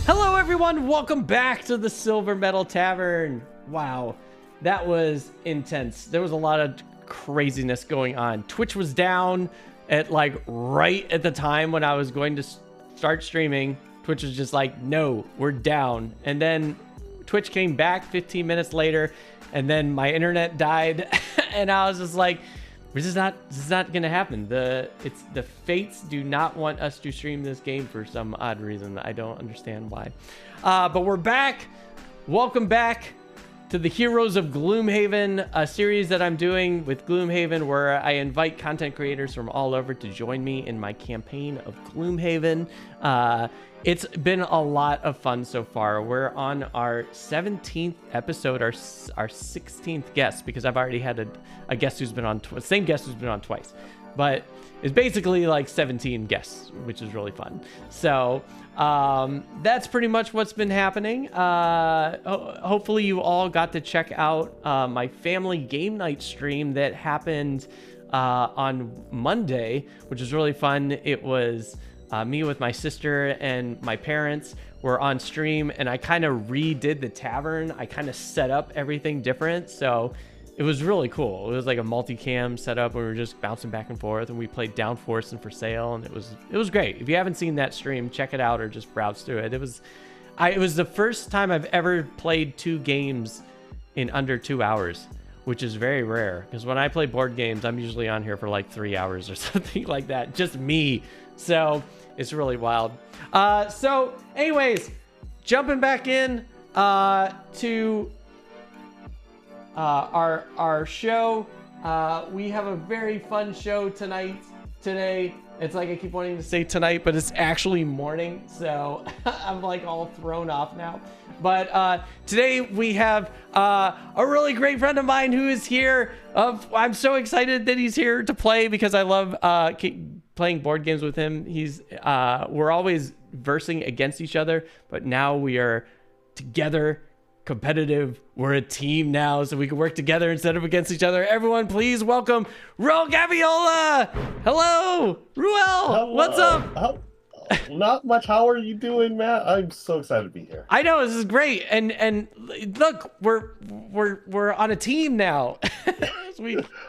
Hello everyone, welcome back to the Silver Metal Tavern. Wow, that was intense. There was a lot of craziness going on. Twitch was down at like right at the time when I was going to start streaming. Twitch was just like, no, we're down. And then Twitch came back 15 minutes later, and then my internet died. And I was just like, this is not gonna happen. The fates do not want us to stream this game for some odd reason. I don't understand why. But we're back. Welcome back to the Heroes of Gloomhaven, a series that I'm doing with Gloomhaven, where I invite content creators from all over to join me in my campaign of Gloomhaven. It's been a lot of fun so far. We're on our 17th episode, our 16th guest, because I've already had a guest who's been on, same guest who's been on twice. But it's basically like 17 guests, which is really fun. So that's pretty much what's been happening. Hopefully you all got to check out my family game night stream that happened on Monday, which was really fun. It was me with my sister and my parents were on stream, and I kind of redid the tavern. I kind of set up everything different, so it was really cool. It was like a multicam setup where we were just bouncing back and forth, and we played Downforce and For Sale, and it was great. If you haven't seen that stream, check it out or just browse through it. It was the first time I've ever played 2 games in under 2 hours, which is very rare, because when I play board games, I'm usually on here for like 3 hours or something like that. Just me. So it's really wild. So anyways, jumping back in to our show. We have a very fun show today. It's like I keep wanting to say tonight, but it's actually morning, so I'm like all thrown off now. But today we have a really great friend of mine who is here. I'm so excited that he's here to play, because I love playing board games with him. We're always versing against each other, but now we are together, competitive. We're a team now, so we can work together instead of against each other. Everyone, please welcome Ruel Gaviola. Hello, Ruel. Hello. What's up? Not much. How are you doing, Matt? I'm so excited to be here. I know, this is great, and look, we're on a team now.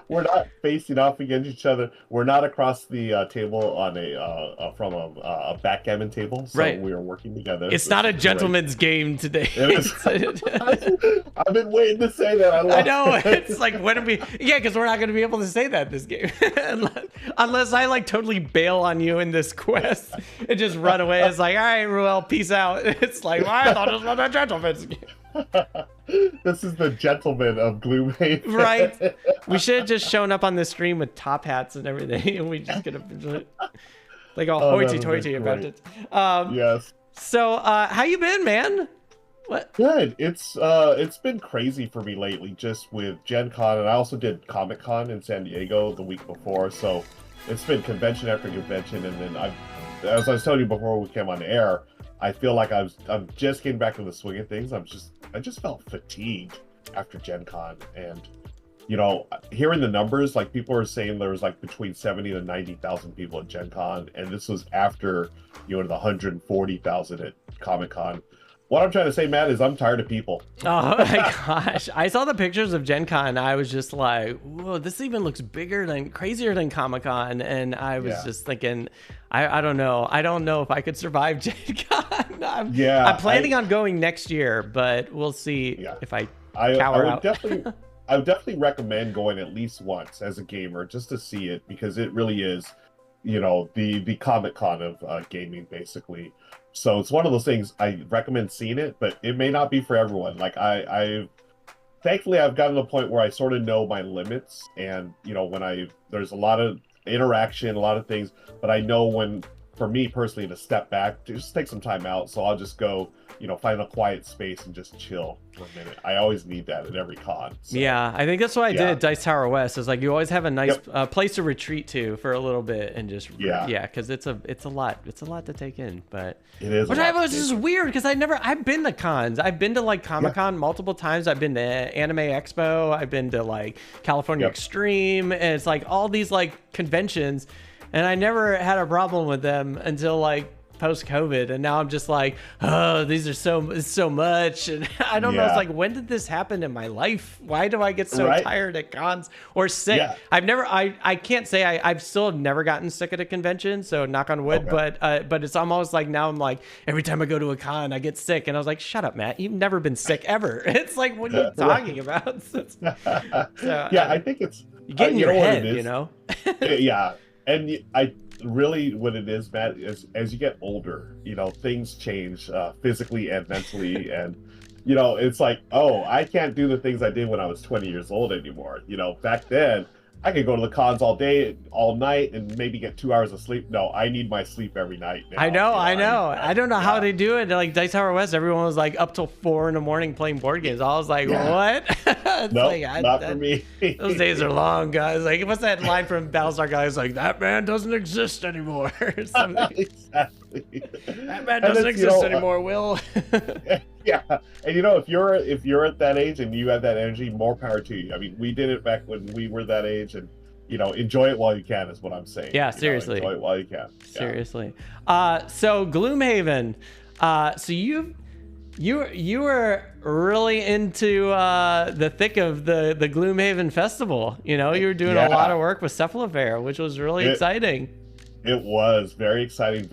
We're not facing off against each other. We're not across the table on from a backgammon table. So right. We are working together. It's not a gentleman's game today. I've been waiting to say that. I know. It's like, when we? Yeah, because we're not going to be able to say that this game unless I like totally bail on you in this quest and just run away. It's like, all right, Ruel, peace out. It's like, well, I thought it was a gentleman's game. This is the gentleman of Gloomhaven. Right. We should have just shown up on the stream with top hats and everything, and we just could have like all hoity-toity about it. Yes. So, how you been, man? What? Good. It's been crazy for me lately, just with Gen Con, and I also did Comic Con in San Diego the week before. So it's been convention after convention, and then as I was telling you before we came on air, I feel like I'm just getting back to the swing of things. I just felt fatigued after Gen Con, and hearing the numbers, like people are saying there was like between 70 to 90,000 people at Gen Con, and this was after the 140,000 at Comic Con. What I'm trying to say, Matt, is I'm tired of people. Oh my gosh. I saw the pictures of Gen Con, and I was just like, whoa, this even looks crazier than Comic Con. And I was just thinking, I don't know. I don't know if I could survive Gen Con. I'm planning on going next year, but we'll see if I cower out. I would definitely recommend going at least once as a gamer, just to see it, because it really is, the Comic Con of gaming, basically. So it's one of those things I recommend seeing it, but it may not be for everyone. Like thankfully I've gotten to the point where I sort of know my limits, and when there's a lot of interaction, a lot of things, but I know when, for me personally, to step back, to just take some time out. So I'll just go, find a quiet space and just chill for a minute. I always need that at every con. So, yeah, I think that's what I did at Dice Tower West. Is like, you always have a nice place to retreat to for a little bit, and just because it's a lot to take in. But it is. Which was just weird, because I've been to cons. I've been to like Comic Con multiple times. I've been to Anime Expo. I've been to like California Extreme, and it's like all these like conventions, and I never had a problem with them until like post COVID, and now I'm just like, oh, these are so much, and I don't know. It's like, when did this happen in my life? Why do I get so tired at cons or sick? I can't say I've still never gotten sick at a convention, so knock on wood. But it's almost like now I'm like, every time I go to a con, I get sick, and I was like, shut up, Matt, you've never been sick ever. It's like, what are you talking about? I think it's you get in your head, you know. And I really, what it is, Matt, is as you get older, you know, things change physically and mentally, and you know, it's like, oh, I can't do the things I did when I was 20 years old anymore. You know, back then I could go to the cons all day, all night, and maybe get 2 hours of sleep. No, I need my sleep every night now. I know. I don't know how they do it. Like Dice Tower West, everyone was like up till 4 a.m. playing board games. I was like, what? No, like, not for me. Those days are long, guys. Like, what's that line from Battlestar Guys? Like, that man doesn't exist anymore. Exactly. That man doesn't exist anymore, Will. Yeah, and you know, if you're at that age and you have that energy, more power to you. I mean, we did it back when we were that age, and you know, enjoy it while you can is what I'm saying. Yeah, seriously. Enjoy it while you can. Seriously. So Gloomhaven. So you were really into the thick of the Gloomhaven festival. You know, you were doing a lot of work with Cephalofair, which was really exciting. It was very exciting,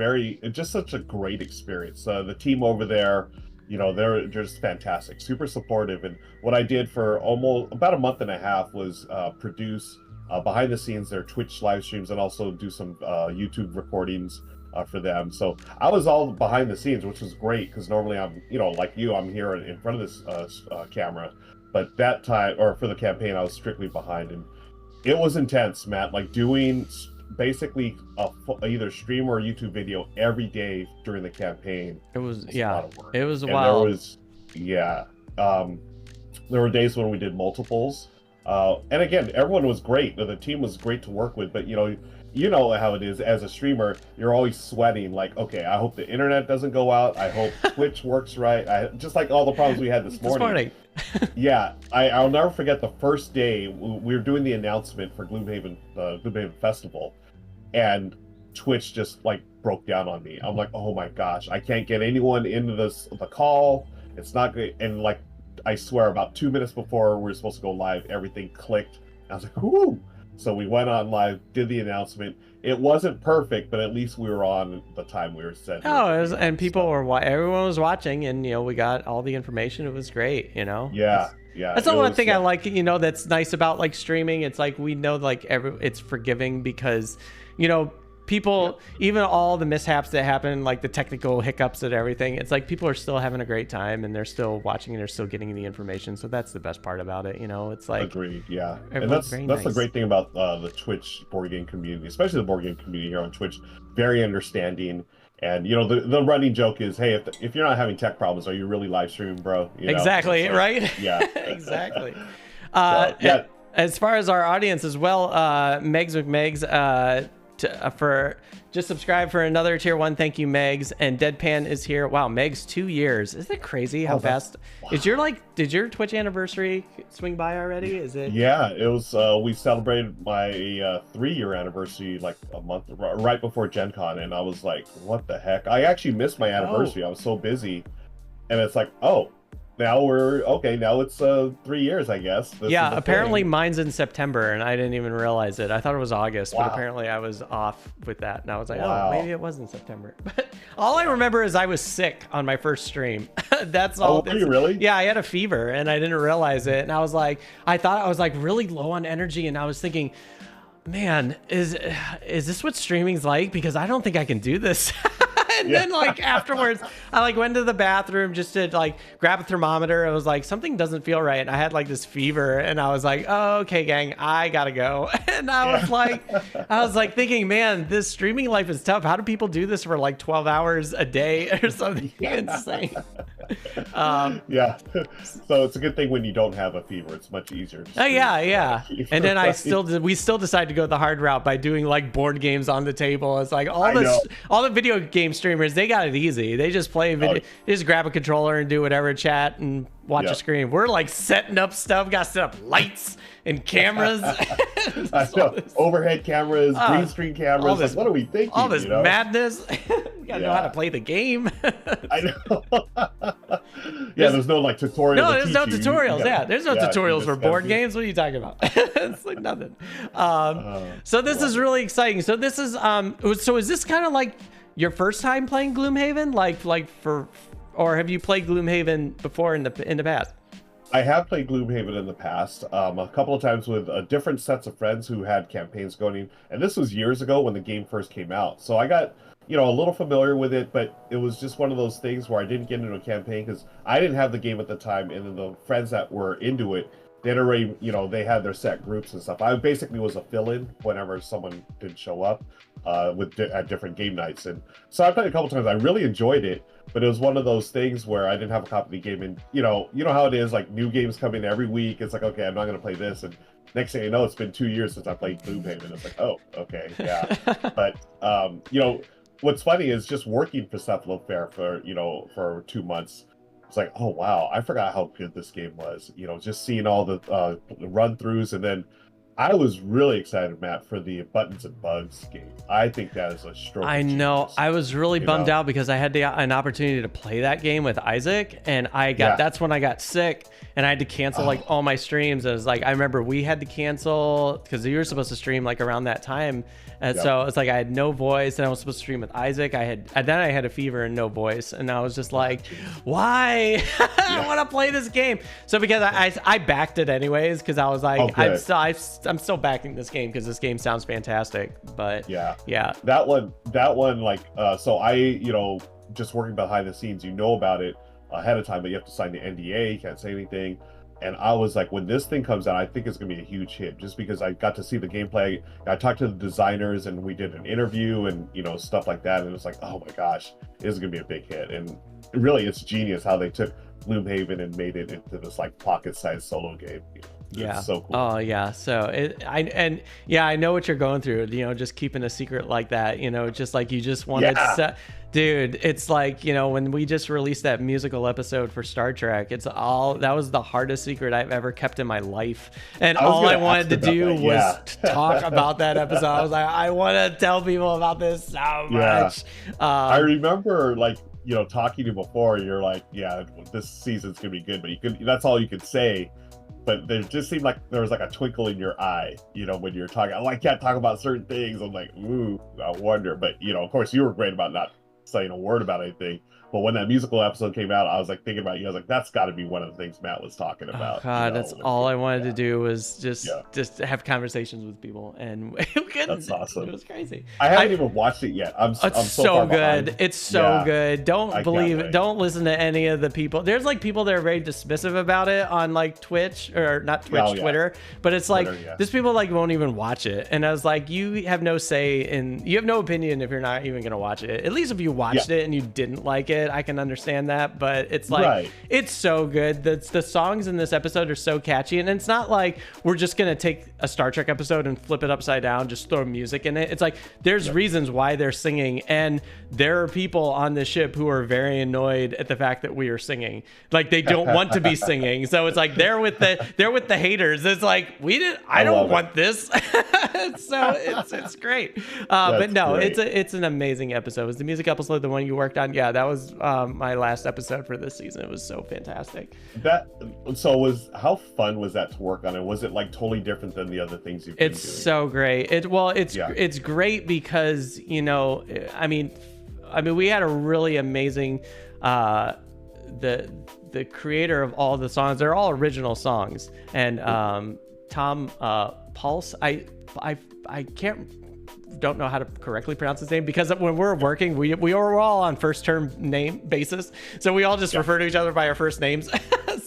just such a great experience. The team over there, you know, they're just fantastic, super supportive. And what I did for almost about a month and a half was produce behind the scenes their Twitch live streams and also do some YouTube recordings for them. So I was all behind the scenes, which was great because normally I'm, you know, like you, I'm here in front of this camera. But that time, or for the campaign, I was strictly behind, and it was intense, Matt. Like doing basically either stream or YouTube video every day during the campaign. It was a lot of work. It was wild. There were days when we did multiples, and again, everyone was great. The team was great to work with, but you know how it is as a streamer. You're always sweating, like, okay, I hope the internet doesn't go out. I hope Twitch works right. Just like all the problems we had this morning. I'll never forget the first day we were doing the announcement for Gloomhaven Festival, and Twitch just like broke down on me. I'm like, oh my gosh, I can't get anyone into the call. It's not good. And like, I swear, about 2 minutes before we were supposed to go live, everything clicked. I was like, whoo! So we went on live, did the announcement. It wasn't perfect, but at least we were on the time we were set. Oh, it was, and people were, everyone was watching, and you know, we got all the information. It was great, you know. Yeah. That's the one thing I like, you know, that's nice about like streaming. It's like we know like it's forgiving because, you know, people, even all the mishaps that happen, like the technical hiccups and everything, it's like people are still having a great time and they're still watching and they're still getting the information. So that's the best part about it, you know. It's like, agreed, yeah. And that's the great thing about the Twitch board game community, especially the board game community here on Twitch. Very understanding. And you know, the running joke is, hey, if you're not having tech problems, are you really live streaming, bro? You know? Exactly, like, right? Yeah. Exactly. As far as our audience as well, Megs McMegs, for just subscribe for another tier 1. Thank you, Megs. And Deadpan is here. Wow, Megs, 2 years. Isn't it crazy how fast? Wow. Did your Twitch anniversary swing by already? Is it? Yeah, it was. We celebrated my 3-year anniversary like a month right before Gen Con, and I was like, what the heck? I actually missed my anniversary. I was so busy, and it's like, oh, now now it's 3 years, I guess. Yeah, apparently mine's in September, and I didn't even realize it. I thought it was August, but apparently I was off with that, and I was like, oh, maybe it was in September. But all I remember is I was sick on my first stream. That's all. Oh, were you really? Yeah, I had a fever, and I didn't realize it, and I was like, I thought I was like really low on energy, and I was thinking, man, is this what streaming's like? Because I don't think I can do this. And then like afterwards, I like went to the bathroom just to like grab a thermometer. I was like, something doesn't feel right. And I had like this fever, and I was like, oh, okay, gang, I gotta go. And I was like thinking, man, this streaming life is tough. How do people do this for like 12 hours a day or something insane? Yeah. So it's a good thing when you don't have a fever. It's much easier. Oh yeah. And then we still decided to go the hard route by doing like board games on the table. It's like all the video game streamers, they got it easy. They just play video, they just grab a controller and do whatever, chat and watch a screen. We're like setting up stuff, got to set up lights and cameras. Overhead cameras, green screen cameras. Like, what are we thinking? All this madness. You gotta know how to play the game. I know. There's no like tutorials. No, there's no tutorials. There's no tutorials for board games. What are you talking about? It's like nothing. So this is really exciting. So this is so is this kind of like your first time playing Gloomhaven? Or have you played Gloomhaven before in the past? I have played Gloomhaven in the past, a couple of times with different sets of friends who had campaigns going, and this was years ago when the game first came out. So I got, a little familiar with it, but it was just one of those things where I didn't get into a campaign because I didn't have the game at the time, and then the friends that were into it, they'd already, they had their set groups and stuff. I basically was a fill-in whenever someone didn't show up at different game nights, and so I played a couple times. I really enjoyed it. But it was one of those things where I didn't have a copy of the game, and you know how it is. Like new games come in every week. It's like, okay, I'm not going to play this, and next thing you know, it's been 2 years since I played Gloomhaven. It's like, oh, okay, yeah. But what's funny is just working for Cephalo Fair for 2 months. It's like, oh wow, I forgot how good this game was. Just seeing all the run throughs, and then I was really excited, Matt, for the Buttons and Bugs game. I think that is a stroke. I know. I was really bummed out because I had an opportunity to play that game with Isaac, and that's when I got sick, and I had to cancel like all my streams. It was like, I remember we had to cancel because you were supposed to stream like around that time, and so it's like I had no voice, and I was supposed to stream with Isaac. I had a fever and no voice, and I was just like, why? I want to play this game. So because I backed it anyways because I was like, I'm still backing this game because this game sounds fantastic. But yeah, that one like so I just working behind the scenes, about it ahead of time, but you have to sign the NDA, you can't say anything. And I was like, when this thing comes out, I think it's gonna be a huge hit, just because I got to see the gameplay. I talked to the designers and we did an interview and stuff like that, and it was like, oh my gosh, this is gonna be a big hit. And really, it's genius how they took Gloomhaven and made it into this like pocket-sized solo game. It's so cool. Oh yeah. So I know what you're going through. Just keeping a secret like that. Just like you just wanted to. Dude, it's like when we just released that musical episode for Star Trek. That was the hardest secret I've ever kept in my life, and all I wanted to do was talk about that episode. I was like, I want to tell people about this so much. I remember talking to you before. You're like, yeah, this season's gonna be good, but that's all you could say. But there just seemed like there was like a twinkle in your eye, when you're talking. I can't talk about certain things. I'm like, ooh, I wonder. But of course, you were great about not saying a word about anything. But when that musical episode came out, I was like thinking about you. I was like, that's got to be one of the things Matt was talking about. Oh God, that's all I wanted to do was just have conversations with people, and that's awesome. It was crazy. I haven't even watched it yet. I'm so good. Behind. It's so good. Don't listen to any of the people. There's like people that are very dismissive about it on like Twitch, or not Twitch, Twitter. But it's like there's people like won't even watch it, and I was like, you have no say and you have no opinion if you're not even gonna watch it. At least if you watched it and you didn't like it, I can understand that. But it's like it's so good. The songs in this episode are so catchy, and it's not like we're just gonna take a Star Trek episode and flip it upside down, just throw music in it. It's like there's reasons why they're singing, and there are people on the ship who are very annoyed at the fact that we are singing. Like they don't want to be singing, so it's like they're with the haters. It's like I don't want this. So it's great. But no, great. It's an amazing episode. It was the music episode, the one you worked on? Yeah, that was my last episode for this season. It was so fantastic. How fun was that to work on? And was it like totally different than the other things you've been doing? It's so great. It's great because I mean we had a really amazing the creator of all the songs. They're all original songs, and Tom Pulse. I don't know how to correctly pronounce his name, because when we're working, we were all on first term name basis, so we all just refer to each other by our first names.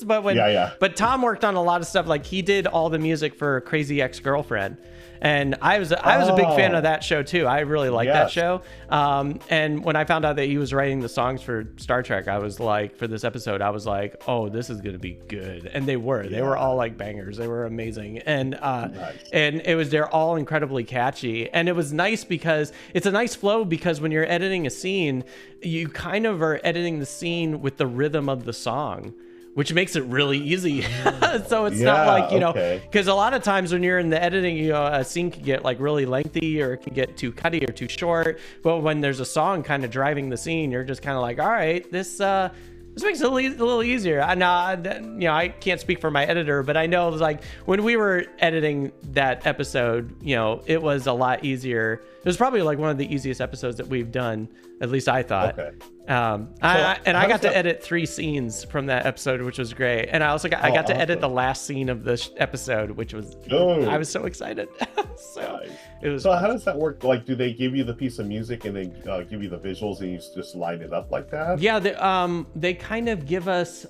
But Tom worked on a lot of stuff. Like he did all the music for Crazy Ex-Girlfriend, and I was a big fan of that show too. I really liked that show. And when I found out that he was writing the songs for Star Trek, I was like, for this episode, I was like, oh, this is gonna be good. And they were all like bangers. They were amazing. And and they're all incredibly catchy. And it was nice because it's a nice flow, because when you're editing a scene, you kind of are editing the scene with the rhythm of the song, which makes it really easy. So it's not like, you know, because a lot of times when you're in the editing, you know, a scene can get like really lengthy or it can get too cutty or too short. But when there's a song kind of driving the scene, you're just kind of like, all right, this makes it a little easier. I know, you know, I can't speak for my editor, but I know like when we were editing that episode, you know, it was a lot easier. It was probably like one of the easiest episodes that we've done, at least I thought. Okay. I got to edit 3 scenes from that episode, which was great. And I also got to edit the last scene of this episode, which was I was so excited. So nice. it was. So how does that work? Like, do they give you the piece of music and they give you the visuals and you just line it up like that? Yeah, they kind of give us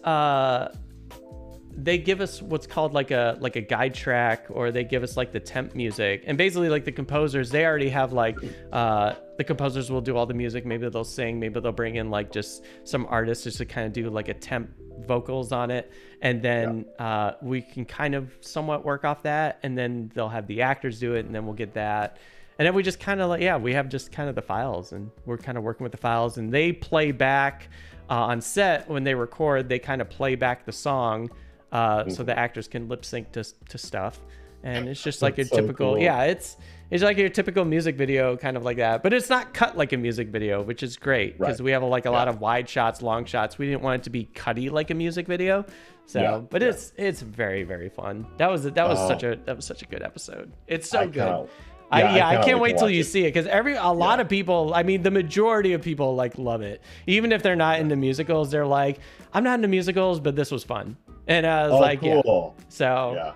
they give us what's called like a guide track, or they give us like the temp music, and basically like the composers, they already have like the composers will do all the music. Maybe they'll sing, maybe they'll bring in like just some artists just to kind of do like a temp vocals on it, and then we can kind of somewhat work off that, and then they'll have the actors do it, and then we'll get that. And then we just kind of like, we have just kind of the files, and we're kind of working with the files, and they play back on set when they record, they kind of play back the song so the actors can lip sync to stuff. And it's just like a typical, cool. It's like your typical music video, kind of like that. But it's not cut like a music video, which is great because we have a lot of wide shots, long shots. We didn't want it to be cutty like a music video. So, but it's very, very fun. That was such a good episode. It's so good. I can't wait till you see it, because a lot of people, I mean, the majority of people like love it. Even if they're not into musicals, they're like, I'm not into musicals, but this was fun. And I was like, cool. So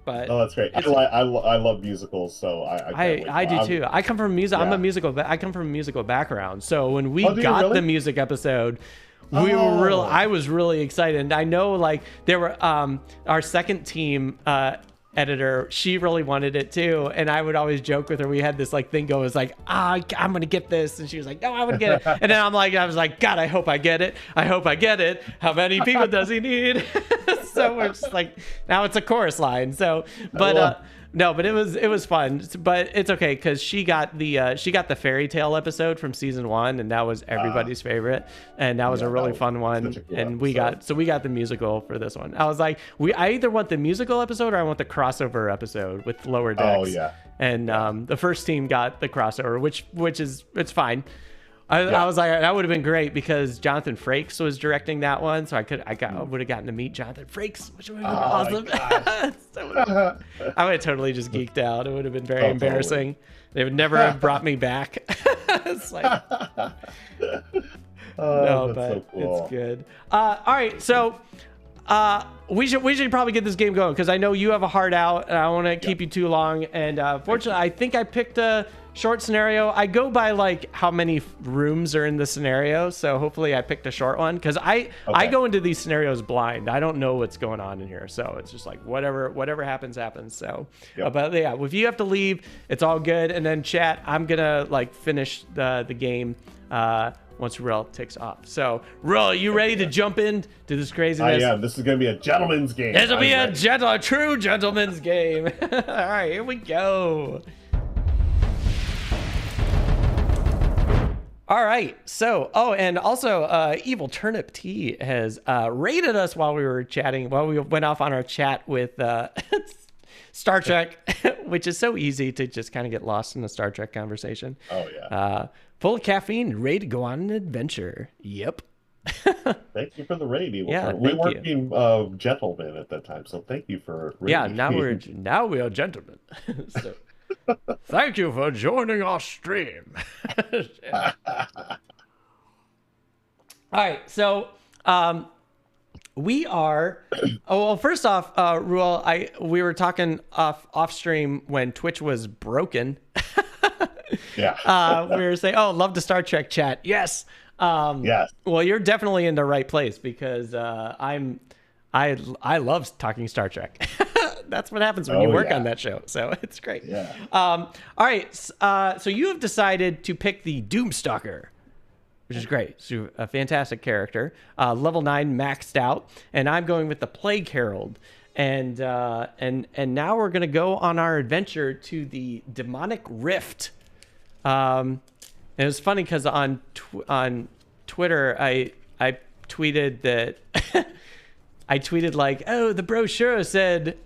but that's great. I love musicals, so I do too. I come from music. I come from a musical background. So when we got the music episode, I was really excited. And I know like there were our second team editor, she really wanted it too, and I would always joke with her. We had this like thing go, was like, I'm gonna get this, and she was like, no, I would get it. And then I was like, God, I hope I get it. How many people does he need? So we're just like, now it's a chorus line. So but it was fun. But it's okay, because she got the fairy tale episode from season 1, and that was everybody's favorite, and that was a really fun one. And we got the musical for this one. I was like, I either want the musical episode or I want the crossover episode with Lower Decks. And the first team got the crossover, which is, it's fine. I was like, that would have been great because Jonathan Frakes was directing that one, so I would have gotten to meet Jonathan Frakes, which would have been awesome. I would have totally just geeked out. It would have been very embarrassing. They would never have brought me back. It's like, no, but so cool. It's good. All right, so we should probably get this game going, because I know you have a hard out, and I don't want to keep you too long. And fortunately, I think I picked a short scenario. I go by like how many rooms are in the scenario, so hopefully I picked a short one, because I go into these scenarios blind. I don't know what's going on in here, so it's just like whatever happens. So but if you have to leave, it's all good. And then chat, I'm gonna like finish the game once Ruel takes off. So Ruel, you ready to jump in to this craziness? I am. This is gonna be a gentleman's game. This will be a true gentleman's game. All right, here we go. All right, so and also Evil Turnip T has rated us while we were chatting, while we went off on our chat with Star Trek, which is so easy to just kind of get lost in the Star Trek conversation. Full of caffeine, ready to go on an adventure. Yep. Thank you for the raid, Evil Turnip. We weren't being gentlemen at that time, so thank you for raiding. now we are gentlemen. So thank you for joining our stream. All right, so we are. Oh well, first off, Ruel, we were talking off stream when Twitch was broken. We were saying, love the Star Trek chat. Yes. Yes. Well, you're definitely in the right place, because I love talking Star Trek. That's what happens when you work on that show. So it's great. Yeah. All right. So you have decided to pick the Doomstalker, which is great. So a fantastic character, level 9 maxed out, and I'm going with the Plague Herald. And now we're gonna go on our adventure to the Demonic Rift. And it was funny because on Twitter I tweeted that I tweeted like, "Oh, the brochure said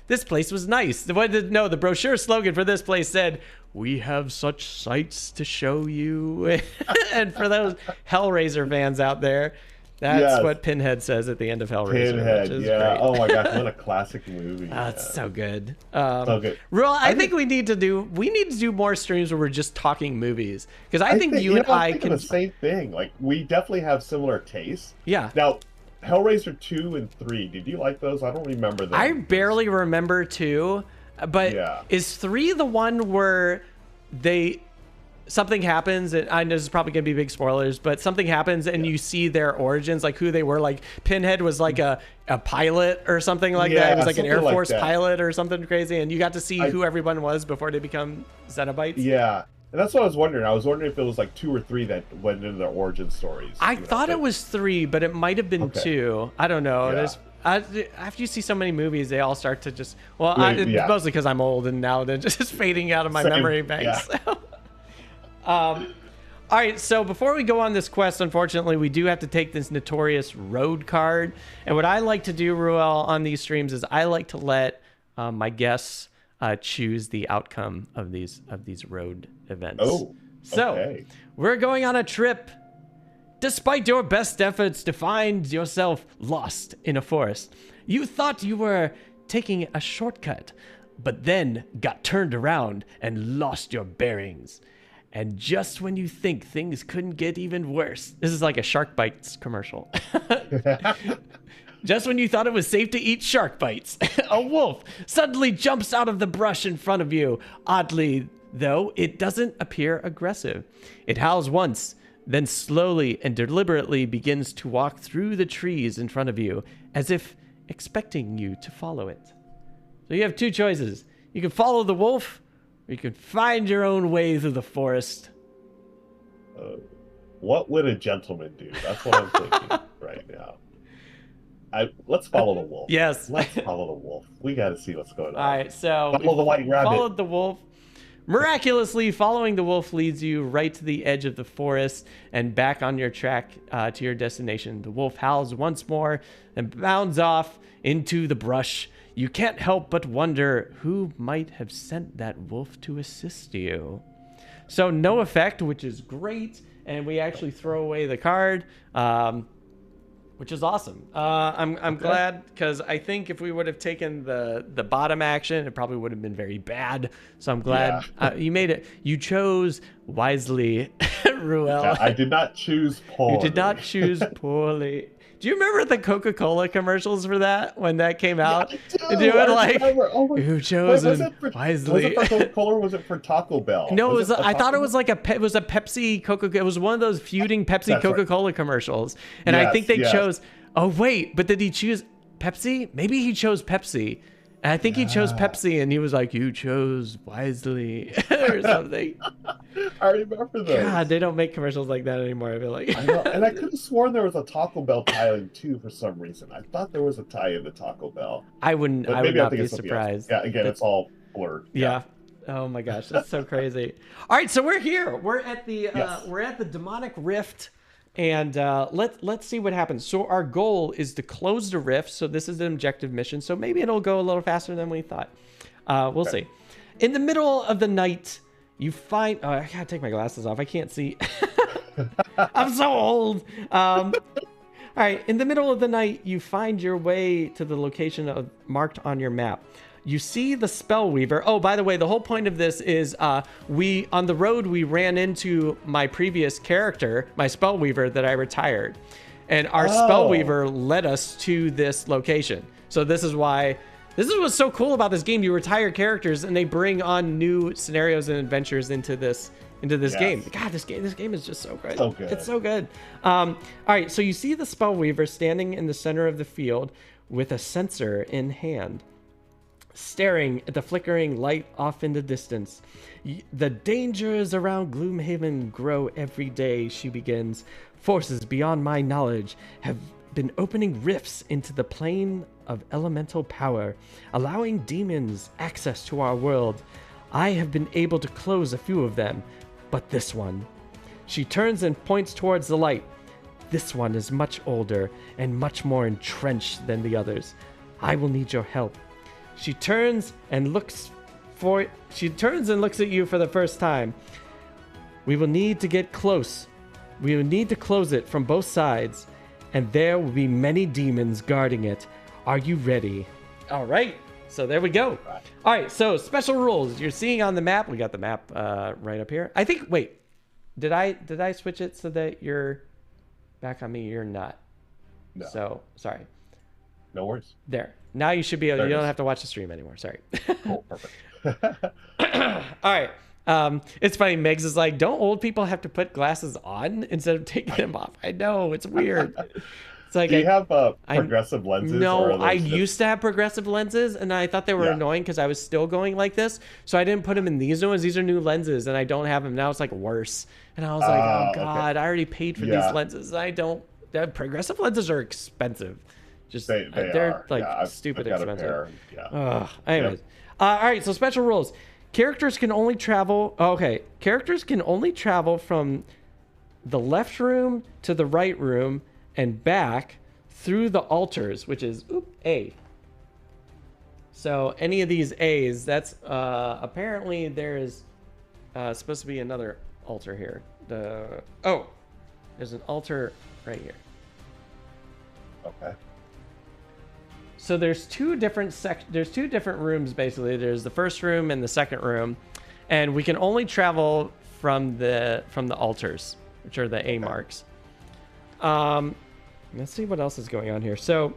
this place was nice." The brochure slogan for this place said, "We have such sights to show you." And for those Hellraiser fans out there, that's what Pinhead says at the end of Hellraiser. Pinhead, which is yeah. great. Oh my gosh, what a classic movie. It's so good. So good. Ruel, I think we need to do more streams where we're just talking movies, because I think you and I can the same thing. Like, we definitely have similar tastes. Yeah. Now, Hellraiser 2 and 3, did you like those? I don't remember them. I barely remember 2, but is 3 the one where something happens, and I know this is probably gonna be big spoilers, but something happens and you see their origins, like who they were. Like Pinhead was like a pilot or something like that. He was like an Air Force pilot or something crazy, and you got to see who everyone was before they become Xenobites. Yeah, and that's what I was wondering. I was wondering if it was like 2 or 3 that went into their origin stories. I thought it was 3, but it might have been 2. I don't know. Yeah. After you see so many movies, they all start to just mostly because I'm old and now they're just fading out of my memory banks. Yeah. All right, so before we go on this quest, unfortunately, we do have to take this notorious road card. And what I like to do, Ruel, on these streams is I like to let my guests choose the outcome of these road events. Oh, so we're going on a trip. Despite your best efforts to find yourself lost in a forest, you thought you were taking a shortcut, but then got turned around and lost your bearings. And just when you think things couldn't get even worse, this is like a Shark Bites commercial. Just when you thought it was safe to eat shark bites, a wolf suddenly jumps out of the brush in front of you. Oddly, though, it doesn't appear aggressive. It howls once, then slowly and deliberately begins to walk through the trees in front of you, as if expecting you to follow it. So you have 2 choices. You can follow the wolf, or you can find your own way through the forest. What would a gentleman do? That's what I'm thinking right now. Let's follow the wolf. Yes. Let's follow the wolf. We got to see what's going on. All right, so follow the white rabbit. Followed the wolf. Miraculously, following the wolf leads you right to the edge of the forest and back on your track to your destination. The wolf howls once more and bounds off into the brush. You can't help but wonder who might have sent that wolf to assist you. So no effect, which is great, and we actually throw away the card, which is awesome. I'm glad, because I think if we would have taken the bottom action, it probably would have been very bad. So I'm glad you made it. You chose wisely, Ruel. I did not choose poorly. You did not choose poorly. Do you remember the Coca-Cola commercials for that when that came out? Yeah, I do. You chose wisely. Was it for Coca-Cola or was it for Taco Bell? No, I thought it was like it was a Pepsi Coca. It was one of those feuding Pepsi Coca-Cola commercials, and I think they chose. Oh wait, but did he choose Pepsi? Maybe he chose Pepsi. And I think he chose Pepsi, and he was like, "You chose wisely," or something. I remember those. God, they don't make commercials like that anymore. I feel like. I know, and I could have sworn there was a Taco Bell tie-in too for some reason. I thought there was a tie-in to Taco Bell. I would not be surprised. Yeah, again, it's all blurred. Yeah. Oh my gosh, that's so crazy. All right, so we're here. We're at the demonic rift. And let's see what happens. So our goal is to close the rift. So this is an objective mission. So maybe it'll go a little faster than we thought. We'll see. In the middle of the night, you find... Oh, I gotta take my glasses off. I can't see. I'm so old. All right. In the middle of the night, you find your way to the location marked on your map. You see the Spellweaver. Oh, by the way, the whole point of this is on the road, we ran into my previous character, my Spellweaver that I retired. And our Spellweaver led us to this location. So this is what's so cool about this game. You retire characters and they bring on new scenarios and adventures into this game. God, this game is just so great. So good. It's so good. All right, so you see the Spellweaver standing in the center of the field with a censer in hand, staring at the flickering light off in the distance. The dangers around Gloomhaven grow every day, she begins. Forces beyond my knowledge have been opening rifts into the plane of elemental power, allowing demons access to our world. I have been able to close a few of them, but this one. She turns and points towards the light. This one is much older and much more entrenched than the others. I will need your help. She turns and looks at you for the first time. We will need to get close. We will need to close it from both sides, and there will be many demons guarding it. Are you ready? All right. So there we go. All right. So special rules. You're seeing on the map. We got the map right up here. I think. Wait. Did I switch it so that you're back on me? You're not. No. So sorry. No worries. There. Now you should be able. You don't have to watch the stream anymore. Sorry. Cool. Perfect. All right. It's funny. Megs is like, don't old people have to put glasses on instead of taking them off? I know, it's weird. It's like, do you have progressive lenses? No, I used to have progressive lenses, and I thought they were annoying because I was still going like this. So I didn't put them in these ones. These are new lenses, and I don't have them now. It's like worse. And I was like, oh god, okay. I already paid for these lenses. I don't. Progressive lenses are expensive. Just they're like stupid expensive. Anyways, all right. So special rules. Characters can only travel. Okay, characters can only travel from the left room to the right room and back through the altars, which is A. So any of these A's, that's apparently there is supposed to be another altar here. There's an altar right here. Okay. So there's two different rooms basically. There's the first room and the second room, and we can only travel from the altars, which are the A marks. Let's see what else is going on here. So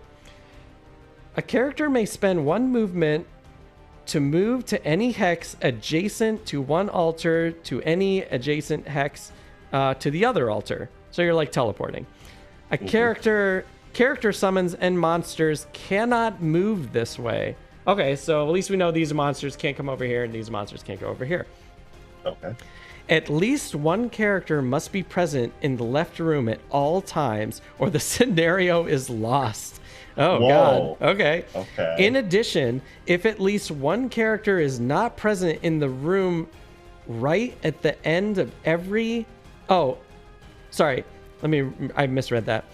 a character may spend one movement to move to any hex adjacent to one altar to any adjacent hex to the other altar. So you're like teleporting. A character summons and monsters cannot move this way. Okay, so at least we know these monsters can't come over here and these monsters can't go over here. Okay. At least one character must be present in the left room at all times or the scenario is lost. Oh, whoa. God. Okay. In addition, if at least one character is not present in the room right at the end of every... Oh, sorry. I misread that.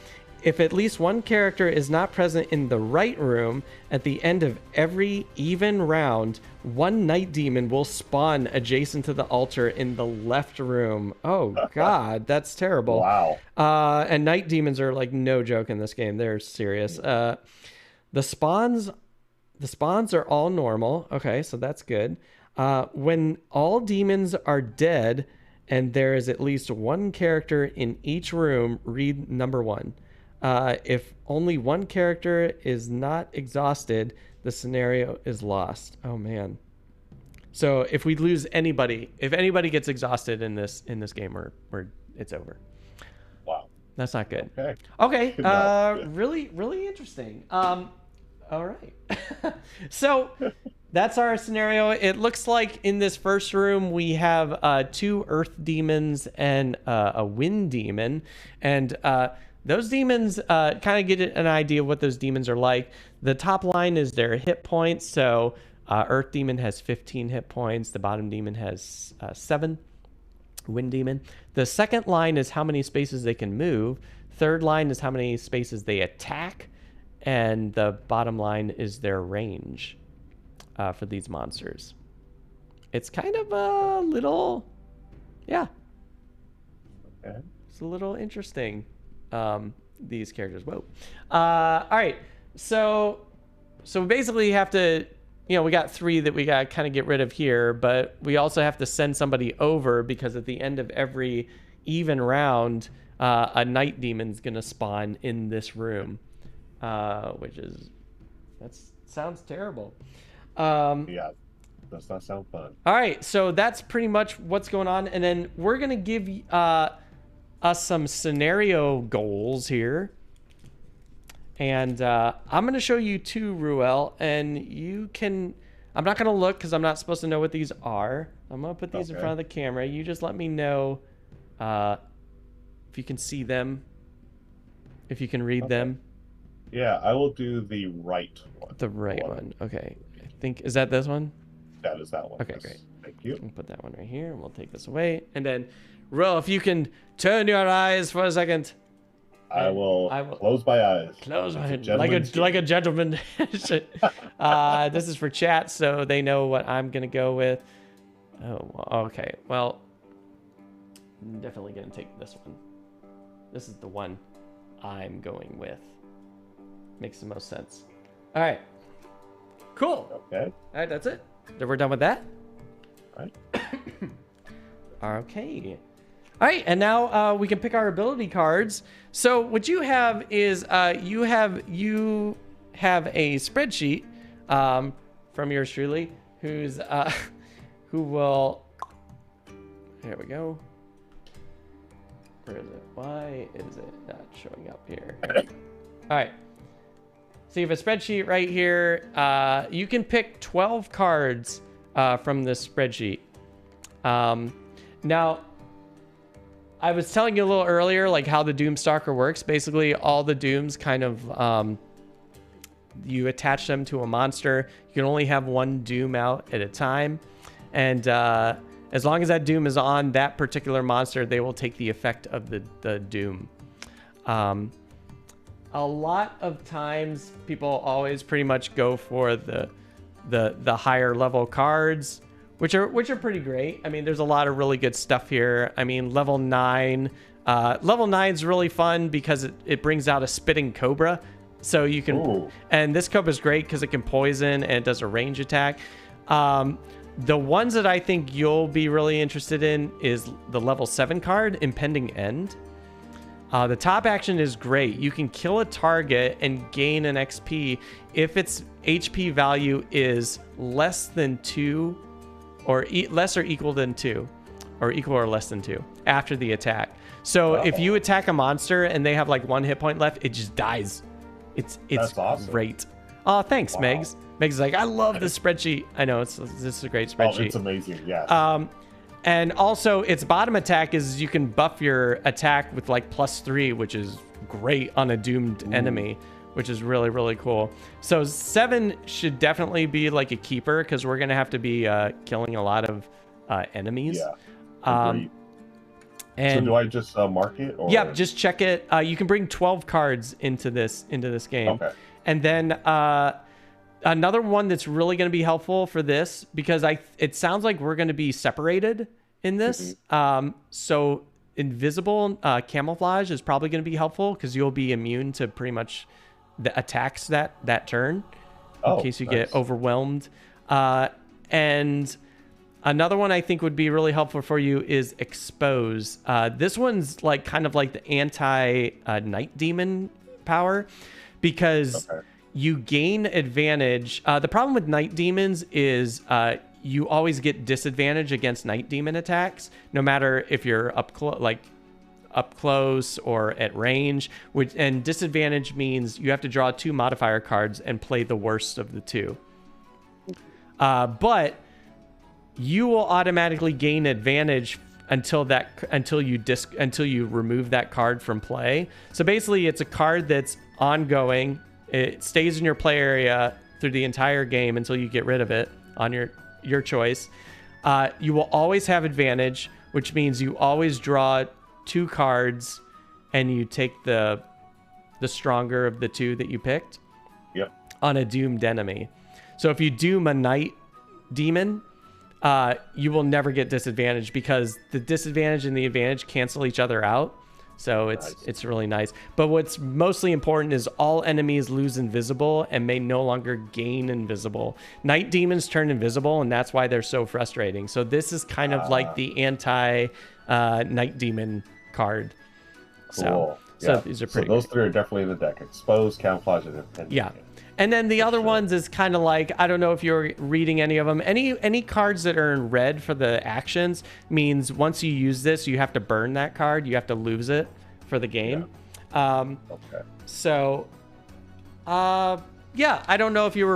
If at least one character is not present in the right room at the end of every even round, one night demon will spawn adjacent to the altar in the left room. Oh god, that's terrible. Wow. And night demons are like no joke in this game. They're serious. The spawns are all normal. Okay, so that's good. When all demons are dead and there is at least one character in each room, read number 1. If only one character is not exhausted, the scenario is lost. Oh man. So if we lose anybody, if anybody gets exhausted in this game, it's over. Wow. That's not good. Okay. Really, really interesting. All right. So that's our scenario. It looks like in this first room we have 2 earth demons and a wind demon, and those demons kind of get an idea of what those demons are like. The top line is their hit points. So Earth Demon has 15 hit points. The bottom demon has 7. Wind Demon. The second line is how many spaces they can move. Third line is how many spaces they attack. And the bottom line is their range for these monsters. It's kind of a little... Yeah. Okay. It's a little interesting. These characters. Whoa. All right. So basically you have to, we got 3 that we got to kind of get rid of here, but we also have to send somebody over because at the end of every even round, a night demon's going to spawn in this room, sounds terrible. Yeah. Does not sound fun. All right. So that's pretty much what's going on. And then we're going to give us some scenario goals here, and I'm going to show you 2, Ruel, and you can... I'm not going to look because I'm not supposed to know what these are. I'm going to put these in front of the camera. You just let me know if you can see them, if you can read them. Yeah, I will do the right one. The right one. Okay. I think... Is that this one? That is that one. Okay, great. Thank you. We'll put that one right here, and we'll take this away. And then, Ruel, if you can turn your eyes for a second. I will I will close my eyes. close my It's like a gentleman. This is for chat, so they know what I'm gonna go with. Oh, okay. Well, I'm definitely gonna take this one. This is the one I'm going with. Makes the most sense. All right. Cool. Okay. All right, that's it. Then we're done with that. All right. Okay. All right, and now we can pick our ability cards. So what you have is you have a spreadsheet from yours truly, who will. Here we go. Where is it? Why is it not showing up here? All right. So you have a spreadsheet right here. You can pick 12 cards from this spreadsheet. Now, I was telling you a little earlier, like how the Doomstalker works. Basically, all the Dooms kind of, you attach them to a monster. You can only have one Doom out at a time. And as long as that Doom is on that particular monster, they will take the effect of the Doom. A lot of times, people always pretty much go for the higher level cards, which are pretty great. I mean, there's a lot of really good stuff here. I mean, level 9 is really fun because it brings out a spitting cobra, so you can. Ooh. And this cobra is great because it can poison and it does a range attack. The ones that I think you'll be really interested in is the level 7 card, Impending End. The top action is great. You can kill a target and gain an XP if its HP value is less than 2, or less or equal than 2, or equal or less than 2 after the attack. So if you attack a monster and they have like 1 hit point left, it just dies. It's awesome. Great. Oh, thanks, Megs. Megs is like, I love this spreadsheet. I know this is a great spreadsheet. Oh, it's amazing. Yeah. And also, its bottom attack is you can buff your attack with like +3, which is great on a doomed enemy, which is really, really cool. So 7 should definitely be like a keeper because we're going to have to be killing a lot of enemies. Yeah. And so do I just mark it? Or? Yeah, just check it. You can bring 12 cards into this game. Okay. And then another one that's really going to be helpful for this, because it sounds like we're going to be separated in this. So invisible camouflage is probably going to be helpful because you'll be immune to pretty much the attacks that turn in case you get overwhelmed. And another one I think would be really helpful for you is Expose. This one's like kind of like the anti Night Demon power, because you gain advantage. The problem with Night Demons is you always get disadvantage against Night Demon attacks, no matter if you're up close or at range. And disadvantage means you have to draw 2 modifier cards and play the worst of the 2. But you will automatically gain advantage until you remove that card from play. So basically, it's a card that's ongoing. It stays in your play area through the entire game until you get rid of it on your choice. You will always have advantage, which means you always draw 2 cards and you take the stronger of the 2 that you picked. Yep. On a doomed enemy. So if you doom a Night Demon, you will never get disadvantage because the disadvantage and the advantage cancel each other out. So it's really nice. But what's mostly important is all enemies lose invisible and may no longer gain invisible. Night Demons turn invisible, and that's why they're so frustrating. So this is kind of like the anti Night Demon card. Cool. So these are pretty. So those 3 are definitely in the deck: Expose, Camouflage, and Impending. Yeah. And then the other ones is kind of like, I don't know if you're reading any of them. Any cards that are in red for the actions means once you use this, you have to burn that card. You have to lose it for the game. Yeah. So, yeah, I don't know if you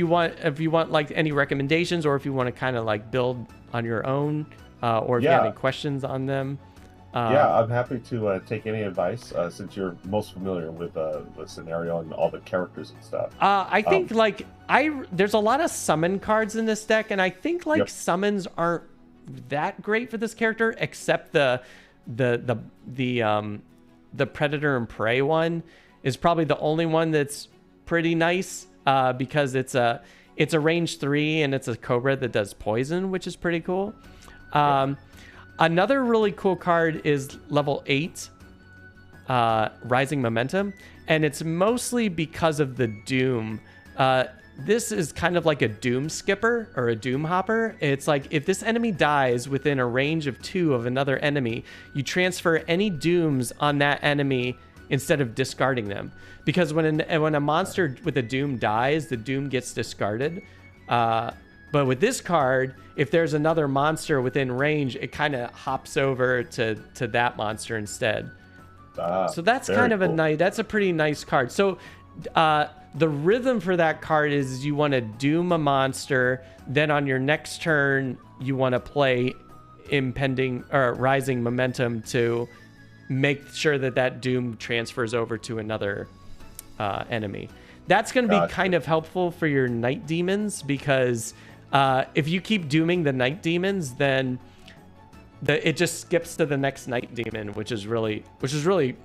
want like any recommendations, or if you want to kind of like build on your own, or if you have any questions on them. Yeah, I'm happy to take any advice since you're most familiar with the scenario and all the characters and stuff. I think there's a lot of summon cards in this deck, and I think summons aren't that great for this character, except the the Predator and Prey one is probably the only one that's pretty nice because it's a range 3 and it's a Cobra that does poison, which is pretty cool. Another really cool card is level 8, Rising Momentum, and it's mostly because of the Doom. This is kind of like a Doom skipper or a Doom hopper. It's like if this enemy dies within a range of 2 of another enemy, you transfer any Dooms on that enemy instead of discarding them. Because when a monster with a Doom dies, the Doom gets discarded. But with this card, if there's another monster within range, it kind of hops over to that monster instead. So that's kind of cool. That's a pretty nice card. So the rhythm for that card is you want to Doom a monster, then on your next turn you want to play impending or Rising Momentum to make sure that Doom transfers over to another enemy. That's going to be kind of helpful for your Night Demons because if you keep dooming the Night Demons, then it just skips to the next Night Demon, which is really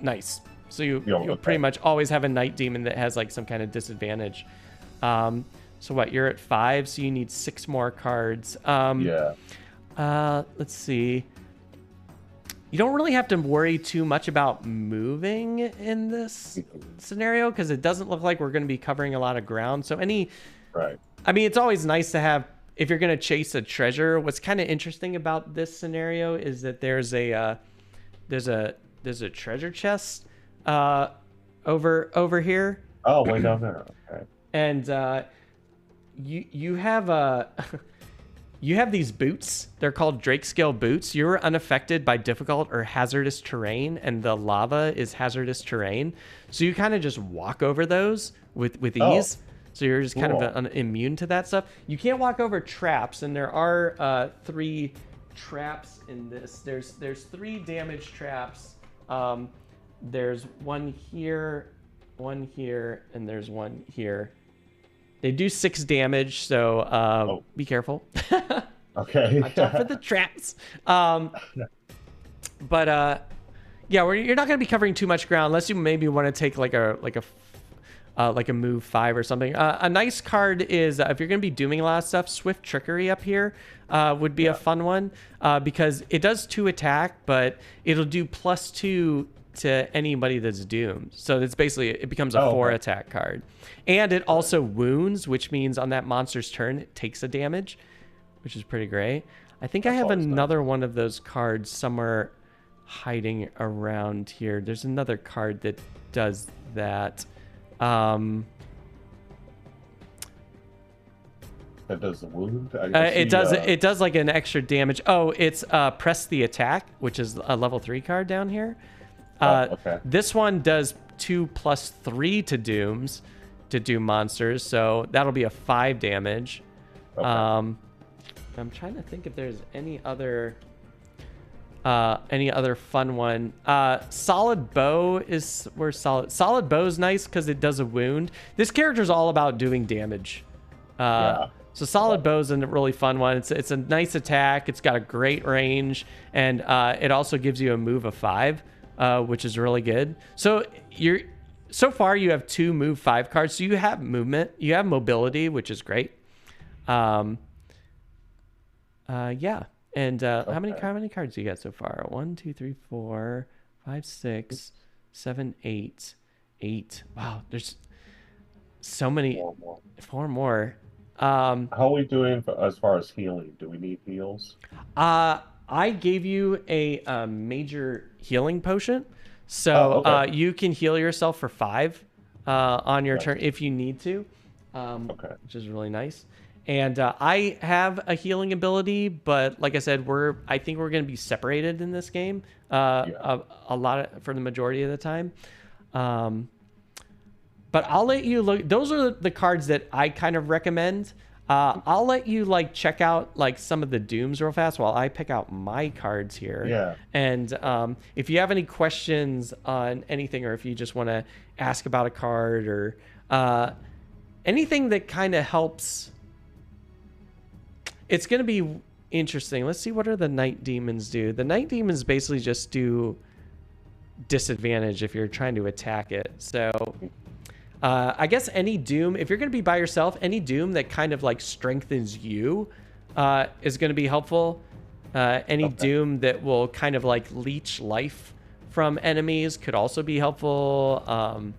nice. So you'll pretty much always have a Night Demon that has like some kind of disadvantage. So what, you're at 5, so you need 6 more cards. Let's see. You don't really have to worry too much about moving in this scenario because it doesn't look like we're going to be covering a lot of ground. So Right. I mean, it's always nice to have, if you're going to chase a treasure. What's kind of interesting about this scenario is that there's a treasure chest over here. Oh, way down there. Okay. And you have you have these boots. They're called Drake Scale boots. You're unaffected by difficult or hazardous terrain, and the lava is hazardous terrain. So you kind of just walk over those with ease. So you're just kind of immune to that stuff. You can't walk over traps, and there are 3 traps in this. There's 3 damage traps. There's one here, and there's one here. They do 6 damage, so be careful. Okay. Watch out for the traps. But yeah, you're not going to be covering too much ground unless you maybe want to take like a move 5 or something. A nice card is if you're going to be doing a lot of stuff, Swift Trickery up here would be a fun one because it does 2 attack, but it'll do +2 to anybody that's doomed. So it's basically, it becomes a 4 attack card. And it also wounds, which means on that monster's turn, it takes a damage, which is pretty great. I think I have another one of those cards somewhere hiding around here. There's another card that does that. That does the wound? It does like an extra damage. Oh, it's Press the Attack, which is a level 3 card down here. This one does 2 + 3 to dooms, to doom monsters, so that'll be a 5 damage. I'm trying to think if there's any other fun one. Solid Bow is where Solid Bow is nice because it does a wound. This character's all about doing damage. So Solid Bow is a really fun one. It's a nice attack. It's got a great range, and it also gives you a move of 5. Which is really good. So so far you have 2 move 5 cards. So you have movement, you have mobility, which is great. Yeah. And how many cards do you got so far? 1, 2, 3, 4, 5, 6, 7, 8. 8. Wow, there's so many. 4 more. How are we doing as far as healing? Do we need heals? I gave you a major healing potion, so you can heal yourself for 5 on your turn if you need to, which is really nice. And I have a healing ability, but like I said, I think we're going to be separated in this game a lot for the majority of the time. But I'll let you look. Those are the cards that I kind of recommend. I'll let you check out some of the dooms real fast while I pick out my cards here. Yeah. And if you have any questions on anything, or if you just want to ask about a card or anything that kind of helps, it's going to be interesting. Let's see, what are the Night Demons do? The Night Demons basically just do disadvantage if you're trying to attack it. So I guess any doom, if you're going to be by yourself, any doom that kind of like strengthens you is going to be helpful. Any doom that will kind of like leech life from enemies could also be helpful.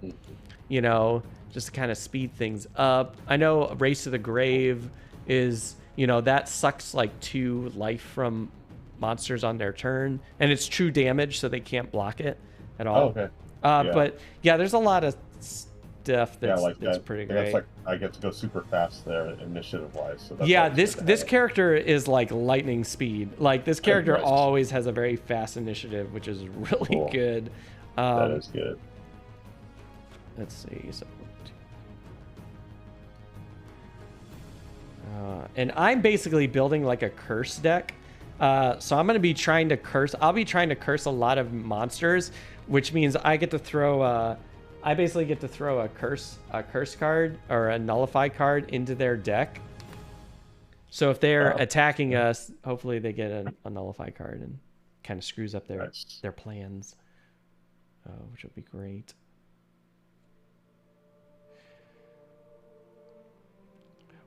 You know, just to kind of speed things up. I know Race to the Grave is, you know, that sucks like 2 life from monsters on their turn, and it's true damage, so they can't block it at all. Okay. But yeah, there's a lot of stuff that's, that's pretty great. It's like I get to go super fast there initiative wise. So that's yeah, this character is like lightning speed. Like this character always has a very fast initiative, which is really good. That is good. Let's see. So, and I'm basically building like a curse deck. So I'm going to be trying to curse. I'll be trying to curse a lot of monsters, which means I get to throw. I basically get to throw a curse card or a nullify card into their deck. So if they're attacking us, hopefully they get a nullify card and kind of screws up their plans, which would be great.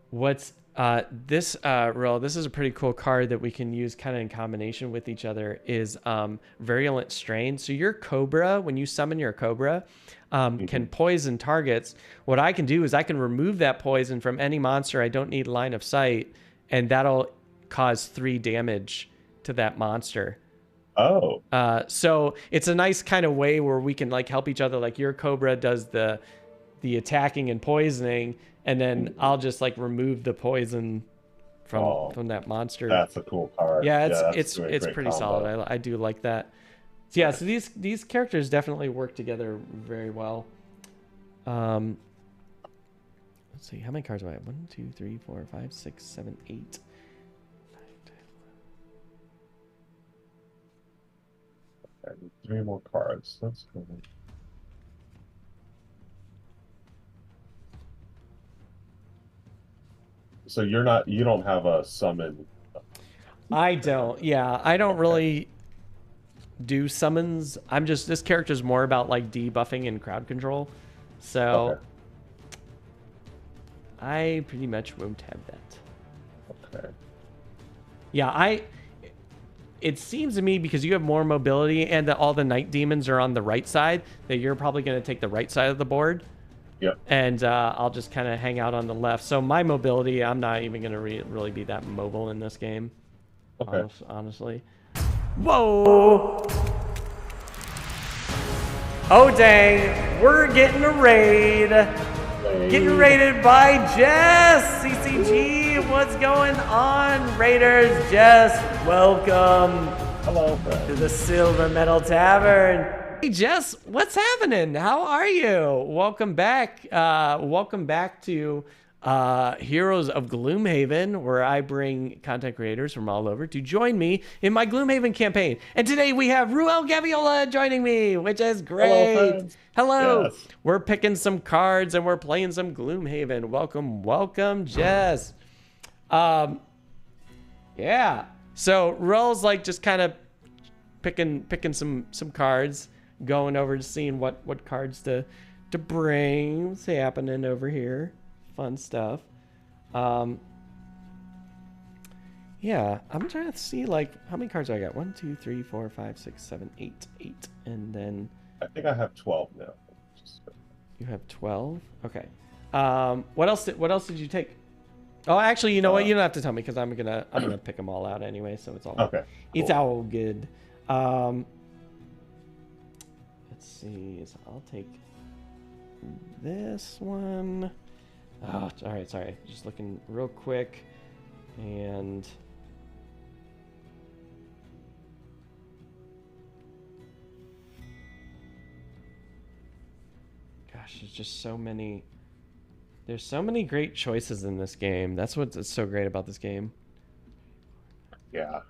What's this Ruel, this is a pretty cool card that we can use kind of in combination with each other, is Virulent Strain. So your Cobra, when you summon your Cobra, can poison targets. What I can do is I can remove that poison from any monster I don't need line of sight, and that'll cause 3 damage to that monster. So it's a nice kind of way where we can like help each other. Like your Cobra does the attacking and poisoning, and then I'll just like remove the poison from that monster. That's a cool card. Yeah, it's pretty combo. Solid. I do like that. So yeah, so these characters definitely work together very well. Let's see, how many cards do I have? 1, 2, 3, 4, 5, 6, 7, 8, 9, 10. 3 more cards. That's cool. So you don't have a summon. I don't. Yeah, I don't really do summons. This character's more about like debuffing and crowd control. So I pretty much won't have that. Okay. Yeah, it seems to me, because you have more mobility and that all the night demons are on the right side, that you're probably going to take the right side of the board. Yep. And I'll just kind of hang out on the left. So my mobility, I'm not even going to really be that mobile in this game. Okay. Honestly. Whoa! Oh, dang. We're getting a raid. Getting raided by Jess. CCG, what's going on, Raiders? Jess, welcome. Hello, friend. To the Silver Metal Tavern. Hey Jess, what's happening? How are you? Welcome back. Welcome back to Heroes of Gloomhaven, where I bring content creators from all over to join me in my Gloomhaven campaign. And today we have Ruel Gaviola joining me, which is great. Hello. Yes. We're picking some cards and we're playing some Gloomhaven. Welcome, Jess. Yeah. So Ruel's like just kind of picking some cards, going over to seeing what cards to bring. What's happening over here? Fun stuff. Yeah, I'm trying to see like how many cards do I got. 1, 2, 3, 4, 5, 6, 7, 8, 8, and then I think I have 12 now. You have 12. Okay. What else did you take? Oh, actually, you know what? You don't have to tell me because I'm gonna pick them all out anyway. So it's all okay. It's all good. Let's see. So I'll take this one. Oh, all right. Sorry. Just looking real quick. And gosh, there's just so many. There's so many great choices in this game. That's what's so great about this game. Yeah.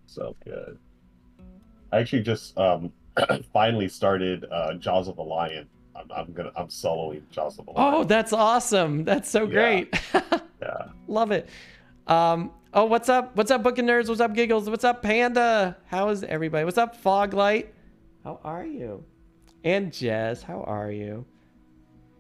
So good. I actually just finally started Jaws of the Lion. I'm soloing Jaws of the Lion. Oh, that's awesome. That's so great. Yeah. Love it. Oh, what's up? What's up, Booking Nerds? What's up, Giggles? What's up, Panda? How is everybody? What's up, Foglight? How are you? And Jess, how are you?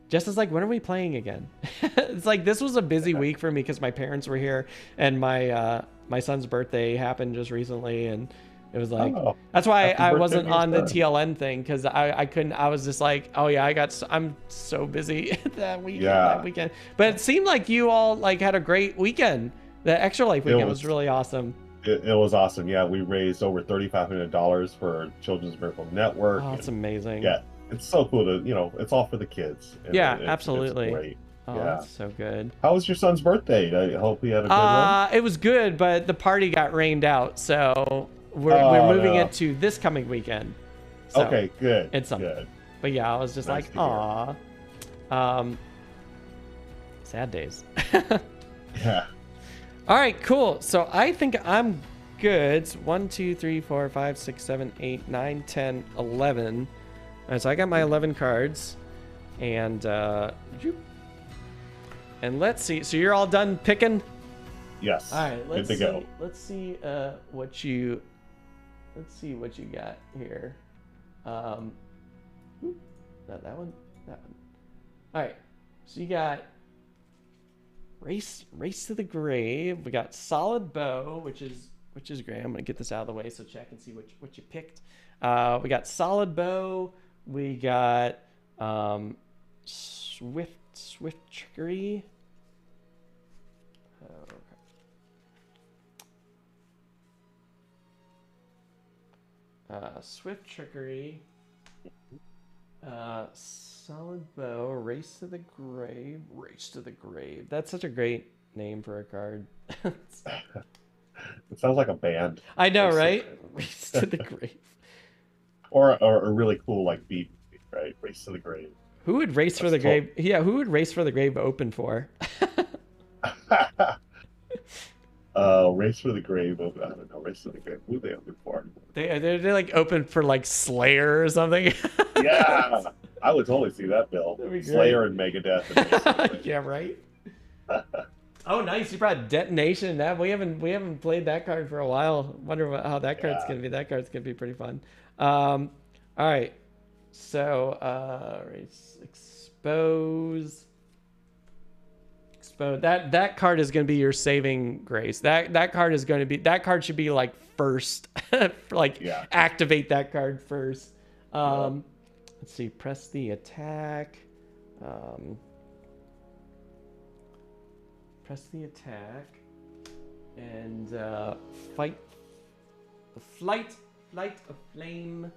Jess is like, when are we playing again? It's like, this was a busy week for me because my parents were here and my son's birthday happened just recently, and it was like, that's why I wasn't on the TLN thing, because I couldn't. I was just like, oh yeah, I'm so busy that weekend. But it seemed like you all like had a great weekend. The Extra Life weekend was really awesome. It was awesome. Yeah, we raised over $3,500 for Children's Miracle Network. Oh, that's amazing. Yeah, it's so cool to, it's all for the kids. Yeah, absolutely. It's great. Oh, yeah. That's so good. How was your son's birthday? I hope he had a good one. It was good, but the party got rained out, so we're moving it to this coming weekend. So okay, good. It's something. Good. But yeah, I was just nice, like, aw. Sad days. Yeah. All right, cool. So I think I'm good. 1, 2, 3, 4, 5, 6, 7, 8, 9, 10, 11. All right, so I got my 11 cards. And let's see. So you're all done picking? Yes. All right, good to go. Let's see what you got here. Not that one. That one. All right. So you got Race to the Grave. We got Solid Bow, which is great. I'm gonna get this out of the way so check and see what you picked. We got Solid Bow. We got Swift Trickery. Swift Trickery. Solid Bow. Race to the Grave. Race to the Grave. That's such a great name for a card. It sounds like a band. I know, right? Race to the Grave. Or a really cool like beat, right? Race to the Grave. Who would Race for the Grave? Yeah, who would Race for the Grave open for? Race for the Grave. I don't know. Race to the Grave. Who are they open for? They're like open for like Slayer or something. Yeah, I would totally see that bill. Slayer and Megadeth. And yeah, right. Oh, nice! You brought Detonation. That we haven't played that card for a while. Wonder how that card's gonna be. That card's gonna be pretty fun. All right. So expose. That card is going to be your saving grace. That card should be like first. Activate that card first. Let's see. Press the attack. Press the attack. And fight the flight of flame.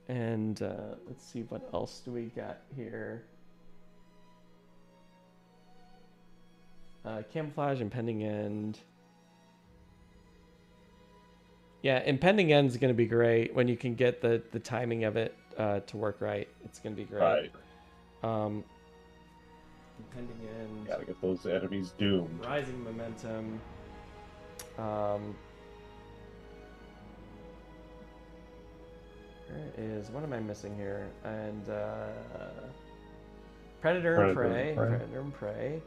And let's see, what else do we got here? Camouflage, Impending End. Yeah, Impending End is going to be great when you can get the timing of it to work right. It's going to be great. Right. Impending End. Gotta get those enemies doomed. Rising Momentum. Where is... What am I missing here? And Predator and Prey. Predator and Prey.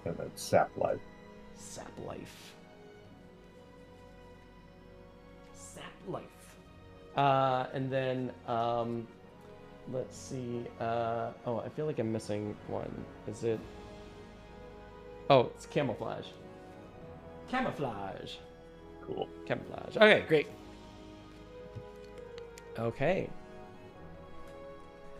And then Sap Life. Sap Life. Sap Life. And then, let's see. Oh, I feel like I'm missing one. Is it? Oh, it's Camouflage. Camouflage. Cool. Camouflage. Okay, great. Okay.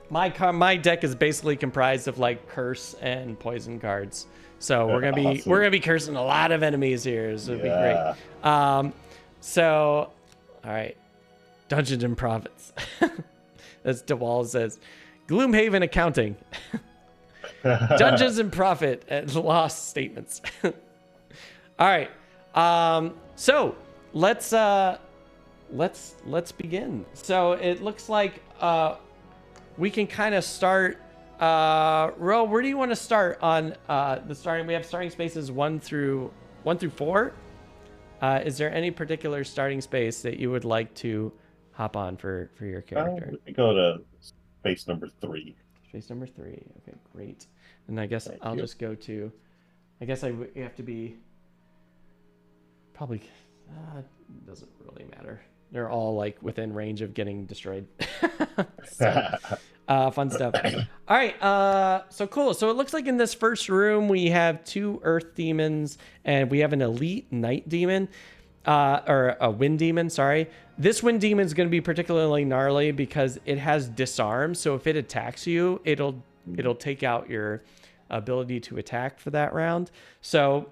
My deck is basically comprised of like curse and poison cards. So we're gonna be cursing a lot of enemies here. So it'll be great. So, all right, Dungeons and Profits. As DeWall says, Gloomhaven accounting, Dungeons and Profit and loss statements. All right, so let's begin. So it looks like we can kind of start. Ruel, where do you want to start on the starting? We have starting spaces 1 through 4. Is there any particular starting space that you would like to hop on for your character? We go to space number 3. Space number 3. Okay, great. And I guess I'll just go to I guess I have to be probably doesn't really matter. They're all like within range of getting destroyed. So, fun stuff. All right, so cool. So it looks like in this first room we have 2 earth demons and we have an elite night demon, or a wind demon. Sorry, this wind demon is going to be particularly gnarly because it has disarm. So if it attacks you, it'll take out your ability to attack for that round. So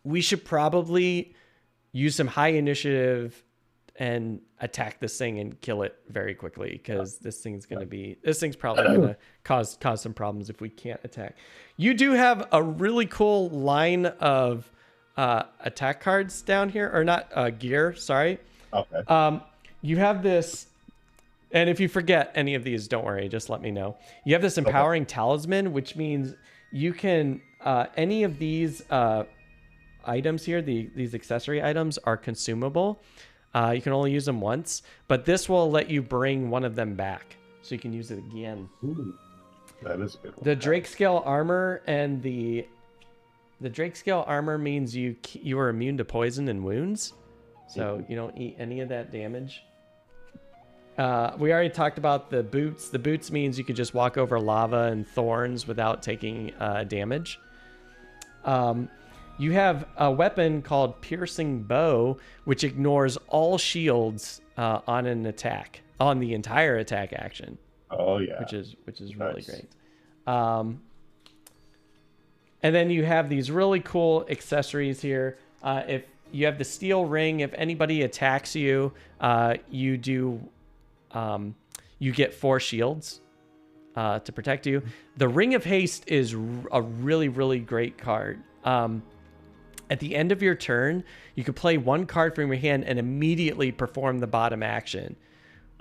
we should probably use some high initiative and attack this thing and kill it very quickly, because this thing's probably going to cause some problems if we can't attack. You do have a really cool line of attack cards down here, or not gear, sorry. Okay. You have this, and if you forget any of these, don't worry, just let me know. You have this empowering talisman, which means you can any of these items here, these accessory items are consumable. You can only use them once, but this will let you bring one of them back, so you can use it again. Ooh, that is a good one. The Drake scale armor and the Drake scale armor means you are immune to poison and wounds, so you don't eat any of that damage. We already talked about the boots. The boots means you could just walk over lava and thorns without taking damage. You have a weapon called Piercing Bow, which ignores all shields on an attack, on the entire attack action. Oh yeah, which is really great. And then you have these really cool accessories here. If you have the steel ring, if anybody attacks you, you get 4 shields to protect you. The Ring of Haste is a really, really great card. At the end of your turn, you can play 1 card from your hand and immediately perform the bottom action,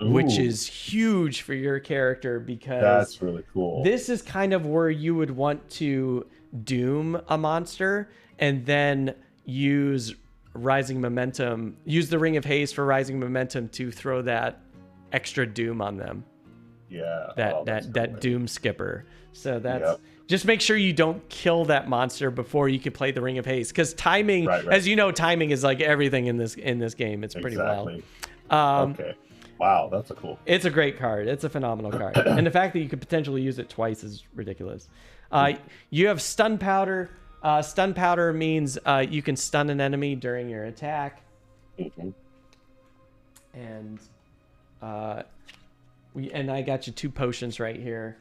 which is huge for your character, because that's really cool. This is kind of where you would want to doom a monster and then use Rising Momentum, use the Ring of Haste for Rising Momentum to throw that extra doom on them. Yeah. That doom skipper. So that's just make sure you don't kill that monster before you can play the Ring of Haste, because timing, as you know, timing is like everything in this game. It's pretty wild. Okay. Wow, that's a cool. It's a great card. It's a phenomenal card. And the fact that you could potentially use it twice is ridiculous. You have Stun Powder. Stun Powder means you can stun an enemy during your attack. And I got you 2 potions right here.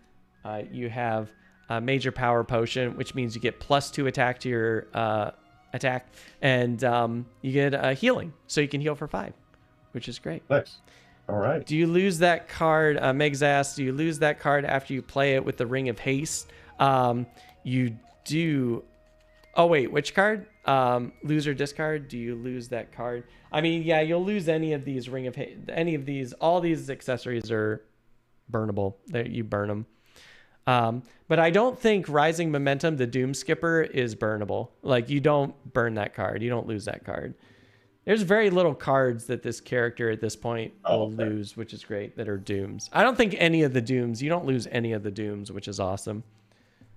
You have a Major Power Potion, which means you get +2 attack to your attack, and you get healing, so you can heal for 5, which is great. Nice. All right. Do you lose that card? Meg's asked, do you lose that card after you play it with the Ring of Haste? You do. Oh wait, which card? Lose or discard? Do you lose that card? I mean, yeah, you'll lose any of these Ring of Haste. Any of these, all these accessories are burnable. You burn them. But I don't think Rising Momentum, the Doom Skipper, is burnable. Like, you don't burn that card. You don't lose that card. There's very little cards that this character at this point will lose, which is great, that are Dooms. I don't think any of the Dooms, you don't lose any of the Dooms, which is awesome.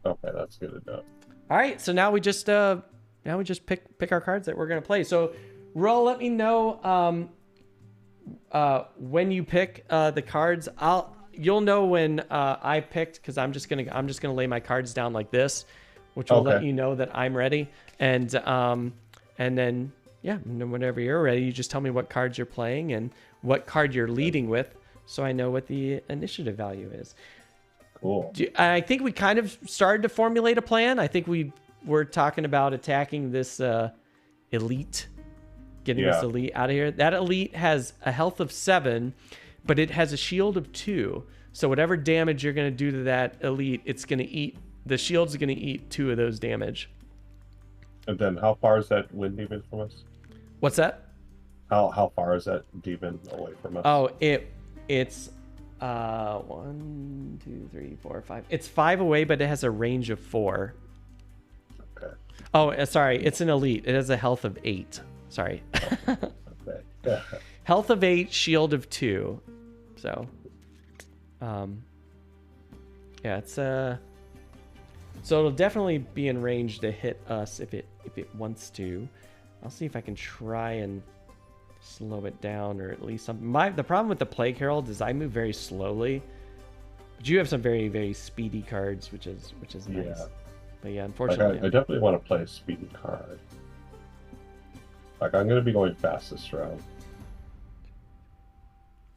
Okay, that's good to know. All right, so now we just pick our cards that we're gonna play. So, Ruel, let me know when you pick the cards. You'll know when I picked, because I'm just gonna lay my cards down like this, which will let you know that I'm ready. And then whenever you're ready, you just tell me what cards you're playing and what card you're leading with, so I know what the initiative value is. Cool. I think we kind of started to formulate a plan. I think we were talking about attacking this elite, getting this elite out of here. That elite has a health of 7, but it has a shield of 2. So whatever damage you're going to do to that elite, it's going to eat. The shield's going to eat 2 of those damage. And then how far is that wind demon from us? What's that? How far is that demon away from us? Oh, it's 1, 2, 3, 4, 5. It's 5 away, but it has a range of 4. Okay. Oh, sorry. It's an elite. It has a health of 8. Sorry. Okay. Health of 8, shield of 2. So, it's So it'll definitely be in range to hit us if it wants to. I'll see if I can try and slow it down, or at least something. The problem with the Plague Herald is I move very slowly. But you have some very, very speedy cards, which is nice. Yeah. But yeah, Like, unfortunately. I definitely want to play a speedy card. Like, I'm going to be going fast this round.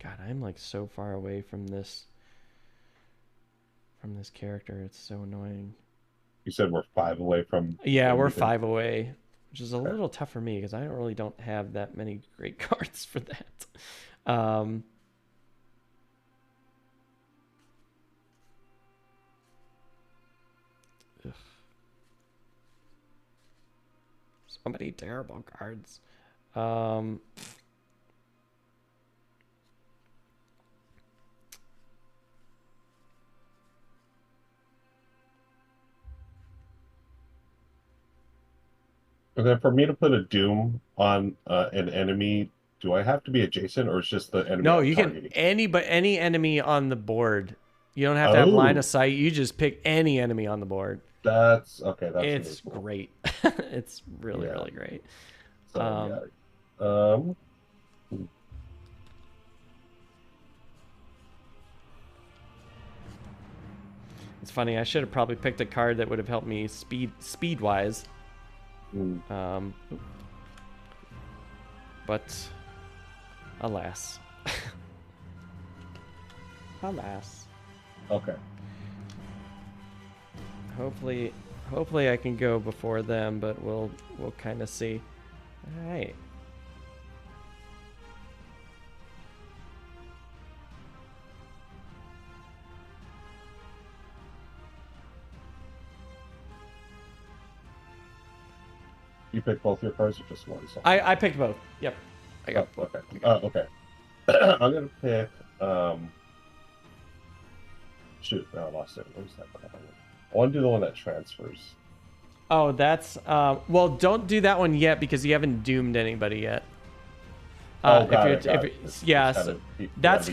God, I'm like so far away from this character. It's so annoying. You said we're 5 away from... Yeah, we're 5 away, which is a little tough for me because I really don't have that many great cards for that. So many terrible cards. And then for me to put a Doom on an enemy, do I have to be adjacent, or is just the enemy? No, I'm you targeting? can any enemy on the board. You don't have to have line Oh. of sight. You just pick any enemy on the board. That's okay. That's It's really cool. great. It's really, really great. So, yeah. It's funny. I should have probably picked a card that would have helped me speed wise. But alas. Alas. Okay. Hopefully I can go before them, but we'll kind of see. All right. You pick both your cards or just one? So. I picked both. Yep. I got both. Okay. Okay. I'm gonna pick. Shoot, no, I lost it. Where's that card? I want to do the one that transfers. Oh, that's well, don't do that one yet because you haven't doomed anybody yet. That's going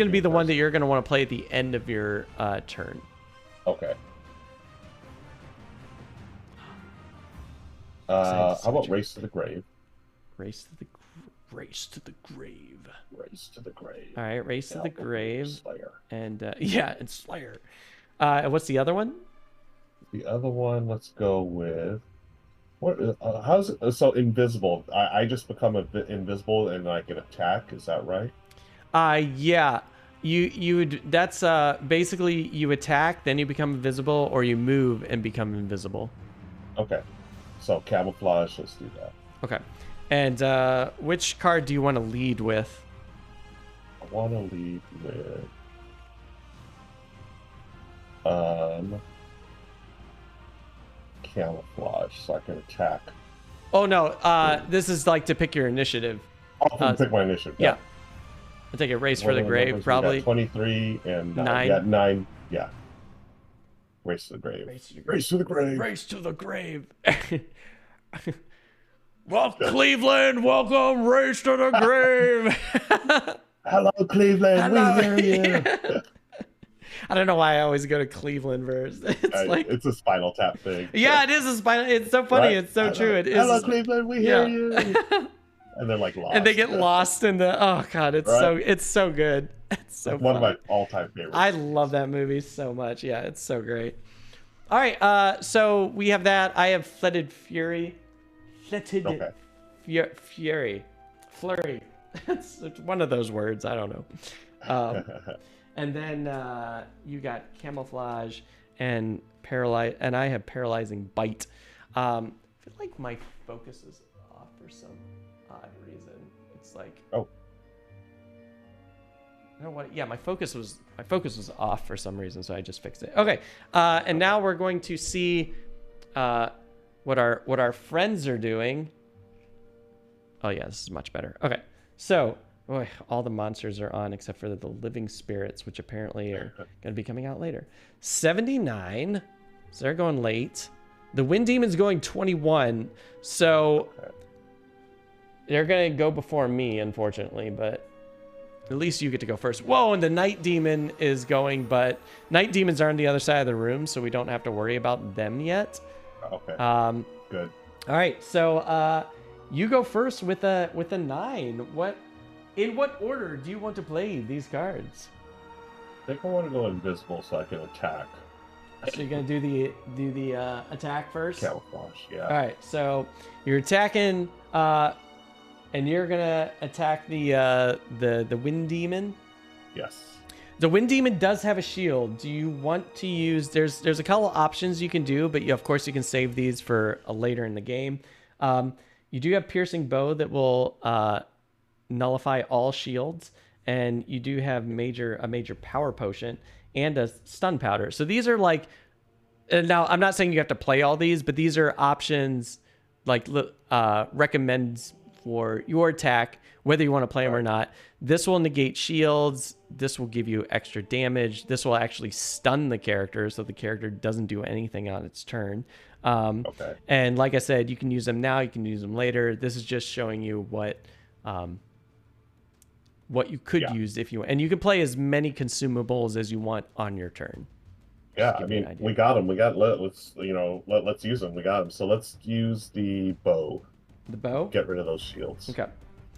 to be the one that you're going to want to play at the end of your turn. Okay. How about Race to the Grave? Race to the grave. Race to the Grave. All right, Race to the Grave. Slayer. And and Slayer. What's the other one? The other one, let's go with what? How's it? So invisible. I just become invisible and I can attack. Is that right? Yeah. You would. That's basically you attack, then you become invisible, or you move and become invisible. Okay. So camouflage. Let's do that. Okay. And which card do you want to lead with? I want to lead with camouflage, so I can attack. Oh no, this is like to pick your initiative. I'll pick my initiative. Yeah. I'll take a Race for the Grave, probably. 23 and 9. Yeah, 9. Yeah. Race to the Grave. Race to the Grave. Race to the Grave. Well, Cleveland, welcome, Race to the Grave. Hello, Cleveland. Hello. We hear you. I don't know why I always go to Cleveland first. It's a Spinal Tap thing. Yeah, it is a Spinal. It's so funny. Right? It's so true. It is. Hello, Cleveland. We hear you. And they're like lost. And they get lost in the. Oh God, it's so good. It's so one of my all-time favorites. I love that movie so much. Yeah, it's so great. All right, so we have that. I have Fletted Fury. Fletted Fury. Flurry. It's one of those words. I don't know. And then you got Camouflage and Paralyze, and I have Paralyzing Bite. I feel like my focus is off for some odd reason. It's like you know what? Yeah, my focus was off for some reason, so I just fixed it. Okay, and now we're going to see what our friends are doing. Oh yeah, this is much better. Okay, so all the monsters are on except for the living spirits, which apparently are going to be coming out later. 79, so they're going late. The Wind Demon's going 21, so they're going to go before me, unfortunately, but at least you get to go first. Whoa, and the Night Demon is going, but Night Demons are on the other side of the room, so we don't have to worry about them yet. Okay. Good. All right, so you go first with a 9. In what order do you want to play these cards? I think I want to go invisible so I can attack. So you're gonna do the attack first. Camouflage, yeah. All right, so you're attacking, and you're gonna attack the Wind Demon. Yes. The Wind Demon does have a shield. Do you want to use? There's a couple options you can do, but of course you can save these for later in the game. You do have Piercing Bow that will nullify all shields, and you do have a major power potion and a stun powder. So these are like, now I'm not saying you have to play all these, but these are options like recommends for your attack, whether you want to play them or not. This will negate shields. This will give you extra damage. This will actually stun the character, so the character doesn't do anything on its turn. Okay. And like I said, you can use them now. You can use them later. This is just showing you what you could use if you want. And you can play as many consumables as you want on your turn. Yeah, I mean, we got them. Let's use them. We got them. So let's use the bow. The bow? Get rid of those shields. Okay.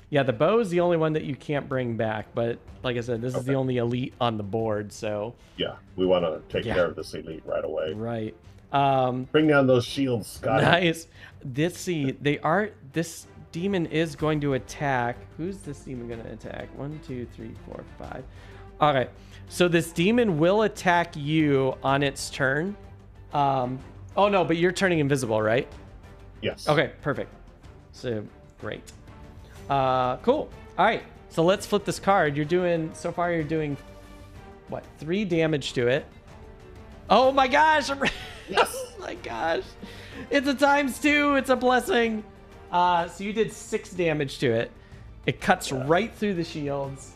Yeah, the bow is the only one that you can't bring back. But like I said, this is the only elite on the board. So yeah, we want to take care of this elite right away. Right. Bring down those shields, Scott. Nice. This demon is going to attack. Who's this demon going to attack? 1, 2, 3, 4, 5. Okay. So this demon will attack you on its turn. Oh no, but you're turning invisible, right? Yes. Okay, perfect. So great. Cool. All right. So let's flip this card. You're doing what? 3 damage to it. Oh my gosh. Yes. Oh my gosh. It's a ×2. It's a blessing. So you did 6 damage to it. It cuts right through the shields.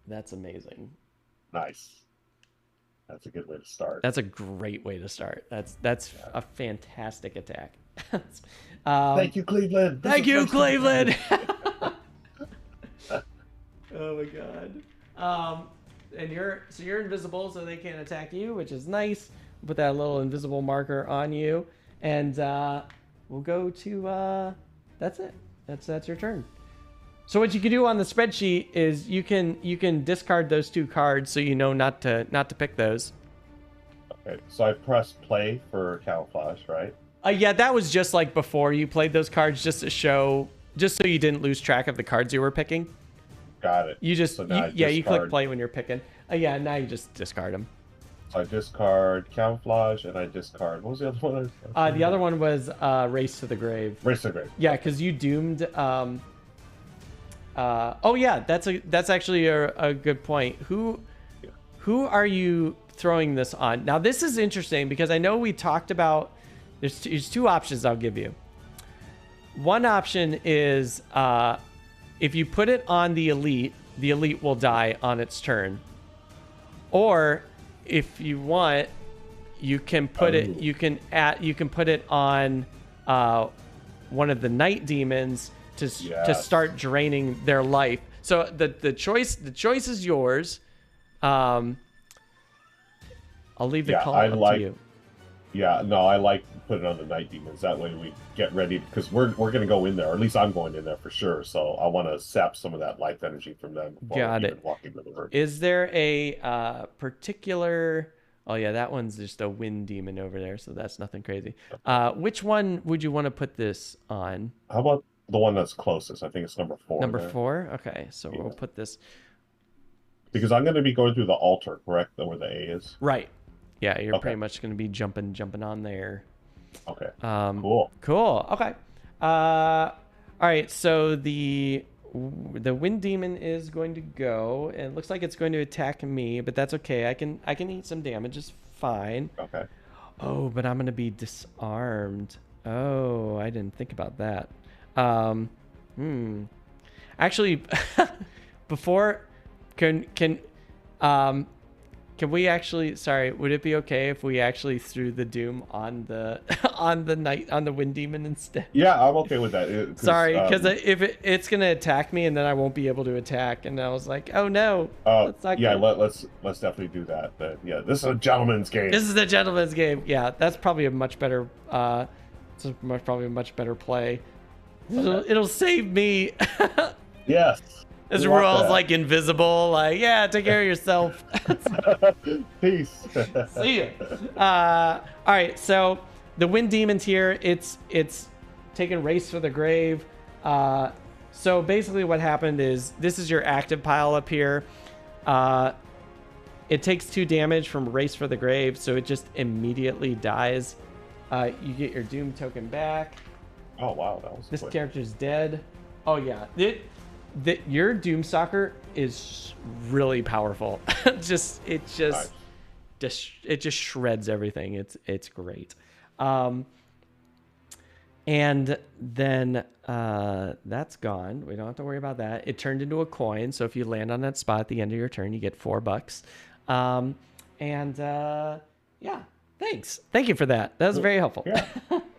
That's amazing. Nice. That's a good way to start. That's a great way to start. That's a fantastic attack. Thank you, Cleveland. Thank you, Cleveland. Oh my god. And you're invisible, so they can't attack you, which is nice. Put that little invisible marker on you, and we'll go to. That's it. That's your turn. So what you can do on the spreadsheet is you can discard those 2 cards, so you know not to pick those. Okay, so I pressed play for camouflage, right? Yeah, that was just like before you played those cards, just so you didn't lose track of the cards you were picking. Got it. You just you click play when you're picking. Yeah, now you just discard them. So I discard camouflage and I discard. What was the other one? The other one was Race to the Grave. Race to the Grave. Yeah, because you doomed. Oh yeah, that's actually a good point. Who are you throwing this on? Now this is interesting because I know we talked about. There's 2 options I'll give you. One option is if you put it on the elite will die on its turn. Or if you want, you can put it. You can put it on one of the Night Demons to start draining their life. So the choice is yours. I'll leave the call up to you. Yeah, no, I like putting it on the Night Demons. That way we get ready, because we're going to go in there, or at least I'm going in there for sure. So I want to sap some of that life energy from them before even walk into the room. Is there a particular... Oh yeah, that one's just a Wind Demon over there, so that's nothing crazy. Which one would you want to put this on? How about the one that's closest? I think it's number 4. Number 4? Okay, so we'll put this... Because I'm going to be going through the altar, correct? Where the A is? Right. Yeah, you're pretty much going to be jumping on there. Okay. Cool. Okay. All right. So the Wind Demon is going to go, and it looks like it's going to attack me, but that's okay. I can eat some damage. It's fine. Okay. Oh, but I'm going to be disarmed. Oh, I didn't think about that. Actually, before can Can we actually? Sorry, would it be okay if we actually threw the doom on the on the wind demon instead? Yeah, I'm okay with that. Sorry, because if it's gonna attack me and then I won't be able to attack, and I was like, oh no, that's not yeah, good. let's definitely do that. But yeah, this is a gentleman's game. This is a gentleman's game. Yeah, that's probably a much better. Probably a much better play. It'll save me. Yes. As Ruel's like invisible, like, yeah, take care of yourself. Peace. See ya. All right, so the wind demon's here. It's taking race for the grave. So basically what happened is this is your active pile up here. It takes 2 damage from race for the grave, so it just immediately dies. You get your doom token back. Oh wow, that was this quick. Character's dead. Oh yeah, your Doomstalker is really powerful. it just shreds everything. It's great. And then that's gone. We don't have to worry about that. It turned into a coin, so if you land on that spot at the end of your turn, you get $4. Yeah, thanks. Thank you for that. That was very helpful. Yeah,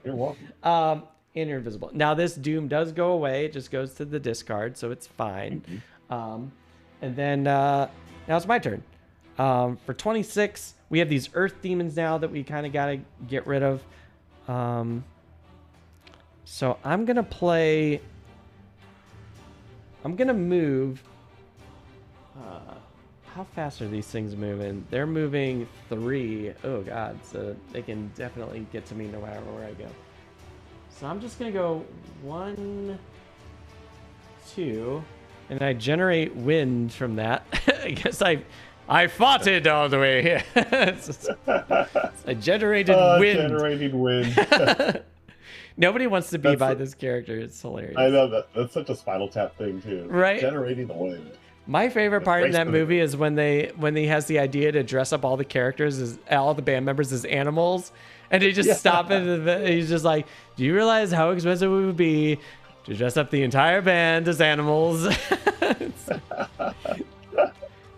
you're welcome. And you're invisible. Now this doom does go away. It just goes to the discard, so it's fine. And then now it's my turn. For 26, we have these earth demons now that we kind of got to get rid of. So I'm going to play... I'm going to move... how fast are these things moving? They're moving 3. Oh, God. So they can definitely get to me no matter where I go. So I'm just going to go 1, 2, and I generate wind from that. I guess I fought it all the way here. I generated wind. Generating wind. Nobody wants to be by this character. It's hilarious. I know that's such a Spinal Tap thing too. Right? Generating the wind. My favorite part in that movie is when he has the idea to dress up all the characters as all the band members as animals, and they just stop it. And he's just like, "Do you realize how expensive it would be to dress up the entire band as animals?"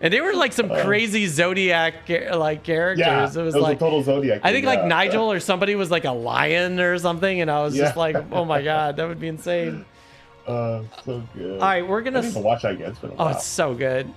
And they were like some crazy Zodiac like characters. Yeah, it was like a total Zodiac. I think like Nigel or somebody was like a lion or something, and I was just like, "Oh my god, that would be insane." So good. All right, we're gonna I need to watch that again. It's been a while. it's so good.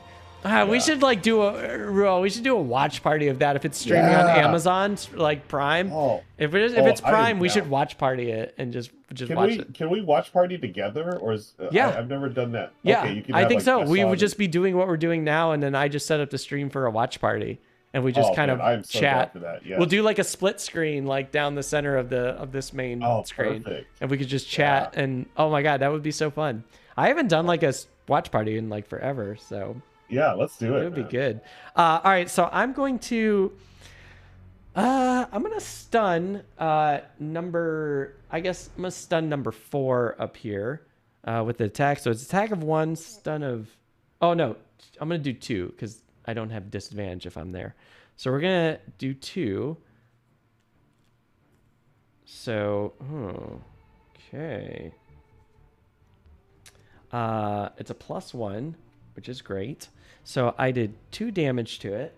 We should like do a watch party of that if it's streaming on Amazon like Prime. If it's Prime, we should watch party it and just watch it. Can we watch party together, or is I've never done that. Yeah, okay, you can I think like, so. We would just be doing what we're doing now, and then I just set up the stream for a watch party, and we just kind of chat. For that. Yes. We'll do like a split screen like down the center of this main screen, perfect. and we could just chat. And oh my god, that would be so fun. I haven't done like a watch party in like forever, so. Yeah, let's do it. It would be good. All right, so I'm going to stun number 4 up here with the attack. So it's attack of 1, stun of... Oh, no. I'm going to do 2 because I don't have disadvantage if I'm there. So we're going to do 2. So, okay. It's a +1, which is great. So I did 2 damage to it.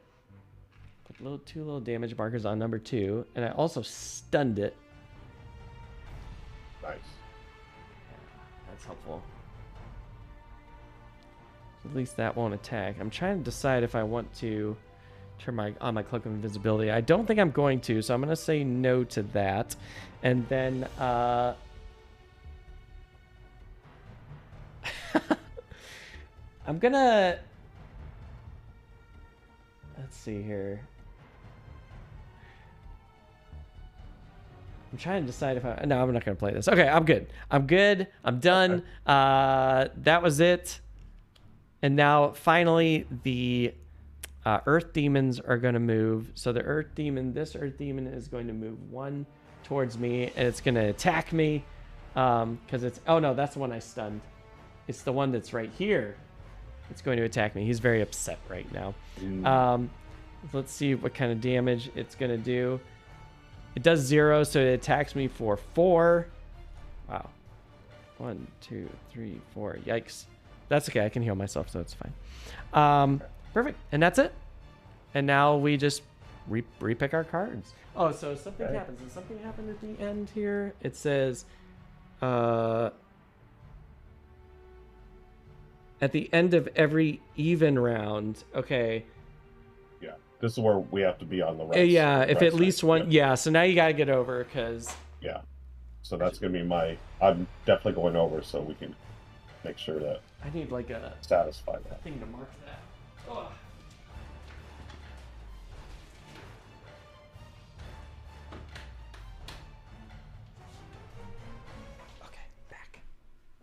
Put 2 little damage markers on number 2, and I also stunned it. Nice. That's helpful. At least that won't attack. I'm trying to decide if I want to turn on my cloak of invisibility. I don't think I'm going to, so I'm going to say no to that. And then I'm gonna... Let's see here. I'm trying to decide if No, I'm not going to play this. Okay, I'm good. I'm good. I'm done. That was it. And now, finally, the Earth Demons are going to move. So this Earth Demon is going to move 1 towards me, and it's going to attack me. Because it's... Oh, no, that's the one I stunned. It's the one that's right here. It's going to attack me. He's very upset right now. Let's see what kind of damage it's going to do. It does 0, so it attacks me for 4. Wow. 1, 2, 3, 4. Yikes. That's okay. I can heal myself, so it's fine. Perfect. And that's it. And now we just repick our cards. Oh, so something happens. Does something happen at the end here? It says, at the end of every even round. Okay. Yeah, this is where we have to be on the right. Yeah, if right at least side. one. Yeah, so now you got to get over because. Yeah, so that's gonna be my. I'm definitely going over, so we can make sure that I need like a satisfy that thing to mark that. Oh. Okay, back.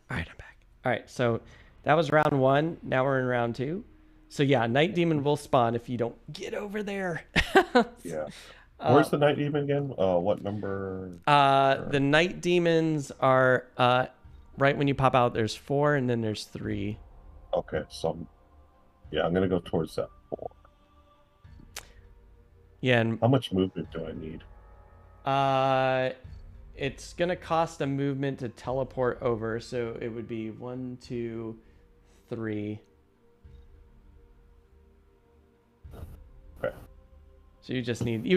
All right, I'm back. All right, so that was round 1. Now we're in round 2. So yeah, Night Demon will spawn if you don't get over there. Yeah. Where's the Night Demon again? What number? The Night Demons are right when you pop out. There's 4, and then there's 3. Okay, so yeah, I'm gonna go towards that 4. Yeah, and how much movement do I need? It's gonna cost a movement to teleport over, so it would be 1, 2, 3. Okay. So you would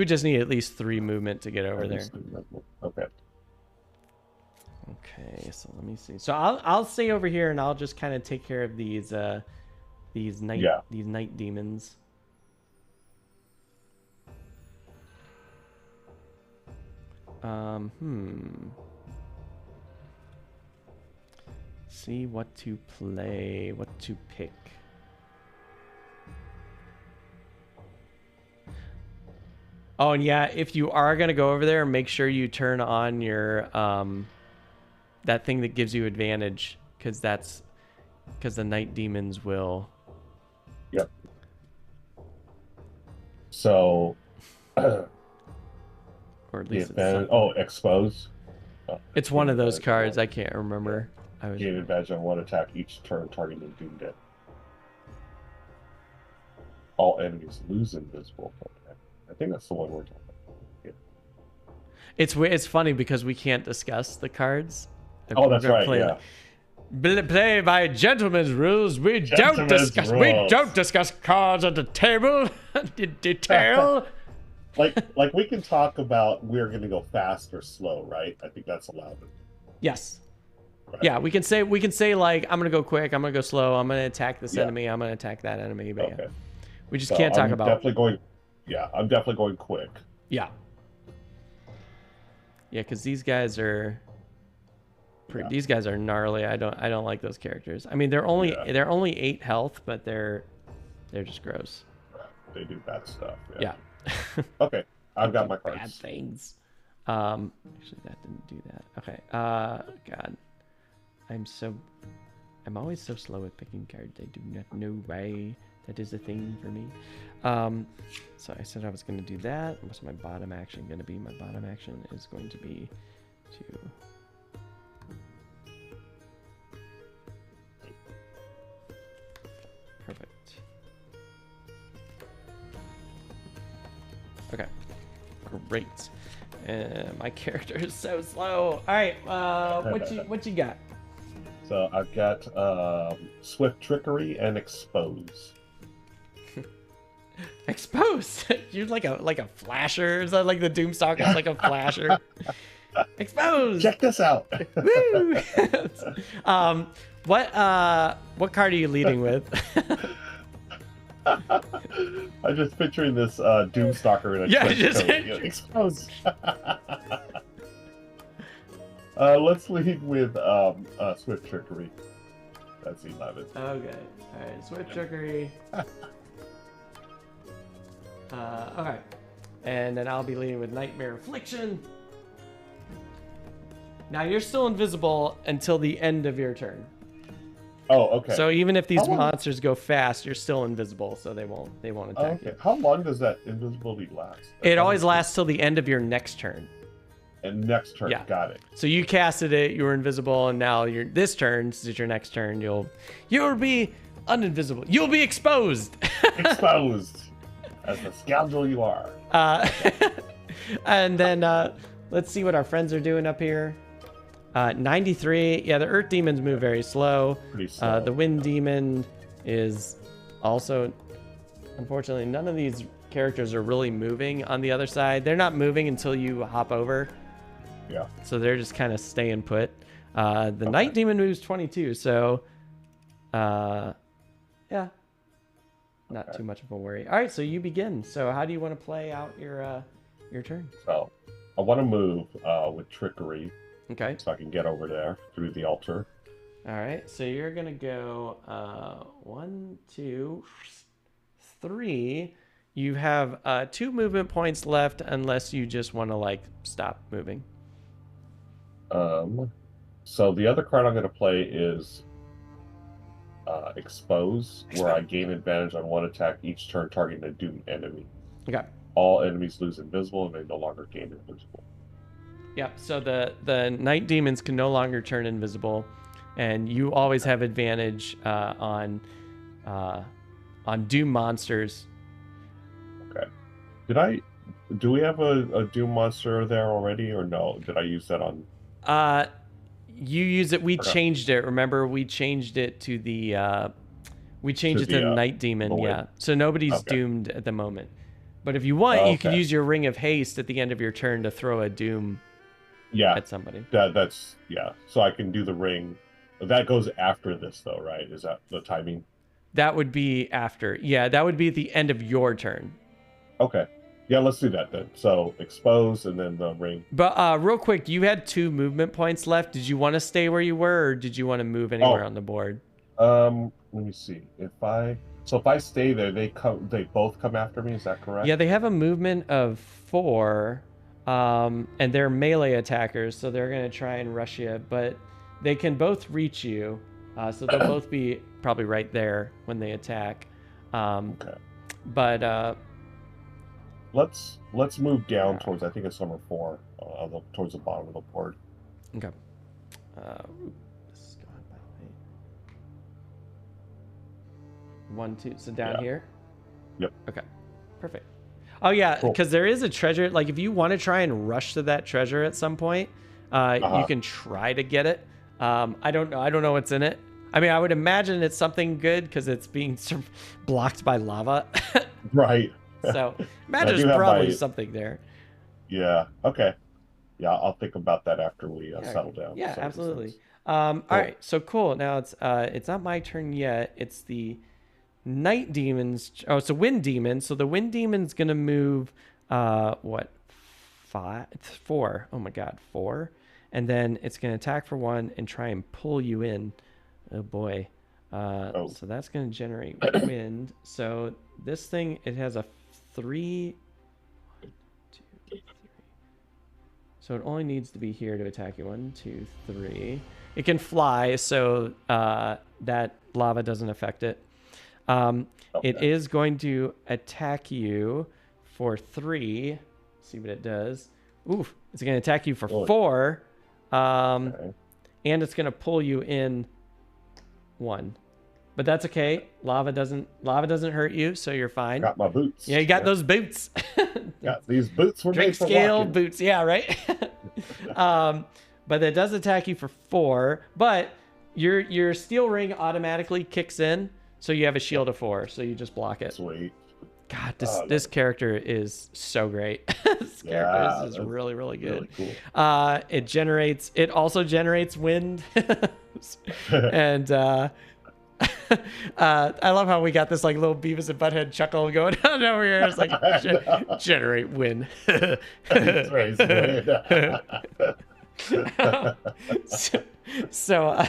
just need at least 3 movement to get over there. Okay. Okay, so let me see. So I'll stay over here and I'll just kind of take care of these night demons. See what to play, what to pick. Oh, and yeah, if you are going to go over there, make sure you turn on your, that thing that gives you advantage, because the night demons will. Yep. So. Or at least expose. It's one of those cards. I can't remember. Gain advantage on 1 attack each turn targeting Doom Dead. All enemies lose invisible. I think that's the one we're talking about. Yeah. It's funny because we can't discuss the cards. Oh, that's right. Yeah. Play by gentlemen's rules. We don't discuss cards at the table in detail. like we can talk about we're going to go fast or slow, right? I think that's allowed. Yes. Right. Yeah, we can say like I'm going to go quick, I'm going to go slow, I'm going to attack this enemy, I'm going to attack that enemy. But okay. We just can't talk about. I'm definitely going quick. Yeah. Yeah, because these guys are these guys are gnarly. I don't like those characters. I mean, they're only 8 health, but they're just gross. They do bad stuff. Yeah. Okay, I've got my cards. Bad things. Actually, that didn't do that. Okay. God, I'm always so slow at picking cards. I do not know why that is a thing for me. So I said I was going to do that. What's my bottom action going to be? My bottom action is going to be to. Perfect. Okay. Great. My character is so slow. All right. What you got? So I've got Swift Trickery and Expose. Expose? You're like a flasher. Is that like the Doomstalker is like a flasher? Expose. Check this out. Woo! What card are you leading with? I'm just picturing this Doomstalker in a Expose. Let's lead with Swift Trickery. That's 11. Okay. All right. Swift Trickery. Okay. And then I'll be leading with Nightmare Affliction. Now you're still invisible until the end of your turn. Oh, okay. So even if these monsters go fast, you're still invisible, so they won't attack you. How long does that invisibility last? It always lasts till the end of your next turn. And next turn, got it. So you casted it, you were invisible, and now this turn, this is your next turn, you'll be uninvisible. You'll be exposed. Exposed. As the scoundrel you are. And then let's see what our friends are doing up here. 93. Yeah, the Earth Demons move very slow. Pretty slow. The Wind Demon is also, unfortunately, none of these characters are really moving on the other side. They're not moving until you hop over. Yeah. So they're just kind of staying put. The Night Demon moves 22, so yeah, not too much of a worry. All right, so you begin. So how do you want to play out your turn? So I want to move with trickery. Okay. So I can get over there through the altar. All right, so you're gonna go 1, 2, 3. You have 2 movement points left, unless you just want to like stop moving. So the other card I'm going to play is Expose, where I gain advantage on one attack each turn targeting a doomed enemy. Okay. All enemies lose invisible, and they no longer gain invisible. Yep. So the Night Demons can no longer turn invisible, and you always have advantage on Doom monsters. Okay. Do we have a Doom monster there already, or no? Did I use that on? You use it. We changed it. Remember, we changed it to the Night Demon. Yeah. So nobody's doomed at the moment. But if you want, you could use your Ring of Haste at the end of your turn to throw a Doom. At somebody. That's So I can do the ring. That goes after this, though, right? Is that the timing? That would be after. Yeah, that would be at the end of your turn. Okay. Yeah, let's do that then. So Expose and then the ring. But real quick, you had 2 movement points left. Did you want to stay where you were, or did you want to move anywhere on the board? Let me see. If I stay there, they both come after me. Is that correct? Yeah, they have a movement of 4, and they're melee attackers, so they're gonna try and rush you. But they can both reach you, so they'll both be probably right there when they attack. Okay. But let's move down towards, I think it's number 4, towards the bottom of the board. Okay. This is going by the way. 1, 2. So down here. Yep. Okay. Perfect. Oh yeah, because there is a treasure. Like if you want to try and rush to that treasure at some point, you can try to get it. I don't know. I don't know what's in it. I mean, I would imagine it's something good because it's being blocked by lava. Right. So imagine there's probably something there. Yeah. Okay. Yeah, I'll think about that after we settle down. Yeah, absolutely. All right. So cool. Now it's not my turn yet. It's the Night Demons. Oh, it's a Wind Demon. So the Wind Demon's gonna move. What? 5, 4. Oh my God, 4. And then it's gonna attack for 1 and try and pull you in. Oh boy. So that's gonna generate wind. So this thing, it has a 3. 1, 2, 3. So it only needs to be here to attack you. 1, 2, 3. It can fly, so that lava doesn't affect it. It is going to attack you for 3. See what it does. Oof! It's going to attack you for 4. And it's going to pull you in 1. But that's okay. Lava doesn't hurt you, so you're fine. Got my boots. Yeah, you got those boots. Got these boots. Were Drink made for scale walking. boots. Yeah, right. But it does attack you for 4. But your steel ring automatically kicks in, so you have a shield of 4. So you just block it. Sweet. God, this character is so great. This character is really, really good. Really cool. It also generates wind. And I love how we got this like little Beavis and Butthead chuckle going on over here. It's like generate wind. So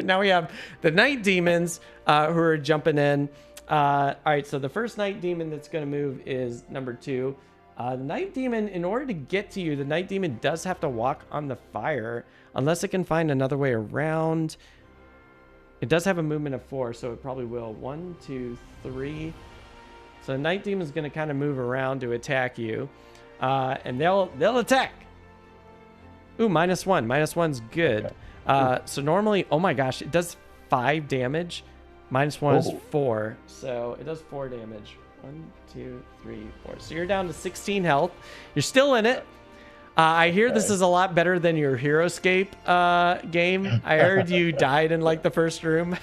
now we have the Night Demons who are jumping in. All right, so the first Night Demon that's going to move is number 2. The Night Demon, in order to get to you, the Night Demon does have to walk on the fire unless it can find another way around. It does have a movement of 4, so it probably will. 1, 2, 3. So the Night Demon is going to kind of move around to attack you, and they'll attack. Ooh, -1. -1's good. Okay. So normally, oh my gosh, it does 5 damage. -1 is 4, so it does 4 damage. 1, 2, 3, 4. So you're down to 16 health. You're still in it. I hear this is a lot better than your HeroScape game. I heard you died in like the first room.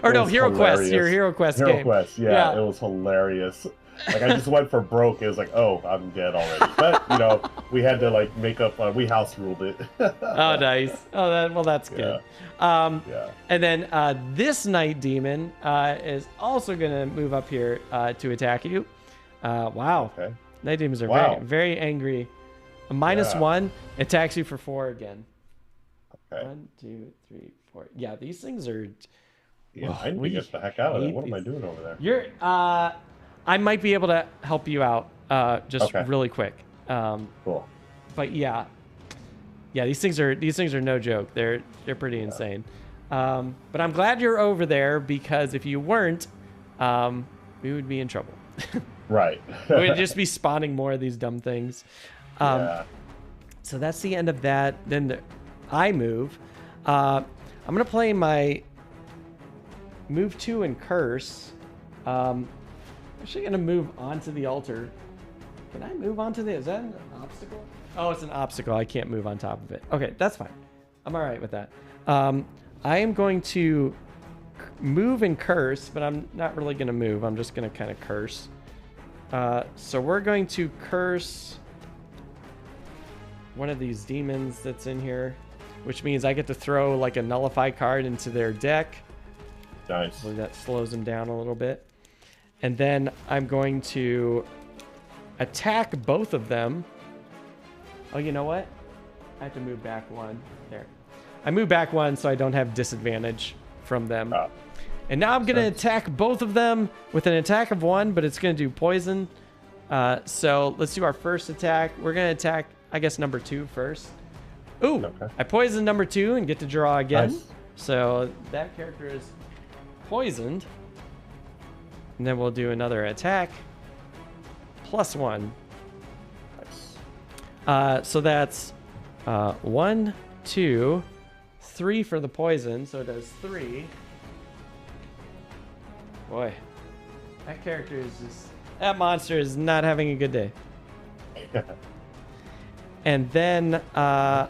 Or no, Hero Quest. Your Hero Quest game. Hero Quest, yeah, it was hilarious. Like I just went for broke. It was like, oh, I'm dead already. But you know, we had to like make up. We house ruled it. Oh, nice. Oh, that's good. Yeah. And then this night demon is also gonna move up here to attack you. Wow. Okay. Night demons are Wow. very, very angry. A -1 attacks you for 4 again. Okay. 1, 2, 3, 4. Yeah, these things are. Yeah, I need to get the heck out of there. What am I these. doing over there? You're. I might be able to help you out. Just Okay. really quick. Cool. But yeah, these things are no joke. They're pretty insane. But I'm glad you're over there because if you weren't, we would be in trouble. Right. We'd just be spawning more of these dumb things. Yeah. So that's the end of that. Then I move. I'm gonna play my move 2 and curse. I'm actually gonna move onto the altar. Can I move onto the? Is that an obstacle? Oh, it's an obstacle. I can't move on top of it. Okay, that's fine. I'm all right with that. I am going to move and curse, but I'm not really gonna move. I'm just gonna kind of curse. So we're going to curse one of these demons that's in here, which means I get to throw like a nullify card into their deck. Nice. So that slows them down a little bit. And then I'm going to attack both of them. Oh, you know what? I have to move back 1. There. I move back 1 so I don't have disadvantage from them. Oh. And now I'm going to attack both of them with an attack of 1, but it's going to do poison. So let's do our first attack. We're going to attack, I guess, number 2 first. Ooh, Okay. I poisoned number 2 and get to draw again. Nice. So that character is poisoned. And then we'll do another attack. +1. Nice. So that's 1, 2, 3 for the poison. So it does 3. Boy, that character is just... That monster is not having a good day. And then I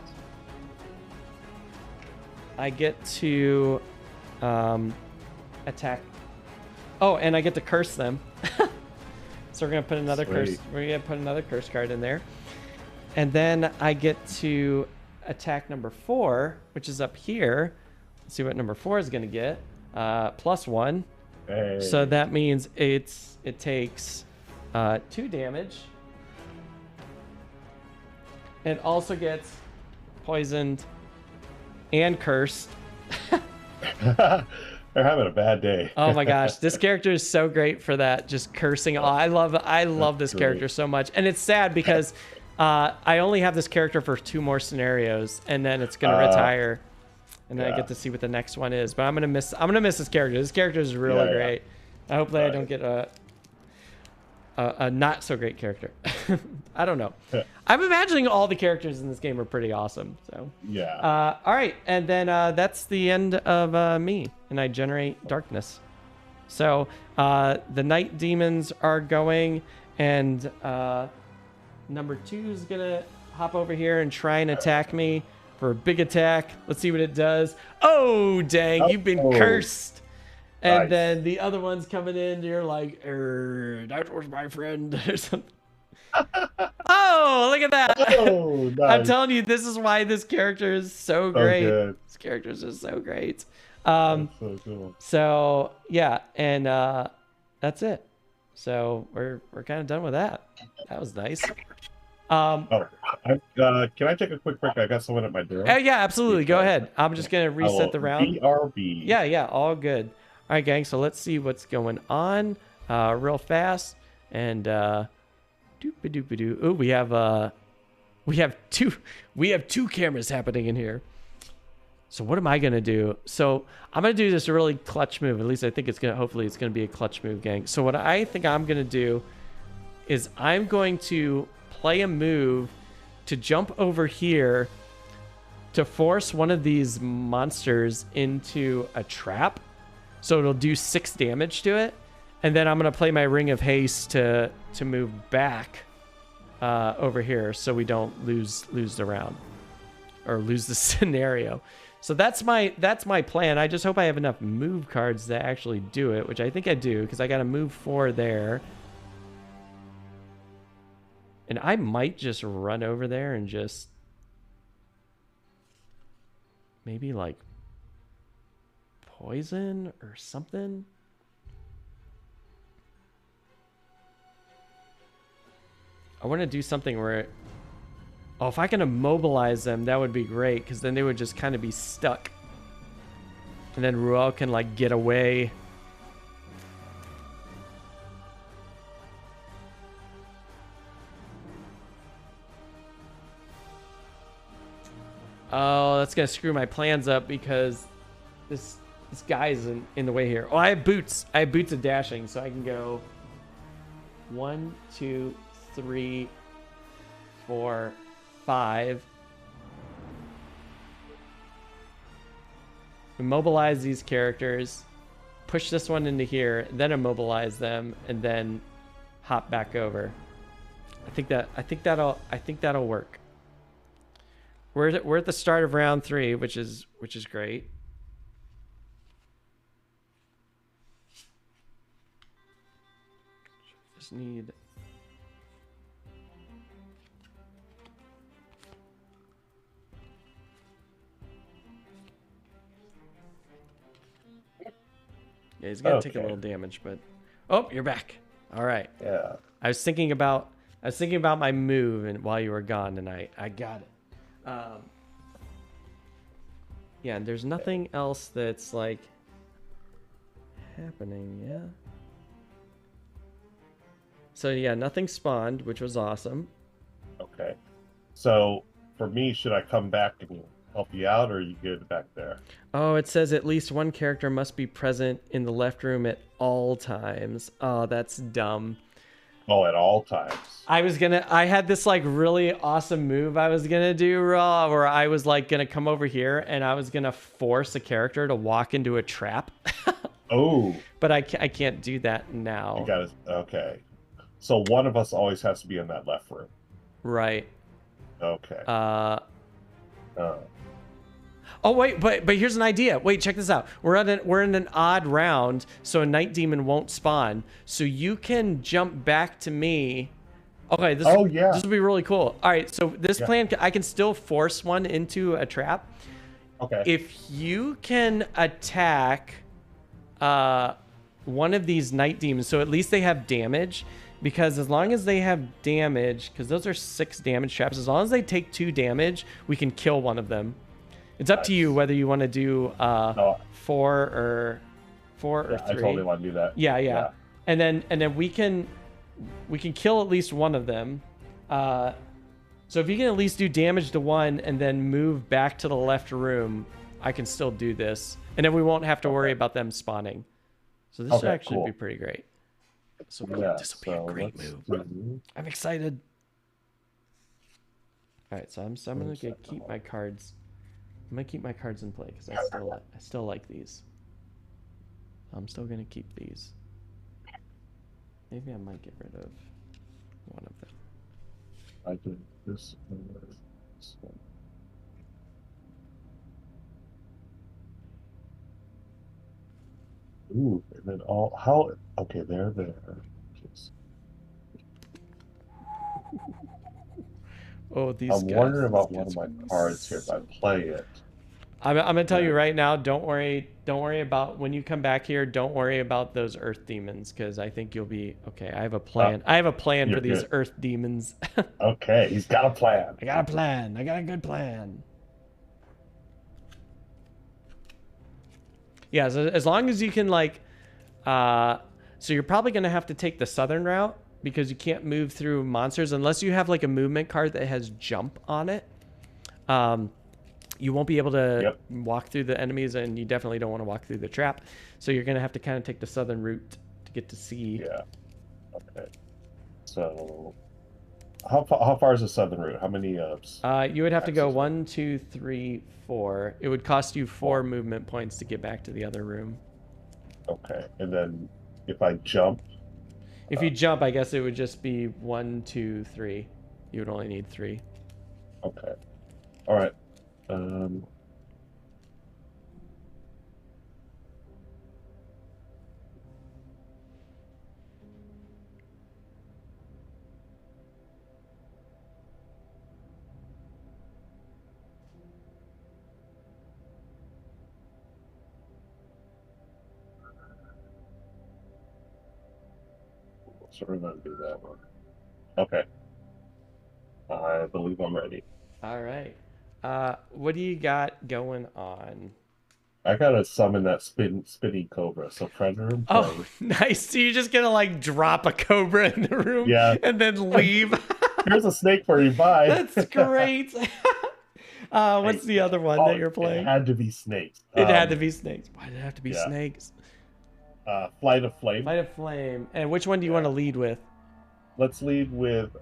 get to attack. Oh, and I get to curse them. So we're gonna put another curse. We're gonna put another curse card in there, and then I get to attack number 4, which is up here. Let's see what number 4 is gonna get. +1. Hey. So that means it takes 2 damage. It also gets poisoned and cursed. They're having a bad day. Oh my gosh, this character is so great for that. Just cursing. Oh, I love this character so much, and it's sad because I only have this character for 2 more scenarios, and then it's gonna retire, and then I get to see what the next one is. But I'm gonna miss this character. This character is really great. I hope that I don't get a not so great character. I don't know. I'm imagining all the characters in this game are pretty awesome. So Yeah. all right, and then that's the end of me, and I generate darkness. So the night demons are going, and number 2 is gonna hop over here and try and attack me for a big attack. Let's see what it does. Oh dang, you've been cursed. And Nice. then the other one's coming in. You're like, that was my friend or something. Oh, look at that. Oh, nice. I'm telling you, this is why this character is so great. Good. This character is just so great. So cool. So yeah, and that's it. So we're kind of done with that. That was nice. Oh, can I take a quick break? I got someone at my door. Yeah, absolutely. Go ahead. I'm just gonna reset the round. BRB. Yeah, all good. All right, gang. So let's see what's going on real fast. And doop-a-doop-a-doo. Oh, we have two cameras happening in here. So what am I gonna do? So I'm gonna do this really clutch move. At least I think hopefully it's gonna be a clutch move, gang. So what I think I'm gonna do is I'm going to play a move to jump over here to force one of these monsters into a trap. So it'll do 6 damage to it. And then I'm going to play my Ring of Haste to move back over here so we don't lose the round or lose the scenario. So that's my plan. I just hope I have enough move cards to actually do it, which I think I do because I got a move 4 there. And I might just run over there and just maybe like poison or something. I want to do something where, oh, if I can immobilize them, that would be great, because then they would just kind of be stuck. And then Ruel can like get away. Oh, that's gonna screw my plans up because this guy is in the way here. Oh, I have boots. I have boots of dashing, so I can go 1, 2, 3, 4, 5. Immobilize these characters, push this one into here, then immobilize them, and then hop back over. I think that'll work. We're at the start of round 3, which is great. Just need. Yeah, he's gonna take a little damage, but oh, you're back. All right. Yeah. I was thinking about my move and while you were gone, and I got it. Yeah, and there's nothing else that's like happening. Yeah. So yeah, nothing spawned, which was awesome. Okay. So for me, should I come back and help you out, or are you good back there? Oh, it says at least one character must be present in the left room at all times. Oh, that's dumb. Oh, at all times. I had this like really awesome move I was gonna do, Raw, where I was like gonna come over here and I was gonna force a character to walk into a trap. Oh. But I can't do that now. You got it. Okay. So one of us always has to be in that left room. Right. Okay. Oh wait, but here's an idea. Wait, check this out. We're in an odd round, so a night demon won't spawn. So you can jump back to me. Okay, this will be really cool. All right, so this plan, I can still force one into a trap. Okay. If you can attack one of these night demons, so at least they have damage, because as long as they have damage, because those are 6 damage traps, as long as they take 2 damage, we can kill one of them. It's up to you whether you want to do 4 or 3. I totally want to do that. Yeah. And then we can kill at least one of them. So if you can at least do damage to one and then move back to the left room, I can still do this, and then we won't have to worry about them spawning. So this should actually be pretty great. This will be a great move. I'm excited. All right, so I'm gonna keep my cards. I'm gonna keep my cards in play because I still like these. I'm still gonna keep these. Maybe I might get rid of one of them. I did this one. Ooh, and then okay, there. Oh, these I'm wondering about one of my cards here if I play it. I'm gonna tell you right now, don't worry about when you come back here, don't worry about those earth demons, because I think you'll be okay. I have a plan. I have a plan for these earth demons. Okay, he's got a plan. I got a plan. I got a good plan. Yeah, so as long as you can like so you're probably gonna have to take the southern route because you can't move through monsters unless you have like a movement card that has jump on it. You won't be able to walk through the enemies, and you definitely don't want to walk through the trap. So you're going to have to kind of take the southern route to get to sea. Yeah. Okay. So how far is the southern route? How many you would have to go 1, 2, 3, 4. It would cost you 4 movement points to get back to the other room. Okay. And then if I jump? If you jump, I guess it would just be 1, 2, 3. You would only need 3. Okay. All right. So we're gonna do that one. Okay. I believe I'm ready. All right. What do you got going on? I gotta summon that spinning cobra. So predator and Oh, prey. nice. So you're just gonna like drop a cobra in the room Yeah. and then leave? Here's a snake for you. Bye. That's great. What's Hey, the other one that oh, you're it playing? had to be snakes. It had to be snakes. Why did it have to be Yeah. snakes? Flight of Flame. Flight of Flame. And which one do you want to Yeah. lead with? Let's lead with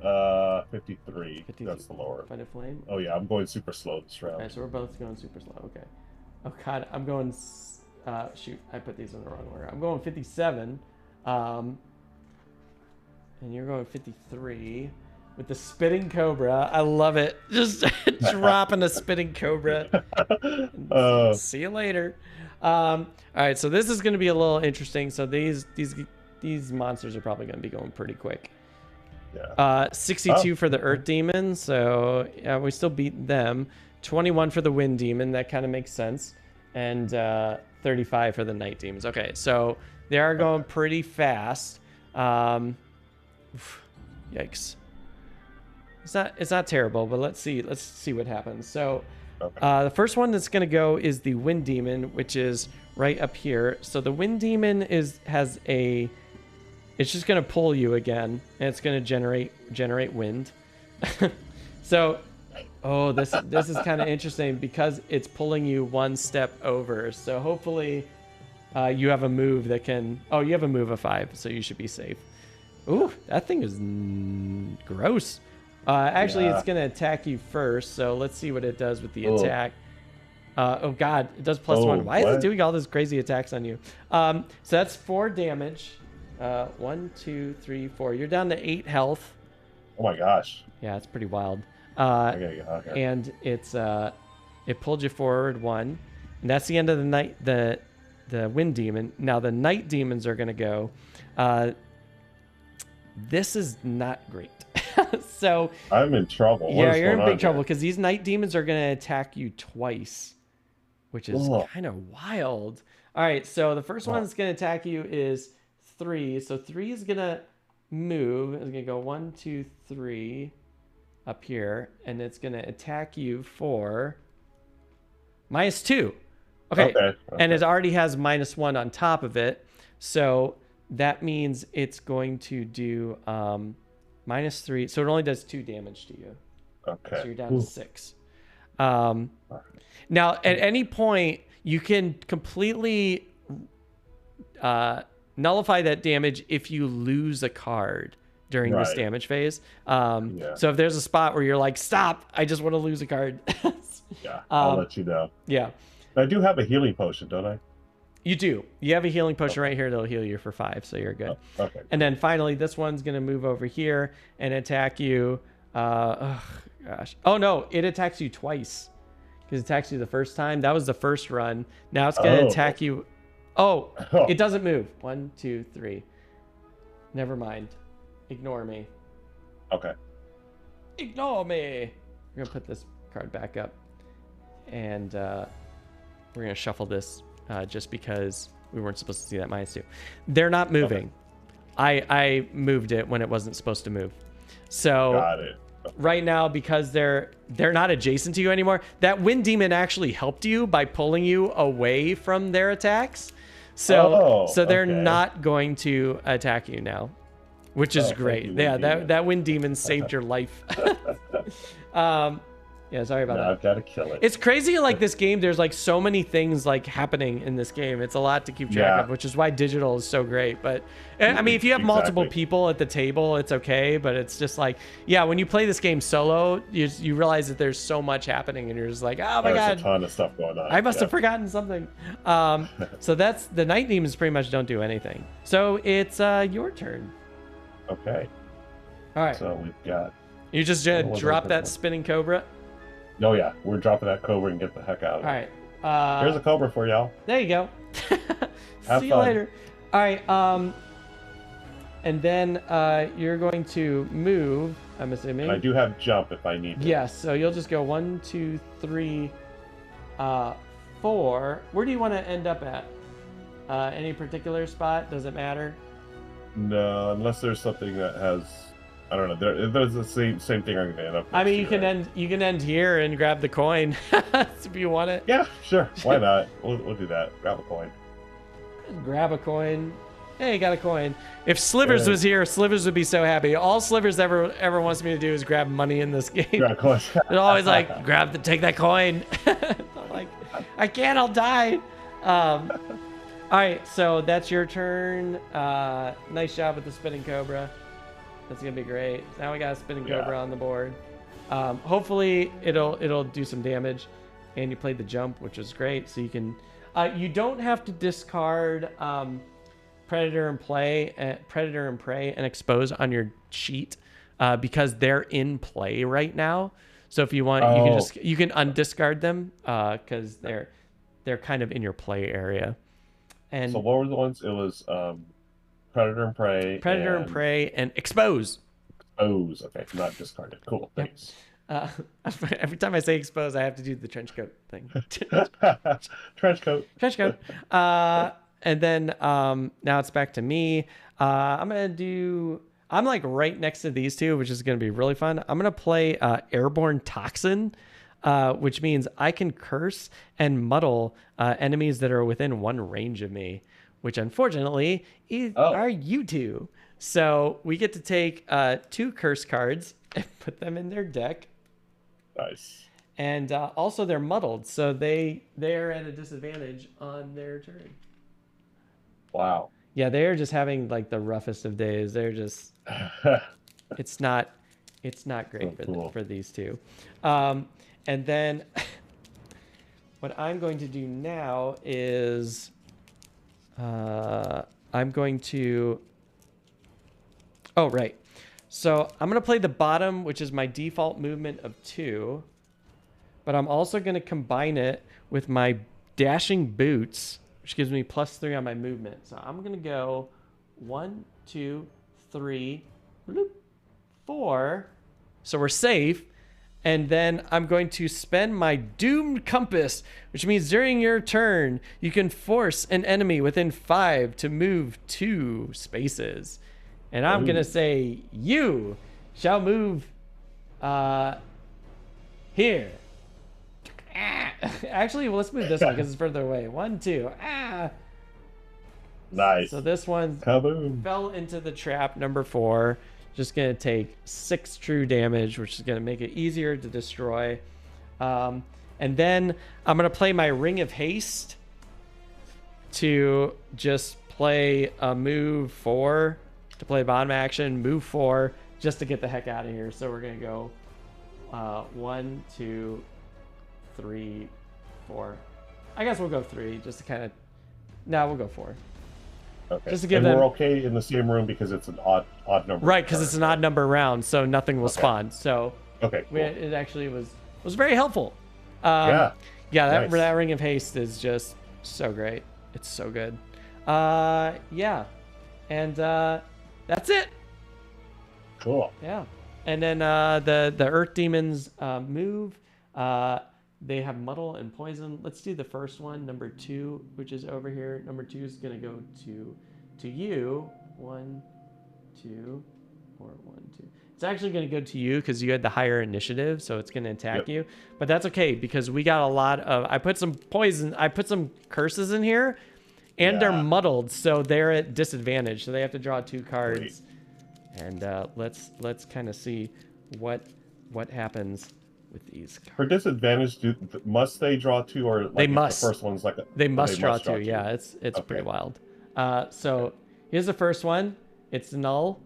53. 53. That's the lower. Flight of Flame? Oh yeah, I'm going super slow this round. Okay, so we're both going super slow. Okay. Oh god, I'm going. Shoot, I put these in the wrong order. I'm going 57. And you're going 53 with the spitting cobra. I love it. Just dropping a spitting cobra. See you later. All right, so this is going to be a little interesting. So these monsters are probably going to be going pretty quick. Yeah. 62 for the Earth Demon, so yeah, we still beat them. 21 for the Wind Demon, that kind of makes sense. And 35 for the Night Demons. Okay, so they are going pretty fast. Yikes. It's not terrible, but let's see what happens. So the first one that's going to go is the Wind Demon, which is right up here. So the Wind Demon it's just going to pull you again, and it's going to generate wind. So, this is kind of interesting because it's pulling you one step over. So hopefully you have a move that can... Oh, you have a move of 5, so you should be safe. Ooh, that thing is gross. Actually, it's going to attack you first, so let's see what it does with the attack. Oh god, it does +1. Why is it doing all those crazy attacks on you? So that's 4 damage. 1, 2, 3, 4. You're down to 8 health. Oh my gosh. Yeah, it's pretty wild. Okay. And it pulled you forward 1, and that's the end of the Wind Demon. Now the Night Demons are gonna go. This is not great. So I'm in trouble. Yeah, you're in big trouble because these Night Demons are gonna attack you twice, which is kind of wild. All right, so the first one that's gonna attack you is 3. So 3 is gonna move. It's gonna go 1, 2, 3 up here, and it's gonna attack you for -2. Okay. And it already has -1 on top of it, so that means it's going to do -3. So it only does 2 damage to you. Okay. So you're down to 6. Now, at any point, you can completely nullify that damage if you lose a card during this damage phase. So if there's a spot where you're like, stop, I just want to lose a card. Yeah, I'll let you know. Yeah. I do have a healing potion, don't I? You do. You have a healing potion right here that'll heal you for 5, so you're good. Okay. And then finally, this one's going to move over here and attack you. Oh, gosh. Oh, no, it attacks you twice. Because it attacks you the first time. That was the first run. Now it's going to attack you. Oh, it doesn't move. 1, 2, 3. Never mind. Ignore me. Okay. Ignore me. We're going to put this card back up. And we're going to shuffle this just because we weren't supposed to see that -2. They're not moving. I moved it when it wasn't supposed to move. So got it. Right now, because they're not adjacent to you anymore, that Wind Demon actually helped you by pulling you away from their attacks. So they're not going to attack you now, which is great. Yeah, that Wind Demon saved your life. Yeah, sorry about that. I've got to kill it. It's crazy, like, this game, there's, like, so many things, like, happening in this game. It's a lot to keep track of, which is why digital is so great. But, I mean, if you have multiple people at the table, it's okay. But it's just like, yeah, when you play this game solo, you realize that there's so much happening. And you're just like, oh, my God. There's a ton of stuff going on. I must have forgotten something. So that's, the Night Demons pretty much don't do anything. So it's your turn. Okay. All right. So we've got... You just drop that spinning cobra? Oh yeah, we're dropping that cobra and get the heck out of it. All right. Here's a cobra for y'all. There you go. See you later. All right. And then you're going to move, I'm assuming. And I do have jump if I need to. Yes. So you'll just go 1, 2, 3, 4. Where do you want to end up at? Any particular spot? Does it matter? No, unless there's something that has, I don't know. There's the same thing I'm gonna end up. I mean, you next can to, right? end here and grab the coin if you want it. Yeah, sure. Why not? We'll do that. Grab a coin. Grab a coin. Hey, got a coin. If Slivers Hey. was here, Slivers would be so happy. All Slivers ever wants me to do is grab money in this game. Grab a coin. They're always like, take that coin. I'm like, I can't, I'll die. All right, so that's your turn. Nice job with the spinning cobra. That's gonna be great. Now we got a spinning cobra on the board. Hopefully it'll do some damage. And you played the jump, which is great. So you can, you don't have to discard Predator and Prey and Expose on your sheet because they're in play right now. So if you want, you can undiscard them because they're kind of in your play area. And so what were the ones? It was Predator and Prey and Expose. Expose. Okay, not discarded. Cool. Thanks. Every time I say expose, I have to do the trench coat thing. Trench coat. Trench coat. And then now it's back to me. I'm like right next to these two, which is going to be really fun. I'm going to play Airborne Toxin, which means I can curse and muddle enemies that are within one range of me, which unfortunately are you two. So we get to take 2 curse cards and put them in their deck. Nice. And also they're muddled, so they're at a disadvantage on their turn. Wow. Yeah, they're just having like the roughest of days. They're just it's not great for these two. And then what I'm going to do now is I'm going to So I'm going to play the bottom, which is my default movement of 2. But I'm also going to combine it with my dashing boots, which gives me +3 on my movement. So I'm going to go 1, 2, 3, 4. So we're safe. And then I'm going to spend my Doomed Compass, which means during your turn, you can force an enemy within 5 to move 2 spaces. And I'm going to say, you shall move here. Actually, well, let's move this one because it's further away. 1, 2. Nice. So this one fell into the trap number 4. Just going to take 6 true damage, which is going to make it easier to destroy. And then I'm going to play my Ring of Haste to just play a move 4. To play bottom action, move 4, just to get the heck out of here. So we're going to go 1, 2, 3, 4. I guess we'll go 3, just to kind of... No, we'll go 4. Okay. Just to give and them... we're okay in the same room because it's an odd number. Right, because it's an odd number round, so nothing will spawn. So okay, cool. It actually was very helpful. Yeah, that Ring of Haste is just so great. It's so good. Yeah. And that's it. Cool. Yeah. And then the Earth Demons move. They have Muddle and Poison. Let's do the first one, number 2, which is over here. Number 2 is going to go to you. 1, 2, or 1, 2. It's actually going to go to you because you had the higher initiative, so it's going to attack you. But that's okay because we got a lot of... I put some poison. I put some curses in here. And they're muddled, so they're at disadvantage. So they have to draw 2 cards. Great. And let's kind of see what happens with these cards. For disadvantage, must they draw 2 or like they must? The first one's like they must draw 2. Yeah, it's okay. Pretty wild. So here's the first one. It's null,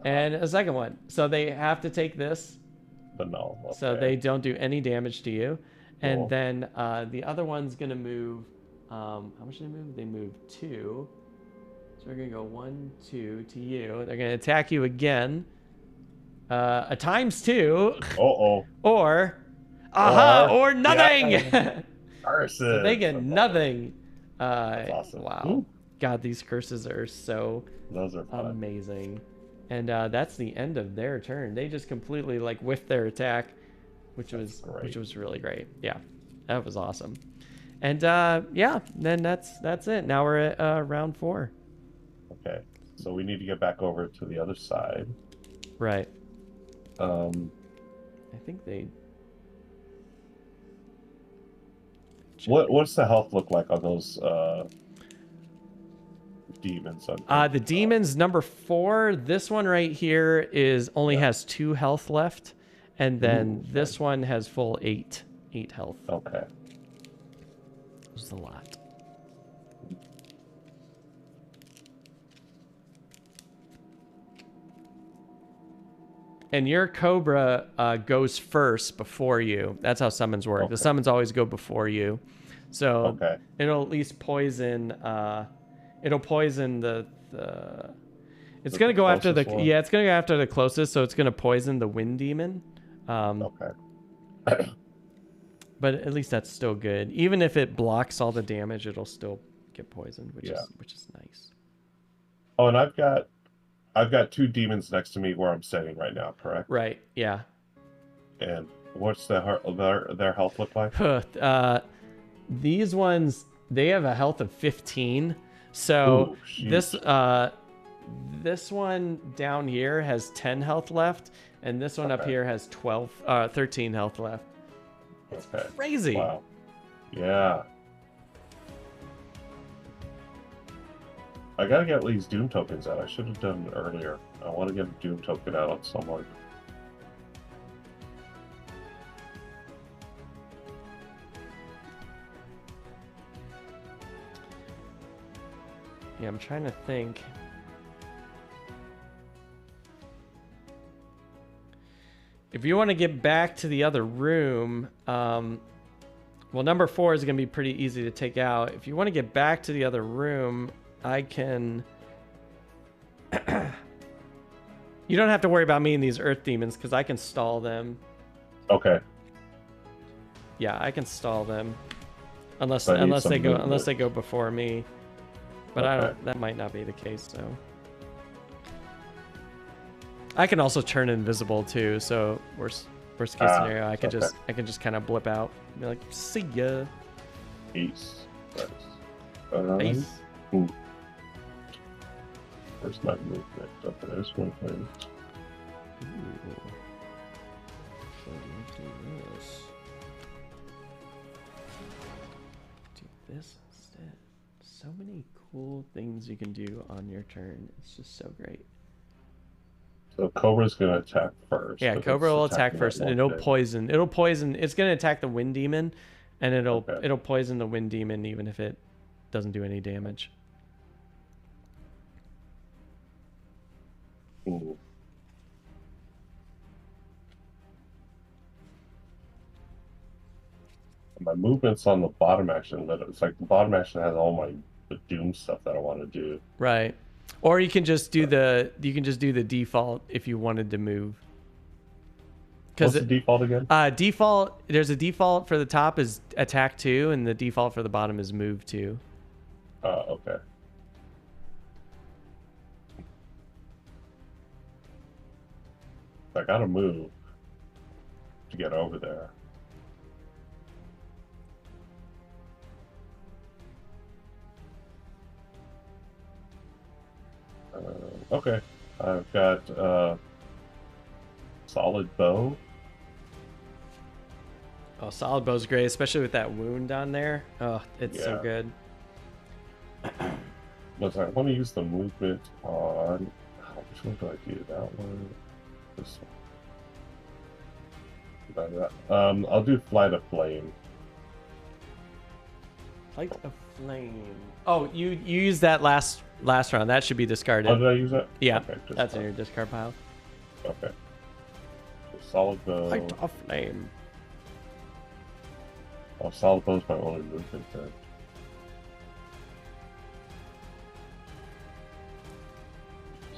and a second one. So they have to take this. The null. Okay. So they don't do any damage to you. Cool. And then the other one's gonna move. How much did they move? They moved 2. So we're going to go 1, 2 to you. They're going to attack you again. A ×2. Uh-oh. Or nothing. Yeah. So they get nothing. That's awesome. Wow. Ooh. God, these curses are so amazing. And that's the end of their turn. They just completely whiffed their attack, which was really great. Yeah, that was awesome. And yeah, then that's it. Now we're at round 4. Okay. So we need to get back over to the other side. Right. Um, I think they. what's the health look like on those demons? The demons number 4. This one right here is only has 2 health left, and then this one has full 8 health. Okay. This is a lot. And your Cobra goes first before you. That's how summons work. Okay. The summons always go before you. So it'll at least poison. It'll poison the. It's gonna go after the. One? Yeah, it's gonna go after the closest. So it's gonna poison the wind demon. Okay. But at least that's still good. Even if it blocks all the damage, it'll still get poisoned, which is nice. Oh, and I've got 2 demons next to me where I'm sitting right now, correct? Right. Yeah. And what's their health look like? These ones, they have a health of 15. So this one down here has 10 health left, and this one up here has 13 health left. It's crazy. Wow. Yeah. I gotta get these Doom tokens out. I should have done it earlier. I want to get a Doom token out on someone. Yeah, I'm trying to think. If you want to get back to the other room, well, number 4 is going to be pretty easy to take out. If you want to get back to the other room, I can... You don't have to worry about me and these earth demons, because I can stall them. Okay. Yeah, I can stall them. Unless they go before me. But I don't. That might not be the case, so... I can also turn invisible too, so worst case scenario, I can just kind of blip out and be like, see ya. Peace. Peace. Where's my movement? Okay, there's one thing. So let's do this. Do this instead. So many cool things you can do on your turn. It's just so great. So Cobra's gonna attack first. Yeah, Cobra will attack first, and it'll poison. It'll poison. It's gonna attack the wind demon, and it'll poison the wind demon even if it doesn't do any damage. Ooh. My movement's on the bottom action, but it's like the bottom action has all the Doom stuff that I want to do. Right. Or you can just do the default if you wanted to move. What's the default again? Default. There's a default for the top is attack 2, and the default for the bottom is move 2. Okay. I gotta move to get over there. Okay, I've got solid bow. Oh, solid bow's great, especially with that wound down there. Oh, it's so good. Listen, I want to use the movement on. Which one do I do? That one. This one. I'll do Flight of Flame. Flight of Flame. Oh, you used that last round. That should be discarded. Oh, did I use that? Yeah, okay, that's in your discard pile. Okay. So solid bow. Flight of Flame. Oh, solid bow is my only movement then.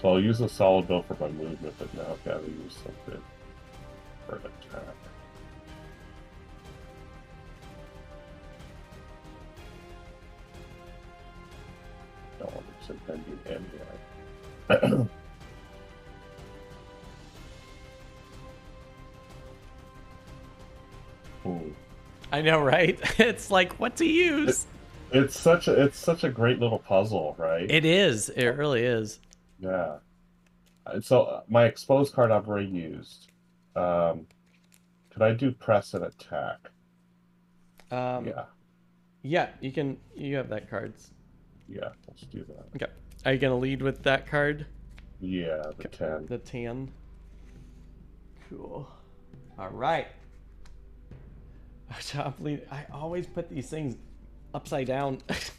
So I'll use a solid bow for my movement, but now I've got to use something for an attack. Don't want to send you anyway. I know, right? It's like what to use. It's such a great little puzzle, right? It is. It really is. Yeah. So my exposed card I've already used. Um, could I do press and attack? Um, Yeah. yeah, you can. You have that cards. Yeah. Let's do that. Okay. Are you gonna lead with that card? Yeah, the Okay. 10. The tan. Cool. All right. I always put these things upside down. It's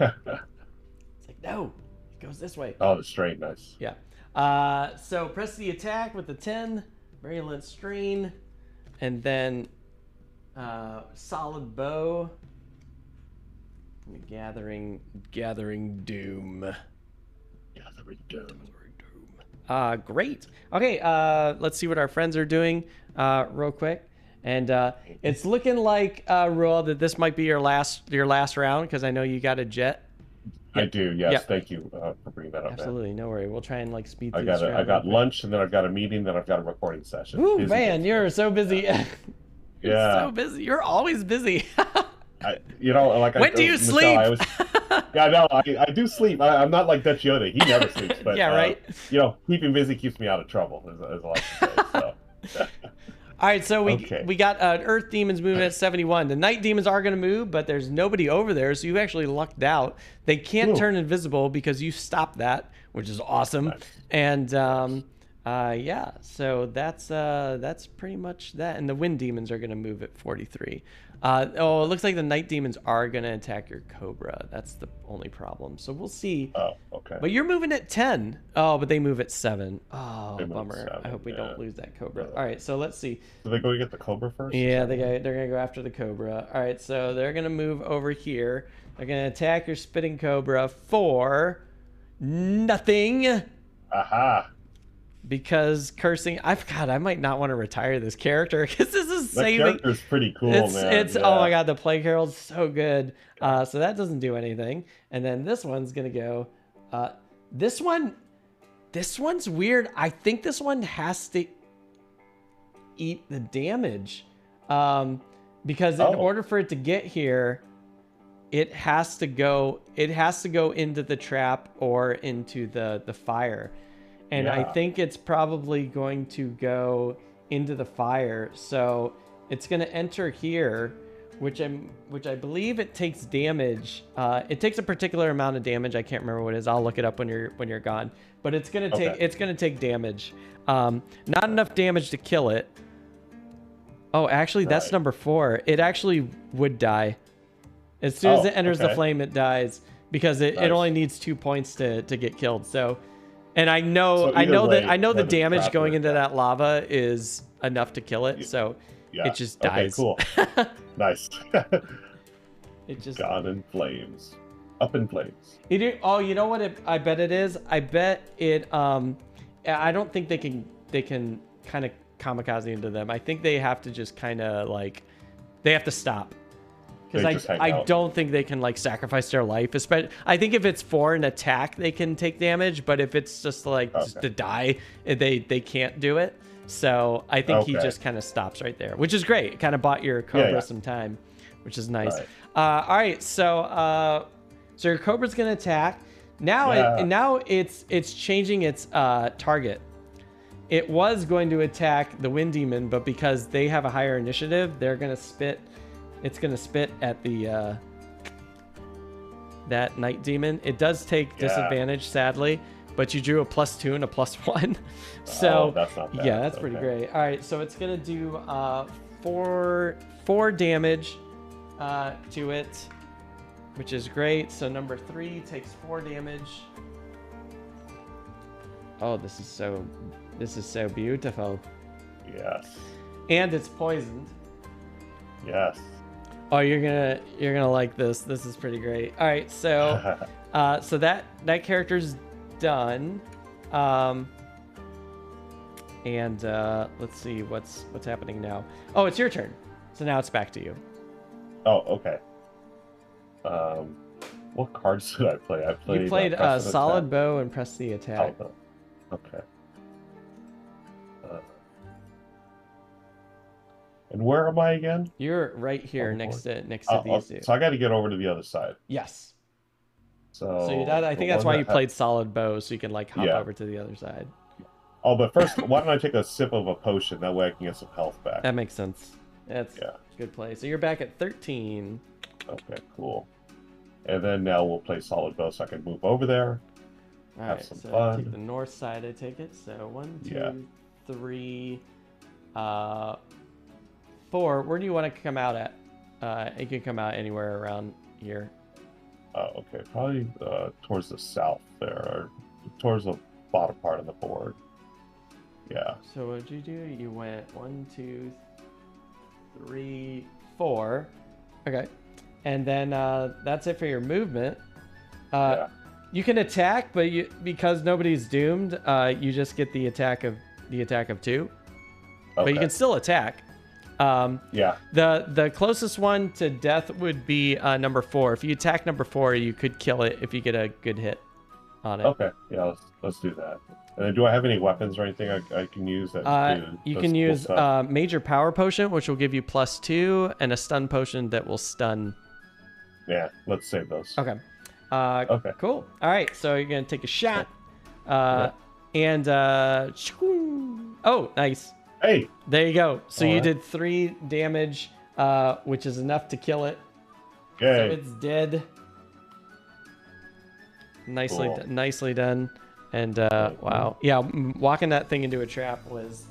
like, no, it goes this way. Oh, the straight, nice. Yeah. So press the attack with the 10, virulent strain, and then solid bow. Gathering doom. Gathering doom. Great. Okay, let's see what our friends are doing real quick. And it's looking like, Ruel, that this might be your last round, because I know you got a jet. I do, yes. Yep. Thank you for bringing that up, Absolutely, man. No worry. We'll try and like speed I through got this round. I got lunch, and then I've got a meeting, then I've got a recording session. Ooh, Busy man, day. you're so busy. Yeah. You're so busy. You're always busy. When do you Michelle, sleep? Yeah, no, I do sleep. I'm not like Dutch Yoda. He never sleeps. But, yeah, right. Keeping busy keeps me out of trouble. There's a lot to say. So. All right, so we got Earth Demons moving at 71. The Night Demons are going to move, but there's nobody over there, so you actually lucked out. They can't turn invisible because you stopped that, which is awesome. Nice. And yeah, so that's pretty much that. And the Wind Demons are going to move at 43. It looks like the Night Demons are going to attack your Cobra. That's the only problem. So we'll see. Oh, okay. But you're moving at 10. Oh, but they move at 7. Oh, bummer. 7, I hope we don't lose that Cobra. Yeah. All right, so let's see. Do they go get the Cobra first? Yeah, they're going to go after the Cobra. All right, so they're going to move over here. They're going to attack your Spitting Cobra for nothing. Aha. Because cursing, I might not want to retire this character because this is that saving. Character's pretty cool, man. Oh my god, the Plague Herald's so good. So that doesn't do anything. And then this one's gonna go. This one's weird. I think this one has to eat the damage, because in order for it to get here, it has to go into the trap or into the fire. And I think it's probably going to go into the fire. So it's going to enter here, which I believe it takes damage. It takes a particular amount of damage. I can't remember what it is. I'll look it up when you're gone. But it's going to take damage. Not enough damage to kill it. Oh, actually, that's number 4. It actually would die. As soon as it enters the flame, it dies because it only needs 2 points to get killed. So. And I know the damage going into that lava is enough to kill it, so it just dies. Okay, cool. Nice. It just gone in flames. Up in flames. Oh, you know what I bet it is? I bet it I don't think they can kind of kamikaze into them. I think they have to just kind of like they have to stop. Because I don't think they can like sacrifice their life. Especially, I think if it's for an attack, they can take damage. But if it's just like just to die, they can't do it. So I think he just kind of stops right there, which is great. It kind of bought your Cobra some time, which is nice. Right. All right, so your Cobra's gonna attack. Now it's changing its target. It was going to attack the Wind Demon, but because they have a higher initiative, they're gonna spit. It's gonna spit at the that Night Demon. It does take disadvantage, sadly, but you drew a +2 and a +1, so that's not bad. Yeah, that's pretty great. All right, so it's gonna do 4 damage to it, which is great. So number 3 takes 4 damage. Oh, this is so beautiful. Yes. And it's poisoned. Yes. Oh, you're gonna like this. This is pretty great. All right, so so that character's done. And let's see what's happening now. Oh, it's your turn. So now it's back to you. Oh, okay. What cards did I play? You played Solid Bow and Press the Attack. Oh, okay. And where am I again? You're right here next to these two. So I got to get over to the other side. Yes. So that, I the think that's one why that you played solid bow, so you can like hop Yeah. over to the other side. Oh, but first, why don't I take a sip of a potion? That way I can get some health back. That makes sense. That's Yeah. good play. So you're back at 13. Okay, cool. And then now we'll play solid bow so I can move over there. All Have right, some so fun. take the north side, I take it. So 1, 2, Yeah. 3, 4. Where do you want to come out at? You can come out anywhere around here. Oh, okay. Probably towards the south there, or towards the bottom part of the board. Yeah. So what did you do? You went 1, 2, 3, 4. Okay. And then that's it for your movement. Yeah. You can attack, but because nobody's doomed, you just get the attack of 2. But you Okay. can still attack. Yeah. The closest one to death would be number 4. If you attack number 4, you could kill it if you get a good hit on it. Okay. Yeah. Let's do that. And then do I have any weapons or anything I can use that? You can use major power potion, which will give you +2, and a stun potion that will stun. Yeah. Let's save those. Okay. Okay. Cool. All right. So you're gonna take a shot. And oh, nice. Hey. There you go. So All you right. did 3 damage, which is enough to kill it. Okay. So it's dead. Nicely, Cool. nicely done. And wow, yeah, walking that thing into a trap was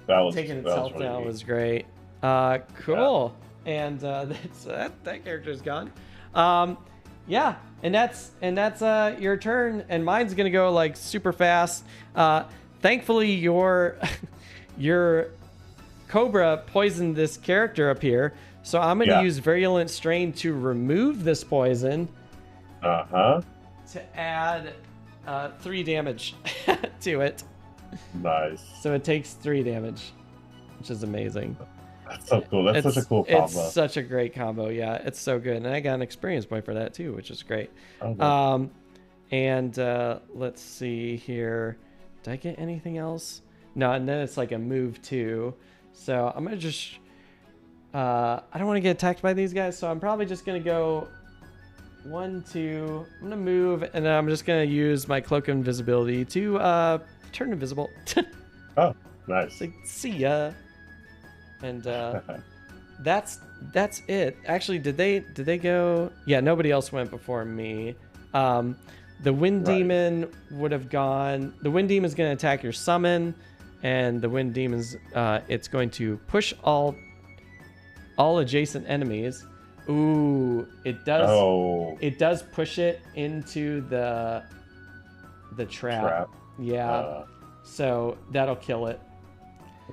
taking itself really down neat. was great. Cool. And that character's gone. Yeah, and that's your turn, and mine's gonna go like super fast. Thankfully, your Cobra poisoned this character up here, so I'm gonna use Virulent Strain to remove this poison. Uh-huh. To add 3 damage to it. Nice. So it takes 3 damage, which is amazing. That's so cool. That's such a cool combo. It's such a great combo. Yeah, it's so good. And I got an experience point for that too, which is great. Oh, And let's see here. Did I get anything else? No, and then it's like a move too. So I'm gonna just I don't want to get attacked by these guys, so I'm probably just gonna go 1, 2. I'm gonna move, and then I'm just gonna use my cloak of invisibility to turn invisible. Oh, nice. Like, see ya. And that's it. Actually, did they go? Yeah, nobody else went before me. The Wind Demon would have gone. The Wind Demon is going to attack your summon, and the Wind Demon's it's going to push all adjacent enemies. Ooh, it does. Oh. It does push it into the trap. Yeah. So that'll kill it.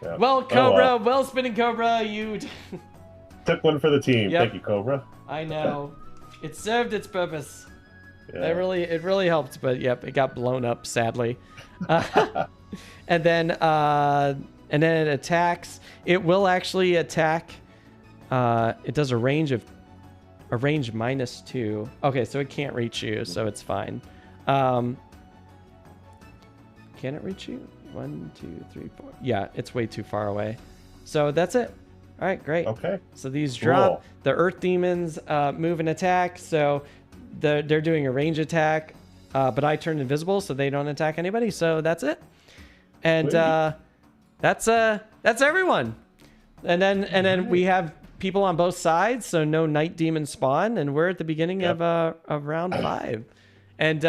Yeah. Well, Cobra, well spinning Cobra, you took one for the team. Yep. Thank you, Cobra. I know. It served its purpose. Yeah. It really helped, but yep, it got blown up sadly. And then it attacks. It will actually attack. It does a range -2. Okay, so it can't reach you, so it's fine. Can it reach you? 1, 2, 3, 4. Yeah, it's way too far away. So that's it. All right, great. Okay. So these drop. The Earth Demons move and attack. So they're doing a range attack, but I turned invisible, so they don't attack anybody. So that's it. And that's everyone. And then we have people on both sides, so no Night Demon spawn, and we're at the beginning of round 5. And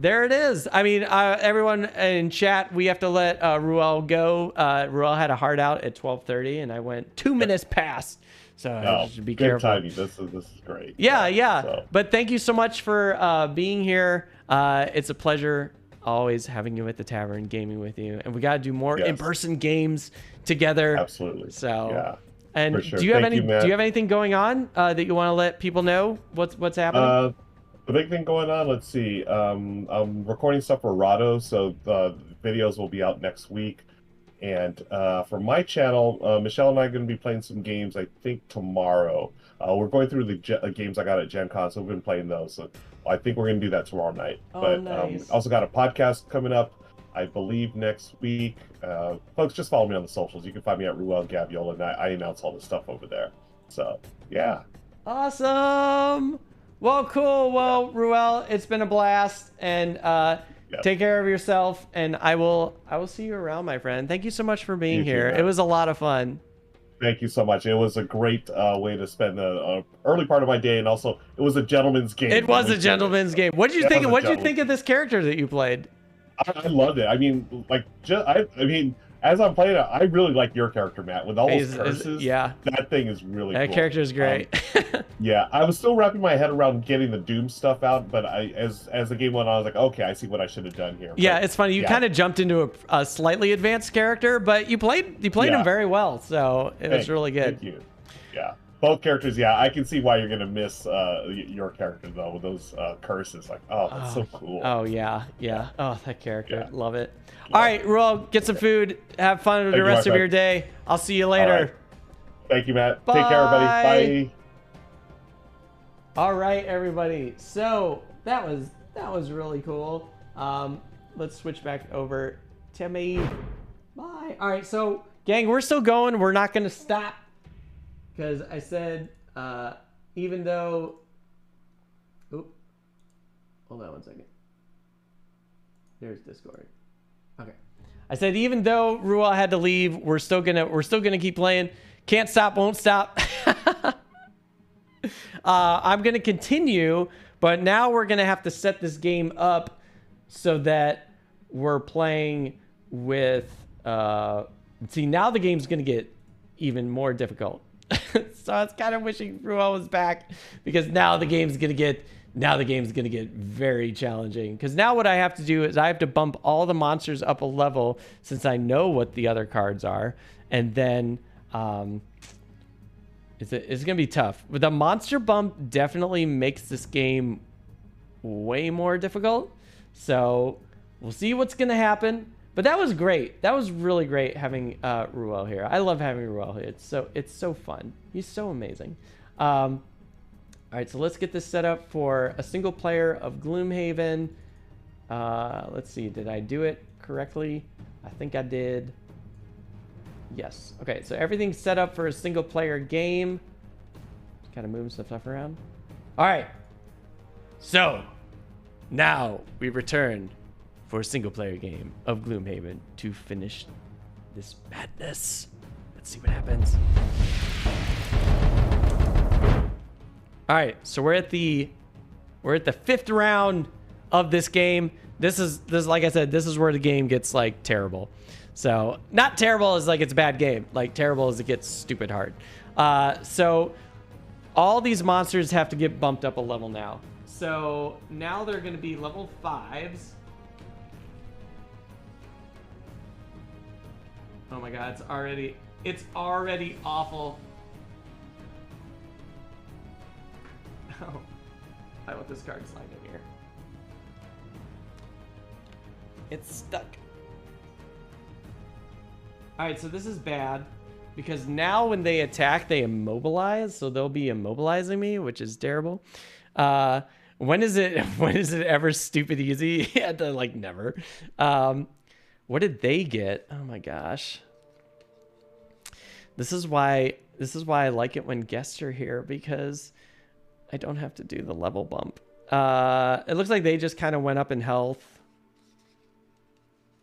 there it is. I mean, everyone in chat, we have to let Ruel go. Ruel had a hard out at 12:30, and I went 2 minutes past. So just be careful. Good timing. This is great. Yeah. So. But thank you so much for being here. It's a pleasure always having you at the tavern, gaming with you. And we got to do more in-person games together. Absolutely. So yeah. And for sure. do you have anything going on that you want to let people know what's happening? The big thing going on, let's see. I'm recording stuff for Rado, so the videos will be out next week. And for my channel, Michelle and I are going to be playing some games, I think, tomorrow. We're going through the games I got at Gen Con, so we've been playing those. So I think we're going to do that tomorrow night. Nice. Also got a podcast coming up, I believe, next week. Folks, just follow me on the socials. You can find me at Ruel Gaviola, and I announce all this stuff over there. So, yeah. Awesome! Well, cool. Well, Ruel, it's been a blast, and take care of yourself. And I will see you around, my friend. Thank you so much for being here. It was a lot of fun. Thank you so much. It was a great way to spend the early part of my day, and also it was a gentleman's game. It was a gentleman's game. What did you think? What did you think of this character that you played? I loved it. I mean, like, I mean, as I'm playing it, I really like your character, Matt. With all those curses, yeah, that thing is really that cool. character is great. Yeah, I was still wrapping my head around getting the Doom stuff out, but as the game went on, I was like, okay, I see what I should have done here. Yeah, it's funny. You kind of jumped into a slightly advanced character, but you played him very well, so it was really good. Thank you. Yeah, both characters. Yeah, I can see why you're gonna miss your character though with those curses. Like, oh, that's so cool. Oh yeah. Oh, that character, love it. All right, Ruel, get some food. Have fun with the rest of your day. I'll see you later. Thank you, Matt. Bye. Take care, everybody. Bye. All right, everybody. So that was really cool. Let's switch back over to me. Bye. All right, so gang, we're still going. We're not gonna stop because I said even though. Oop. Hold on one second. There's Discord. Okay. I said even though Ruel had to leave, we're still gonna keep playing. Can't stop, won't stop. I'm going to continue, but now we're going to have to set this game up so that we're playing with... see, now the game's going to get even more difficult. So I was kind of wishing Ruel was back because now the game's going to get very challenging. Because now what I have to do is I have to bump all the monsters up a level since I know what the other cards are. And then... It's going to be tough. But the monster bump definitely makes this game way more difficult. So we'll see what's going to happen. But that was great. That was really great having Ruel here. I love having Ruel here. It's so fun. He's so amazing. All right, so let's get this set up for a single player of Gloomhaven. Let's see. Did I do it correctly? I think I did. Yes. Okay, so everything's set up for a single player game. Kind of moving some stuff around. All right. So now we return for a single player game of Gloomhaven to finish this madness. Let's see what happens. All right, so we're at the 5th round of this game. This is like I said, this is where the game gets like terrible. So not terrible as like it's a bad game, like terrible as it gets stupid hard. So all these monsters have to get bumped up a level now. So now they're going to be level 5s. Oh my god, it's already awful. Oh, I want this card slide in here. It's stuck. All right, so this is bad because now when they attack, they immobilize. So they'll be immobilizing me, which is terrible. When is it ever stupid easy? Yeah, like never. What did they get? Oh my gosh. This is why I like it when guests are here because I don't have to do the level bump. It looks like they just kind of went up in health.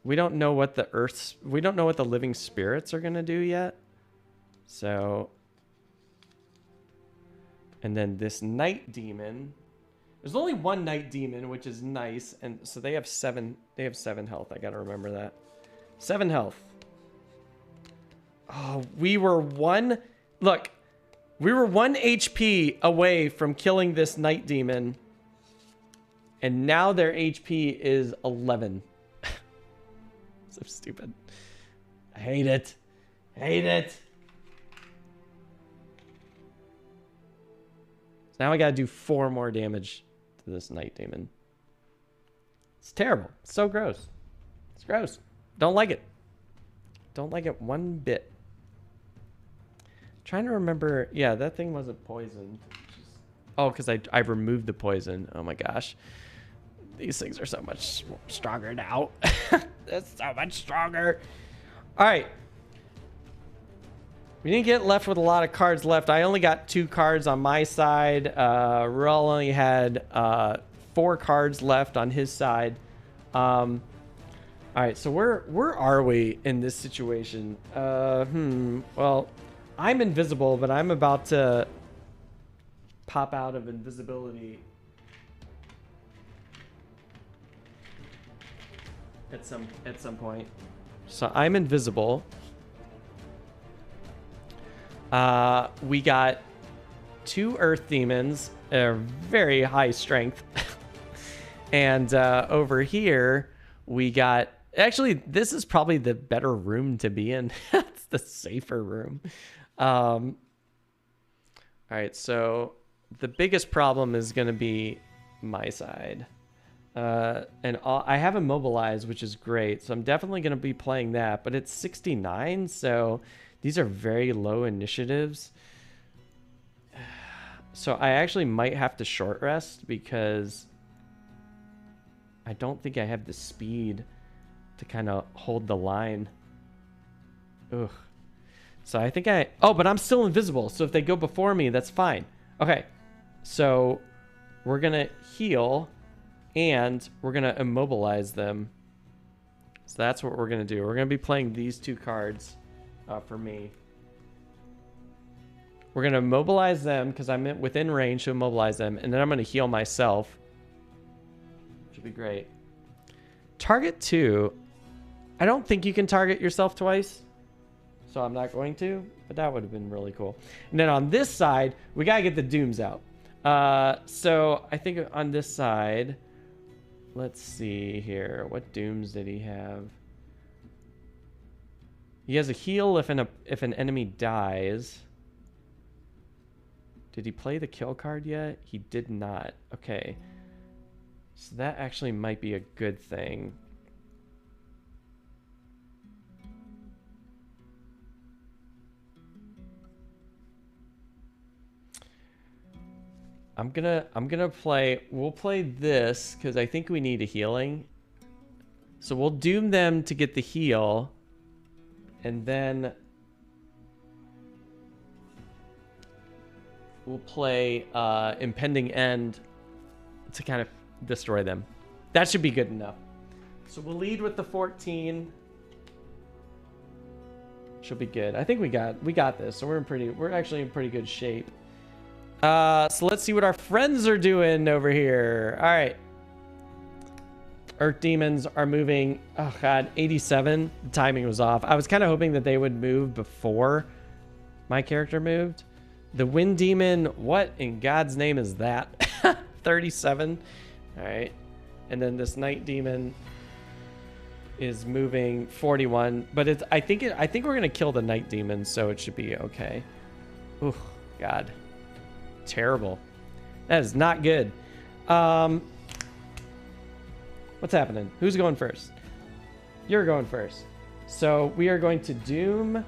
We don't know what the living spirits are going to do yet. So, and then this night demon, there's only one night demon, which is nice. And so they have 7 health. I got to remember that. 7 health. Oh, we were 1 HP away from killing this night demon. And now their HP is 11. So stupid. I hate it. Hate it. So now I gotta do 4 more damage to this night demon. It's terrible. It's so gross. It's gross. Don't like it. Don't like it one bit. Trying to remember. Yeah, that thing wasn't poisoned. Oh, because I removed the poison. Oh my gosh. These things are so much stronger now. It's so much stronger. All right. We didn't get left with a lot of cards left. I only got 2 cards on my side. Ruel only had 4 cards left on his side. All right, so where are we in this situation? Well, I'm invisible, but I'm about to pop out of invisibility at some point. So I'm invisible. We got 2 earth demons, very high strength. And over here we got, actually this is probably the better room to be in. It's the safer room. All right, so the biggest problem is going to be my side. I have immobilized, which is great. So I'm definitely going to be playing that, but it's 69. So these are very low initiatives. So I actually might have to short rest because I don't think I have the speed to kind of hold the line. Ugh. So I think oh, but I'm still invisible. So if they go before me, that's fine. Okay. So we're going to heal and we're going to immobilize them. So that's what we're going to do. We're going to be playing these 2 cards for me. We're going to immobilize them because I'm within range to immobilize them. And then I'm going to heal myself. Should be great. Target 2. I don't think you can target yourself twice. So I'm not going to. But that would have been really cool. And then on this side, we got to get the dooms out. So I think on this side, let's see here. What dooms did he have? He has a heal if an enemy dies. Did he play the kill card yet? He did not. Okay. So that actually might be a good thing. We'll play this because I think we need a healing. So we'll doom them to get the heal. And then we'll play Impending End to kind of destroy them. That should be good enough. So we'll lead with the 14. Should be good. I think we got this. So we're actually in pretty good shape. So let's see what our friends are doing over here. All right. Earth demons are moving. Oh god, 87. The timing was off. I was kind of hoping that they would move before my character moved. The wind demon, what in God's name is that? 37. All right. And then this night demon is moving 41, but I think we're going to kill the night demon, so it should be okay. Oh god. Terrible. That is not good. What's happening? Who's going first? You're going first. So we are going to doom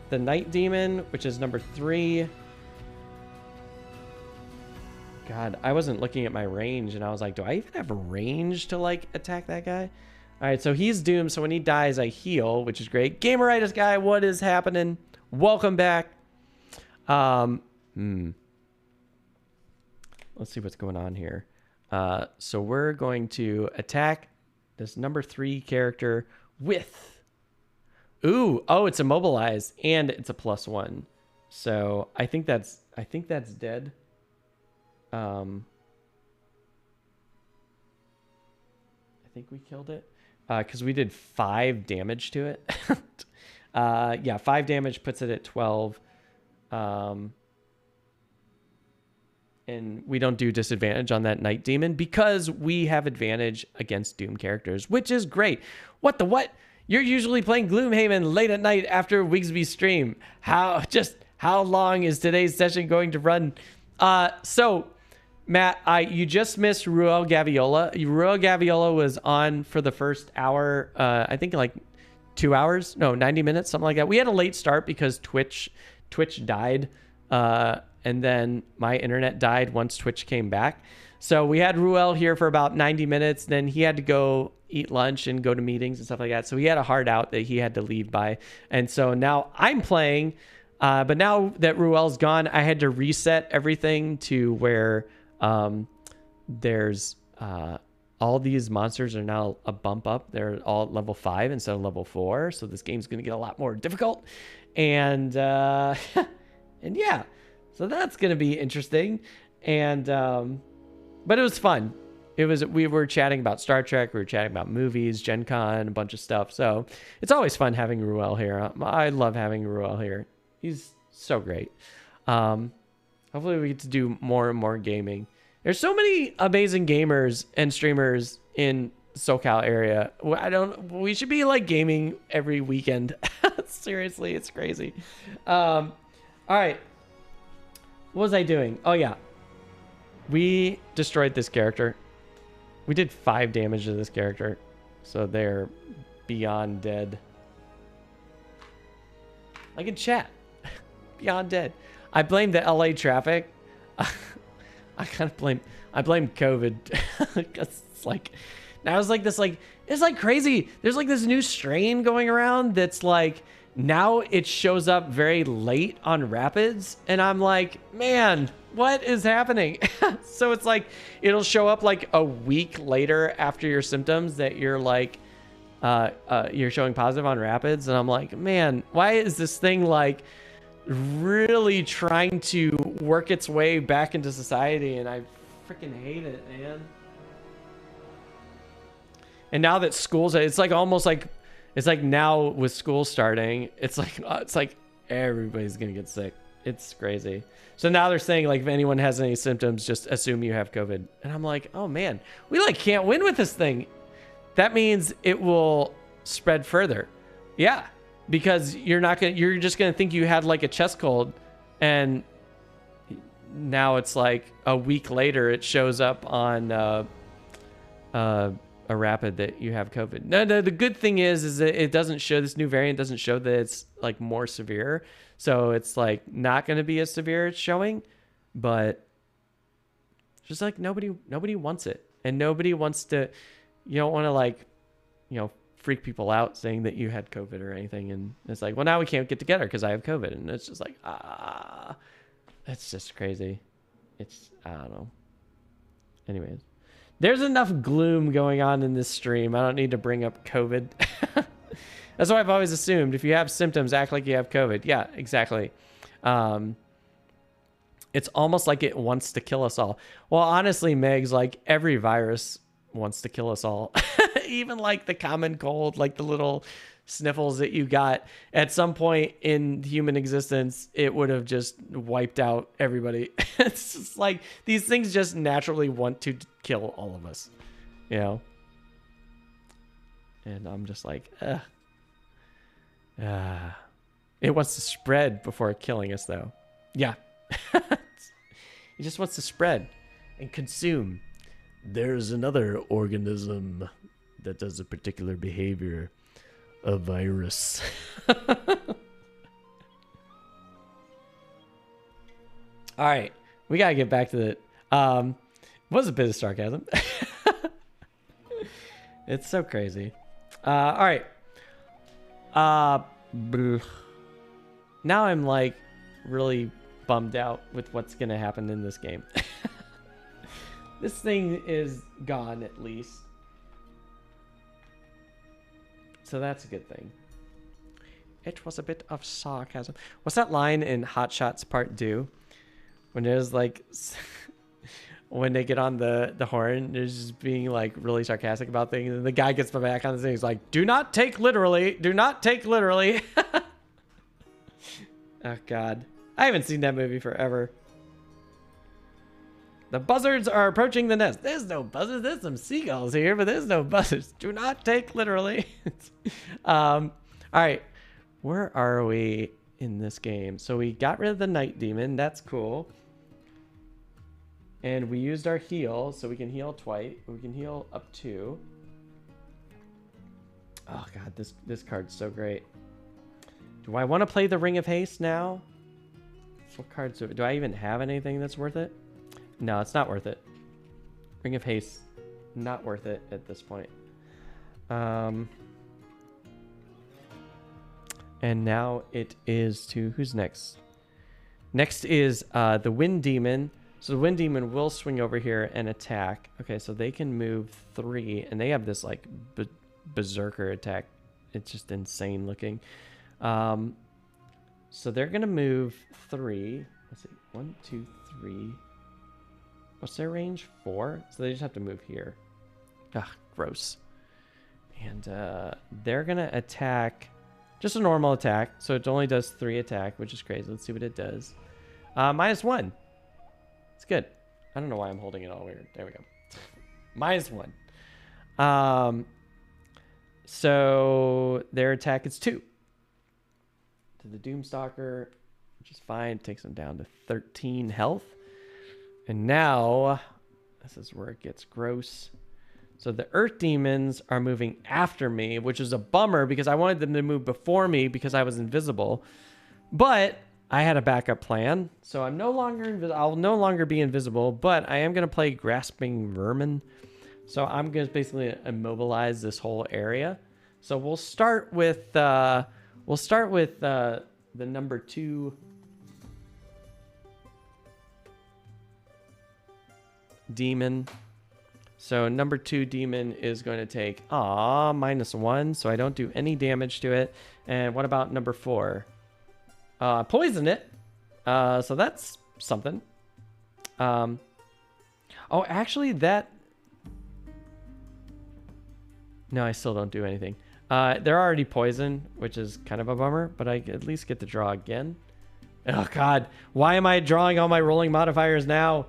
the night demon, which is number 3. God, I wasn't looking at my range and I was like, do I even have a range to like attack that guy? All right, so he's doomed. So when he dies, I heal, which is great. Gameritis guy, what is happening? Welcome back. Let's see what's going on here. So we're going to attack this number 3 character with, it's immobilized and it's a +1. So I think that's dead. I think we killed it because we did 5 damage to it. Yeah, 5 damage puts it at 12. And we don't do disadvantage on that night demon because we have advantage against Doom characters, which is great. What? You're usually playing Gloomhaven late at night after Wigsby's stream. How long is today's session going to run? So Matt, you just missed Ruel Gaviola. Ruel Gaviola was on for the first hour, I think like 2 hours, no, 90 minutes, something like that. We had a late start because Twitch died. And then my internet died once Twitch came back. So we had Ruel here for about 90 minutes. Then he had to go eat lunch and go to meetings and stuff like that. So he had a hard out that he had to leave by. And so now I'm playing, but now that Ruel's gone, I had to reset everything to where there's all these monsters are now a bump up. They're all at level 5 instead of level 4. So this game's going to get a lot more difficult. And and yeah, so that's going to be interesting. And but it was fun. We were chatting about Star Trek, we were chatting about movies, Gen Con, a bunch of stuff. So it's always fun having Ruel here. I love having Ruel here. He's so great. Hopefully we get to do more and more gaming. There's so many amazing gamers and streamers in SoCal area. We should be like gaming every weekend. Seriously, it's crazy. All right. What was I doing? Oh yeah. We destroyed this character. We did 5 damage to this character. So they're beyond dead. Like in chat. Beyond dead. I blame the LA traffic. I blame COVID. It's like, now it's like this, like, it's like crazy. There's like this new strain going around that's like, now it shows up very late on Rapids. And I'm like, man, what is happening? So it's like, it'll show up like a week later after your symptoms that you're like, you're showing positive on Rapids. And I'm like, man, why is this thing like really trying to work its way back into society? And I freaking hate it, man. And now that schools, it's like almost like, it's like now with school starting, it's like everybody's gonna get sick. It's crazy. So now they're saying like if anyone has any symptoms, just assume you have COVID. And I'm like, oh man, we like can't win with this thing. That means it will spread further. Yeah. Because you're just gonna think you had like a chest cold, and now it's like a week later it shows up on a rapid that you have COVID. No, the good thing is that it doesn't show, this new variant doesn't show that it's like more severe, so it's like not going to be as severe as showing, but just like nobody wants it, and nobody wants to. You don't want to like, freak people out saying that you had COVID or anything. And it's like, well, now we can't get together because I have COVID. And it's just like, it's just crazy. I don't know. Anyways, there's enough gloom going on in this stream. I don't need to bring up COVID. That's what I've always assumed. If you have symptoms, act like you have COVID. Yeah, exactly. It's almost like it wants to kill us all. Well, honestly, Megs, like every virus wants to kill us all. Even like the common cold, like the little sniffles that you got at some point in human existence, it would have just wiped out everybody. It's just like these things just naturally want to kill all of us, And I'm just like, it wants to spread before killing us, though. Yeah. It just wants to spread and consume. There's another organism that does a particular behavior, a virus. All right, we gotta get back to the was a bit of sarcasm. It's so crazy. All right. Now I'm like really bummed out with what's gonna happen in this game. This thing is gone at least. So that's a good thing. It was a bit of sarcasm. What's that line in Hot Shots Part 2? When there's like, when they get on the horn, they're just being like really sarcastic about things. And the guy gets back on the thing. He's like, do not take literally. Do not take literally. Oh, God. I haven't seen that movie forever. The buzzards are approaching the nest. There's no buzzards. There's some seagulls here, but there's no buzzards. Do not take literally. All right. Where are we in this game? So we got rid of the night demon. That's cool. And we used our heal, so we can heal twice. We can heal up 2. Oh, God. This card's so great. Do I want to play the Ring of Haste now? What cards do I even have anything that's worth it? No, it's not worth it. Ring of Haste, not worth it at this point. And now it is to who's next? Next is the Wind Demon. So the Wind Demon will swing over here and attack. Okay, so they can move 3, and they have this like berserker attack. It's just insane looking. So they're gonna move 3. Let's see, 1, 2, 3. What's their range? 4. So they just have to move here. Ugh, gross. And they're gonna attack. Just a normal attack, so it only does 3 attack, which is crazy. Let's see what it does. -1. It's good. I don't know why I'm holding it all weird. There we go. -1. So their attack is 2. To the Doomstalker, which is fine. Takes them down to 13 health. And now, this is where it gets gross. So the Earth Demons are moving after me, which is a bummer because I wanted them to move before me because I was invisible. But I had a backup plan, so I'm no longer I'll no longer be invisible, but I am going to play Grasping Vermin. So I'm going to basically immobilize this whole area. So we'll start with the number 2 demon. So number 2 demon is going to take -1, so I don't do any damage to it. And what about number 4? Poison it. So that's something. Oh, actually that... No, I still don't do anything. They're already poisoned, which is kind of a bummer, but I at least get to draw again. Oh god, why am I drawing all my rolling modifiers now?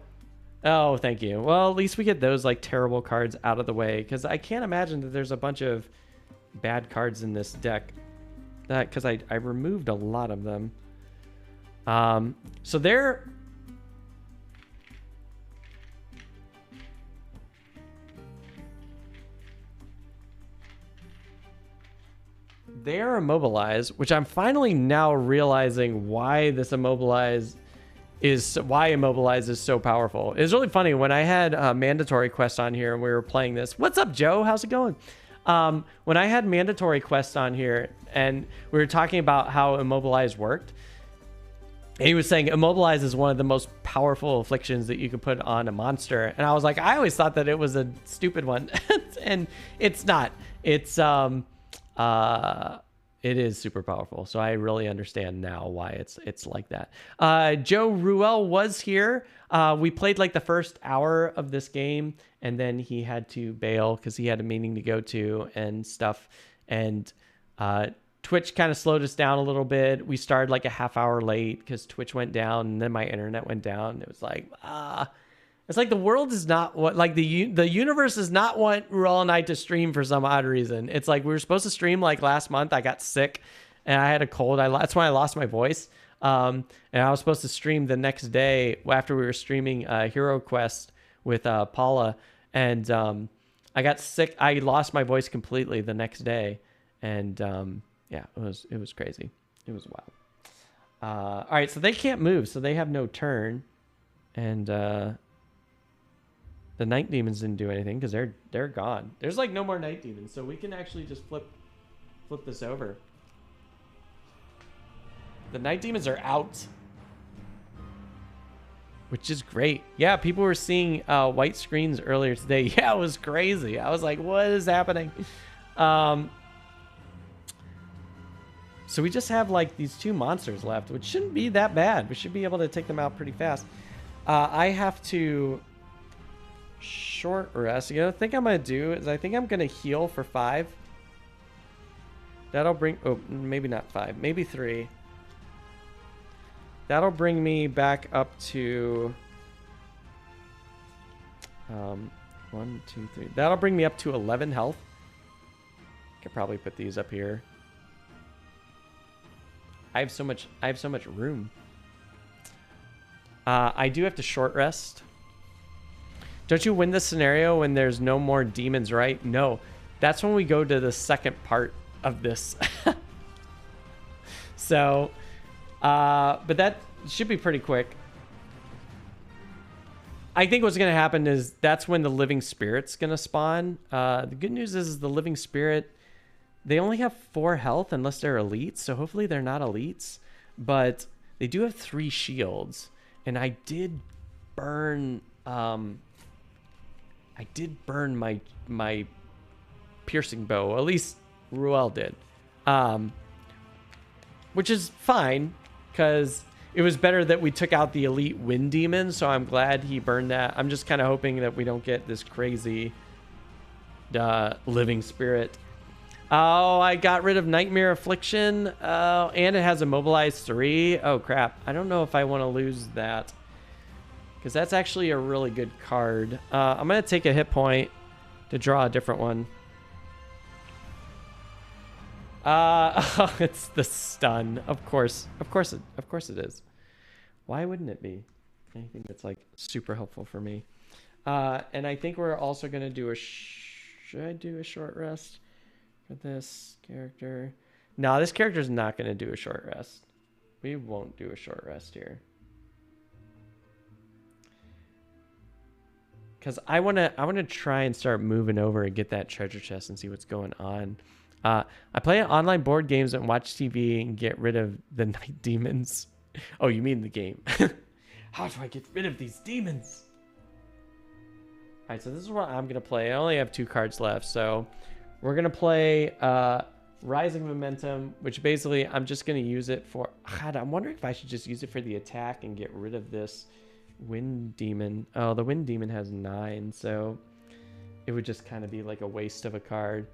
Oh, thank you. Well, at least we get those like terrible cards out of the way, because I can't imagine that there's a bunch of bad cards in this deck. Because I removed a lot of them. So they're immobilized, which I'm finally now realizing why this immobilize is so powerful. It's really funny when I had Mandatory Quest on here and we were playing this. What's up, Joe? How's it going? When I had Mandatory Quest on here and we were talking about how immobilize worked, and he was saying immobilize is one of the most powerful afflictions that you can put on a monster, and I was like, I always thought that it was a stupid one. And it's not. It's it is super powerful, so I really understand now why it's like that. Joe Ruel was here. We played like the first hour of this game, and then he had to bail because he had a meeting to go to and stuff. And Twitch kind of slowed us down a little bit. We started like a half hour late because Twitch went down, and then my internet went down. It was like it's like the world is not what, like the universe does not want Ruel and I to stream for some odd reason. It's like we were supposed to stream like last month. I got sick and I had a cold. That's why I lost my voice. And I was supposed to stream the next day after we were streaming Hero Quest with Paula. And I got sick. I lost my voice completely the next day. And yeah, it was crazy. It was wild. All right, so they can't move, so they have no turn. And the Night Demons didn't do anything because they're gone. There's like no more Night Demons, so we can actually just flip this over. The Night Demons are out, which is great. Yeah, people were seeing white screens earlier today. Yeah, it was crazy. I was like, what is happening? So we just have like these 2 monsters left, which shouldn't be that bad. We should be able to take them out pretty fast. I have to short rest. You know, the thing I'm gonna do is I think I'm gonna heal for 5. That'll bring, oh, maybe not 5, maybe 3. That'll bring me back up to 1, 2, 3. That'll bring me up to 11 health. Could probably put these up here. I have so much room. I do have to short rest. Don't you win this scenario when there's no more demons, right? No. That's when we go to the second part of this. So, but that should be pretty quick. I think what's going to happen is that's when the living spirit's going to spawn. The good news is the living spirit, they only have 4 health unless they're elites. So hopefully they're not elites. But they do have 3 shields. And I did burn... my piercing bow. At least Ruel did. Which is fine. Because... it was better that we took out the elite wind demon, so I'm glad he burned that. I'm just kind of hoping that we don't get this crazy living spirit. Oh, I got rid of Nightmare Affliction, and it has Immobilized 3. Oh, crap. I don't know if I want to lose that, because that's actually a really good card. I'm going to take a hit point to draw a different one. Oh, it's the stun. Of course it is. Why wouldn't it be? Anything that's like super helpful for me. And I think we're also gonna do should I do a short rest for this character? No, this character's not gonna do a short rest. We won't do a short rest here. Because I wanna try and start moving over and get that treasure chest and see what's going on. I play online board games and watch TV and get rid of the night demons. Oh, you mean the game. How do I get rid of these demons? Alright, so this is what I'm going to play. I only have 2 cards left, so we're going to play Rising Momentum, which basically I'm just going to use it for... God, I'm wondering if I should just use it for the attack and get rid of this Wind Demon. Oh, the Wind Demon has 9, so it would just kind of be like a waste of a card.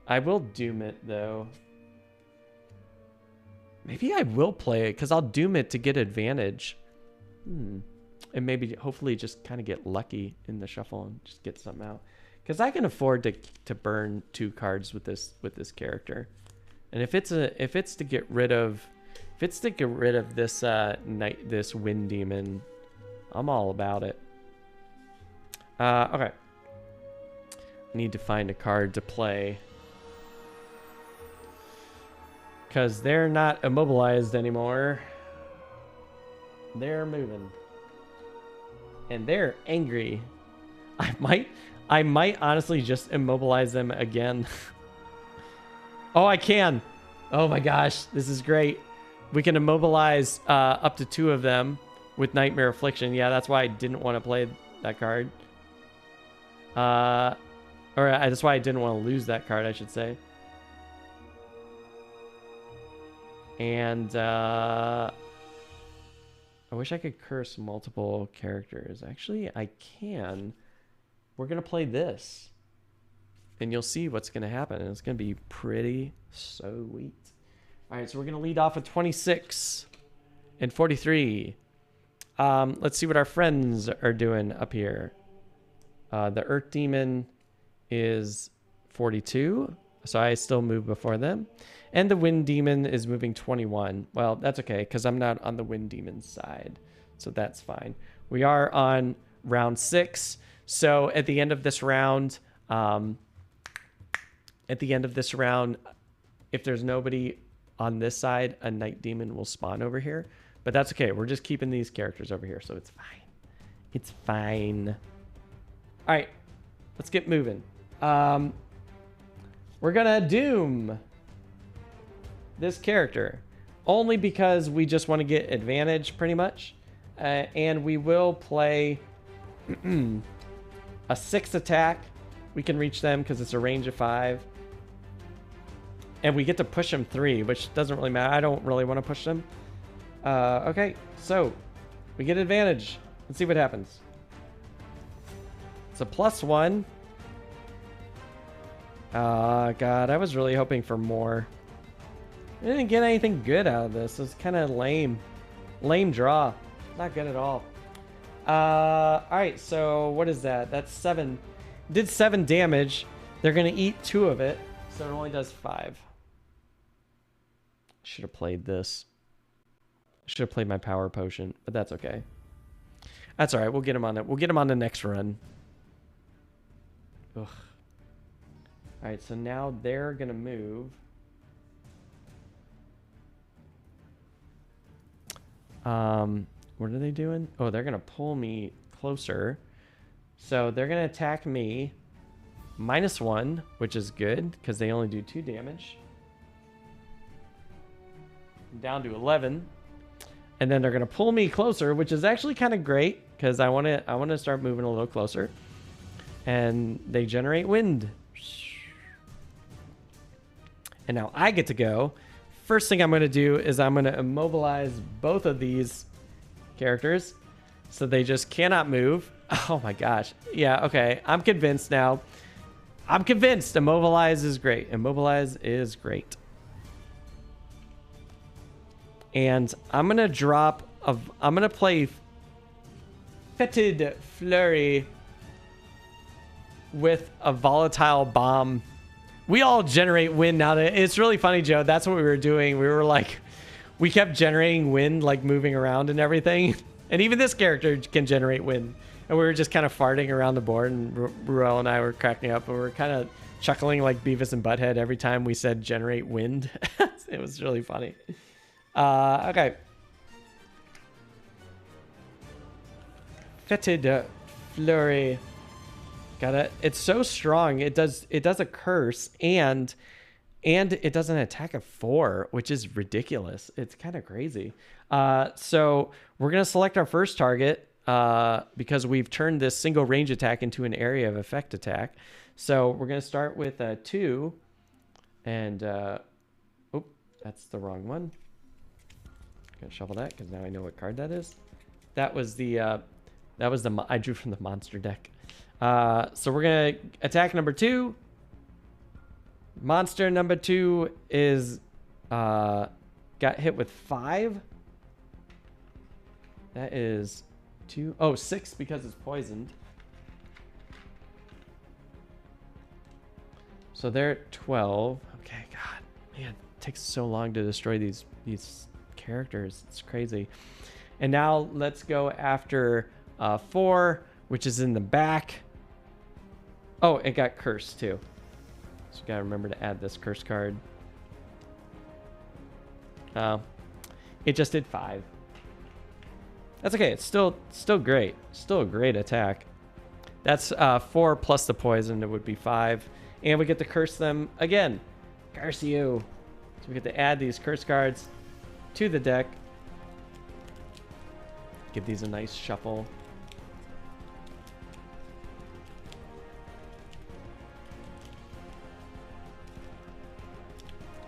I will doom it, though. Maybe I will play it, because I'll doom it to get advantage. And maybe, hopefully, just kind of get lucky in the shuffle and just get something out. Because I can afford to burn 2 cards with this character. And if it's to get rid of this this Wind Demon, I'm all about it. Okay. I need to find a card to play. Because they're not immobilized anymore. They're moving. And they're angry. I might honestly just immobilize them again. Oh, I can. Oh my gosh, this is great. We can immobilize up to 2 of them with Nightmare Affliction. Yeah, that's why I didn't want to play that card. That's why I didn't want to lose that card, I should say. And I wish I could curse multiple characters. Actually, I can. We're going to play this. And you'll see what's going to happen. And it's going to be pretty sweet. All right, so we're going to lead off with 26 and 43. Let's see what our friends are doing up here. The Earth Demon is 42. So I still move before them. And the Wind Demon is moving 21. Well, that's okay, because I'm not on the Wind Demon's side. So that's fine. We are on round 6. So at the end of this round, if there's nobody on this side, a Night Demon will spawn over here. But that's okay. We're just keeping these characters over here, so it's fine. It's fine. All right, let's get moving. We're gonna doom this character only because we just want to get advantage pretty much, and we will play a 6 attack. We can reach them because it's a range of 5, and we get to push them 3, which doesn't really matter. I don't really want to push them. Okay, so we get advantage. Let's see what happens. It's a +1. God, I was really hoping for more. I didn't get anything good out of this. It's kind of lame. Lame draw. Not good at all. Alright, so what is that? That's 7. Did 7 damage. They're going to eat 2 of it, so it only does 5. Should have played this. Should have played my power potion, but that's okay. That's alright. We'll get him on it. We'll get him on the next run. Ugh. Alright, so now they're going to move. What are they doing? Oh, they're gonna pull me closer. So they're gonna attack me. -1, which is good because they only do 2 damage. Down to 11. And then they're gonna pull me closer, which is actually kind of great because I want to start moving a little closer. And they generate wind. And now I get to go. First thing I'm going to do is I'm going to immobilize both of these characters so they just cannot move. Oh my gosh. Yeah, okay. I'm convinced now. I'm convinced Immobilize is great. Immobilize is great. And I'm going to I'm going to play Fetid Flurry with a volatile bomb. We all generate wind now. It's really funny, Joe. That's what we were doing. We were like, we kept generating wind, like moving around and everything. And even this character can generate wind. And we were just kind of farting around the board, and Ruel and I were cracking up, and we were kind of chuckling like Beavis and Butthead every time we said generate wind. It was really funny. Okay. Fetid Flurry. Got it. It's so strong. It does a curse and it does an attack of 4, which is ridiculous. It's kind of crazy. So we're gonna select our first target because we've turned this single range attack into an area of effect attack. So we're gonna start with 2, and oh, that's the wrong one. Gonna shuffle that because now I know what card that is. That was the I drew from the monster deck. So we're gonna attack number 2. Monster number 2 is got hit with 5. That is 6 because it's poisoned. So they're at 12. Okay, God, man, it takes so long to destroy these characters. It's crazy. And now let's go after 4, which is in the back. Oh, it got cursed too. So we gotta remember to add this curse card. It just did 5. That's okay. It's still great. Still a great attack. That's 4 plus the poison. It would be 5, and we get to curse them again. Curse you. So we get to add these curse cards to the deck. Give these a nice shuffle.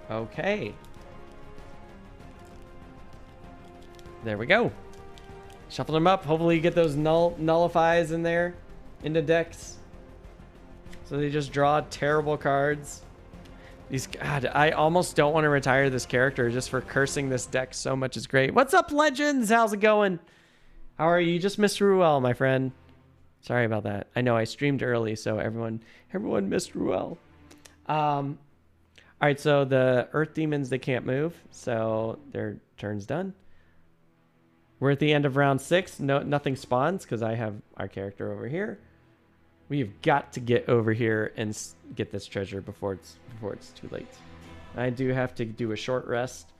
Okay. There we go. Shuffle them up. Hopefully you get those nullifies in there, into decks. So they just draw terrible cards. God, I almost don't want to retire this character just for cursing this deck so much is great. What's up, Legends? How's it going? How are you? You just missed Ruel, my friend. Sorry about that. I know I streamed early, so everyone missed Ruel. All right, so the Earth Demons, they can't move, so their turn's done. We're at the end of round 6. Nothing spawns because I have our character over here. We've got to get over here and get this treasure before it's too late. I do have to do a short rest.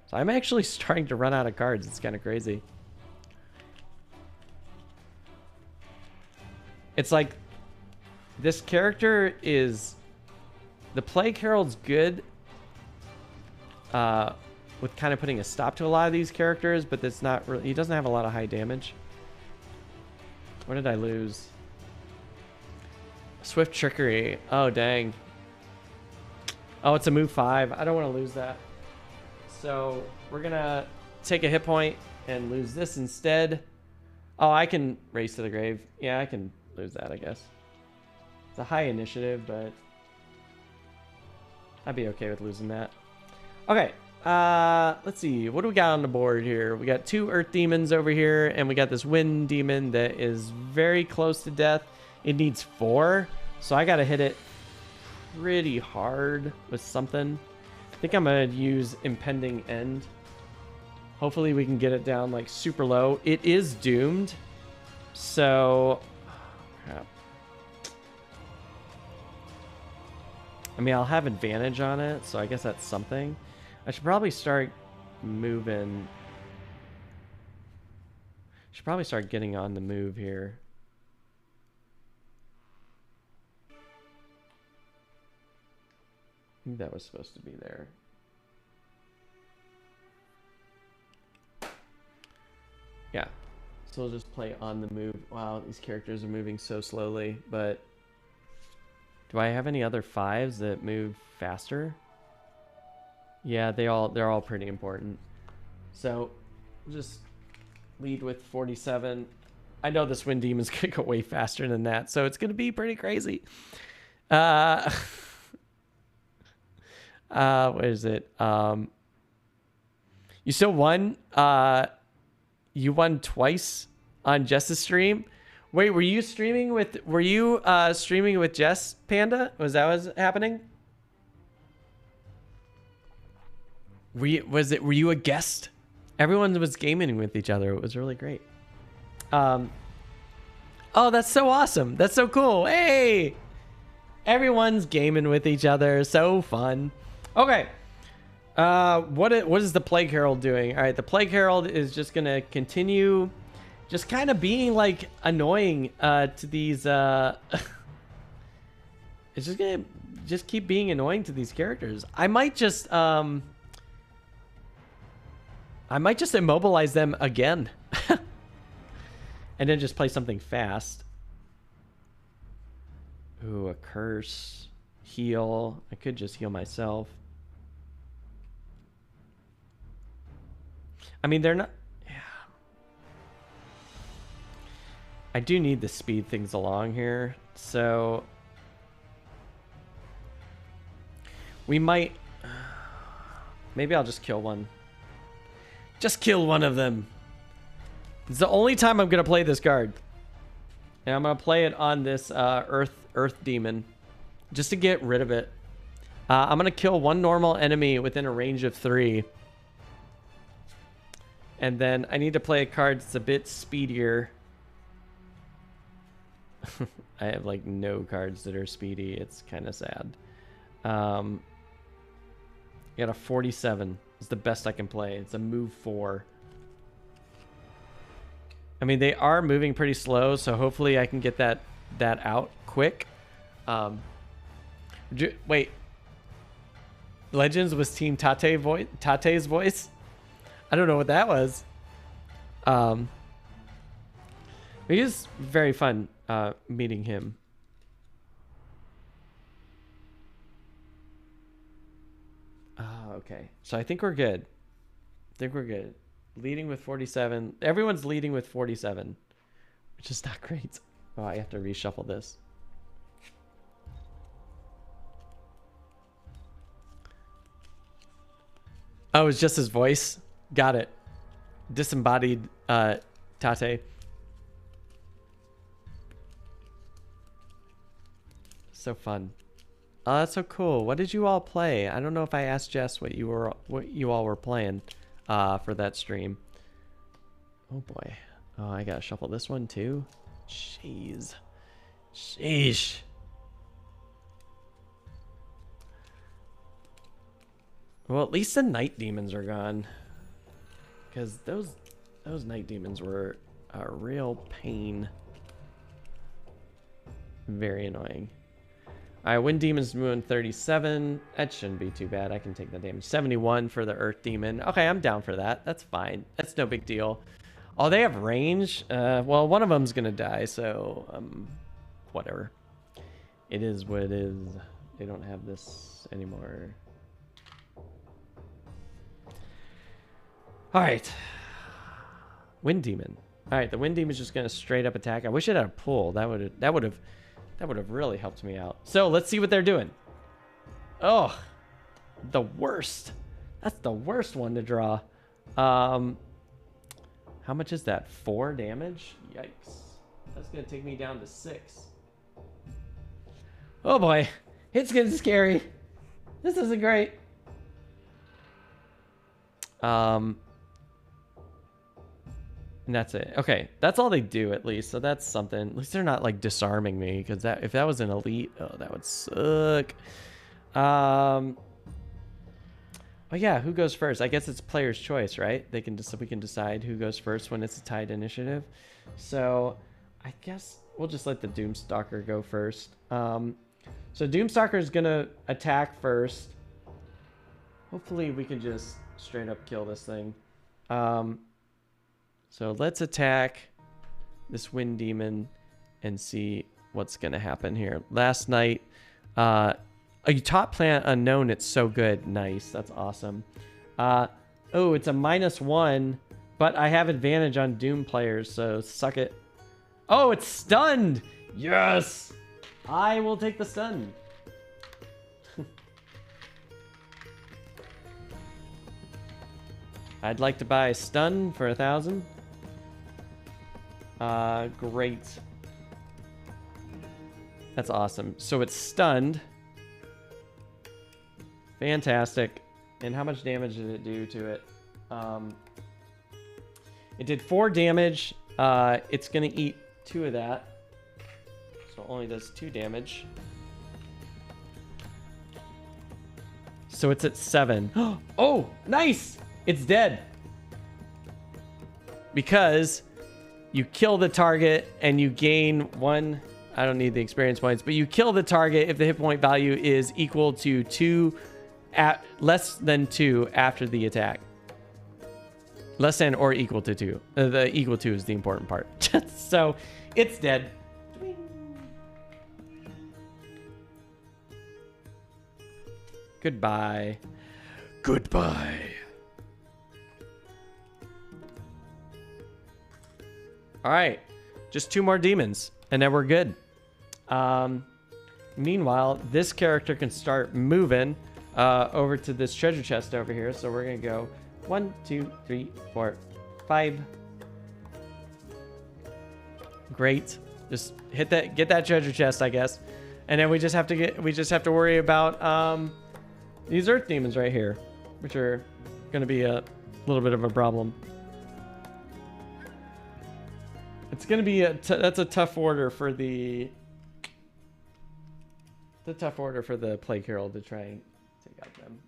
So I'm actually starting to run out of cards. It's kind of crazy. It's like this character is... The Plague Herald's good with kind of putting a stop to a lot of these characters, but that's not really... He doesn't have a lot of high damage. What did I lose? Swift Trickery. Oh, dang. Oh, it's a move 5. I don't want to lose that. So we're going to take a hit point and lose this instead. Oh, I can race to the grave. Yeah, I can lose that, I guess. It's a high initiative, but... I'd be okay with losing that. Okay, let's see. What do we got on the board here? We got 2 Earth Demons over here, and we got this Wind Demon that is very close to death. It needs 4, so I gotta hit it pretty hard with something. I think I'm gonna use Impending End. Hopefully we can get it down like super low. It is doomed, so... crap. I mean, I'll have advantage on it, so I guess that's something. I should probably start moving. Should probably start getting on the move here. I think that was supposed to be there. Yeah. So we'll just play on the move. Wow, these characters are moving so slowly, but do I have any other 5s that move faster? Yeah, they're all pretty important. So we'll just lead with 47. I know this Wind Demon's gonna go way faster than that, so it's gonna be pretty crazy. What is it? You still won? You won twice on Jess's stream. Wait, were you streaming with Jess, Panda? Was that what's happening? Were you a guest? Everyone was gaming with each other. It was really great. Oh, that's so awesome. That's so cool. Hey, everyone's gaming with each other. So fun. Okay. What is the Plague Herald doing? All right, the Plague Herald is just gonna continue, just kind of being like annoying to these. It's just gonna keep being annoying to these characters. I might just immobilize them again, and then just play something fast. Ooh, a curse, heal. I could just heal myself. I mean, they're not... Yeah. I do need to speed things along here, so... We might... Maybe I'll just kill one. Just kill one of them. It's the only time I'm going to play this card. And I'm going to play it on this Earth Demon. Just to get rid of it. I'm going to kill one normal enemy within a range of 3. And then I need to play a card that's a bit speedier. I have like no cards that are speedy. It's kind of sad. I got a 47. It's the best I can play. It's a move 4. I mean, they are moving pretty slow, so hopefully I can get that out quick. Wait. Legends was Team Tate's voice? I don't know what that was. It is very fun meeting him. Okay. So I think we're good. Leading with 47. Everyone's leading with 47, which is not great. Oh, I have to reshuffle this. Oh, it's just his voice. Got it. Disembodied Tate. So fun. Oh, that's so cool. What did you all play? I don't know if I asked Jess what you all were playing for that stream. Oh boy. Oh, I gotta shuffle this one too. Jeez. Sheesh. Well, at least the night demons are gone. Because those night demons were a real pain. Very annoying. Alright, Wind Demon's moving 37. That shouldn't be too bad. I can take the damage. 71 for the Earth Demon. Okay, I'm down for that. That's fine. That's no big deal. Oh, they have range? Well, one of them's gonna die, so whatever. It is what it is. They don't have this anymore. Alright. Wind Demon. Alright, the Wind Demon's just gonna straight up attack. I wish it had a pull. That would have really helped me out. So let's see what they're doing. Oh, the worst. That's the worst one to draw. How much is that? 4 damage? Yikes. That's gonna take me down to 6. Oh boy, it's getting scary. This isn't great. And that's it. Okay, that's all they do at least. So that's something. At least they're not like disarming me, because if that was an elite, oh, that would suck. Oh yeah, who goes first? I guess it's player's choice, right? We can decide who goes first when it's a tied initiative. So I guess we'll just let the Doomstalker go first. So Doomstalker is gonna attack first. Hopefully we can just straight up kill this thing. So let's attack this Wind Demon and see what's gonna happen here. Last night, a top plant unknown. It's so good. Nice. That's awesome. Oh, it's a -1, but I have advantage on Doom players, so suck it. Oh, it's stunned. Yes. I will take the stun. I'd like to buy stun for 1,000. Great. That's awesome. So it's stunned. Fantastic. And how much damage did it do to it? It did 4 damage. It's gonna eat 2 of that. So it only does 2 damage. So it's at 7. Oh, nice! It's dead. Because you kill the target and you gain 1. I don't need the experience points, but you kill the target if the hit point value is equal to 2, less than 2 after the attack. Less than or equal to 2. The equal to is the important part. So it's dead. Goodbye. Goodbye. All right, just 2 more demons, and then we're good. Meanwhile, this character can start moving over to this treasure chest over here. So we're gonna go 1, 2, 3, 4, 5. Great. Just hit that, get that treasure chest, I guess, and then we just have to worry about these earth demons right here, which are gonna be a little bit of a problem. It's gonna be that's a tough order for the Plague Herald to try and take out them.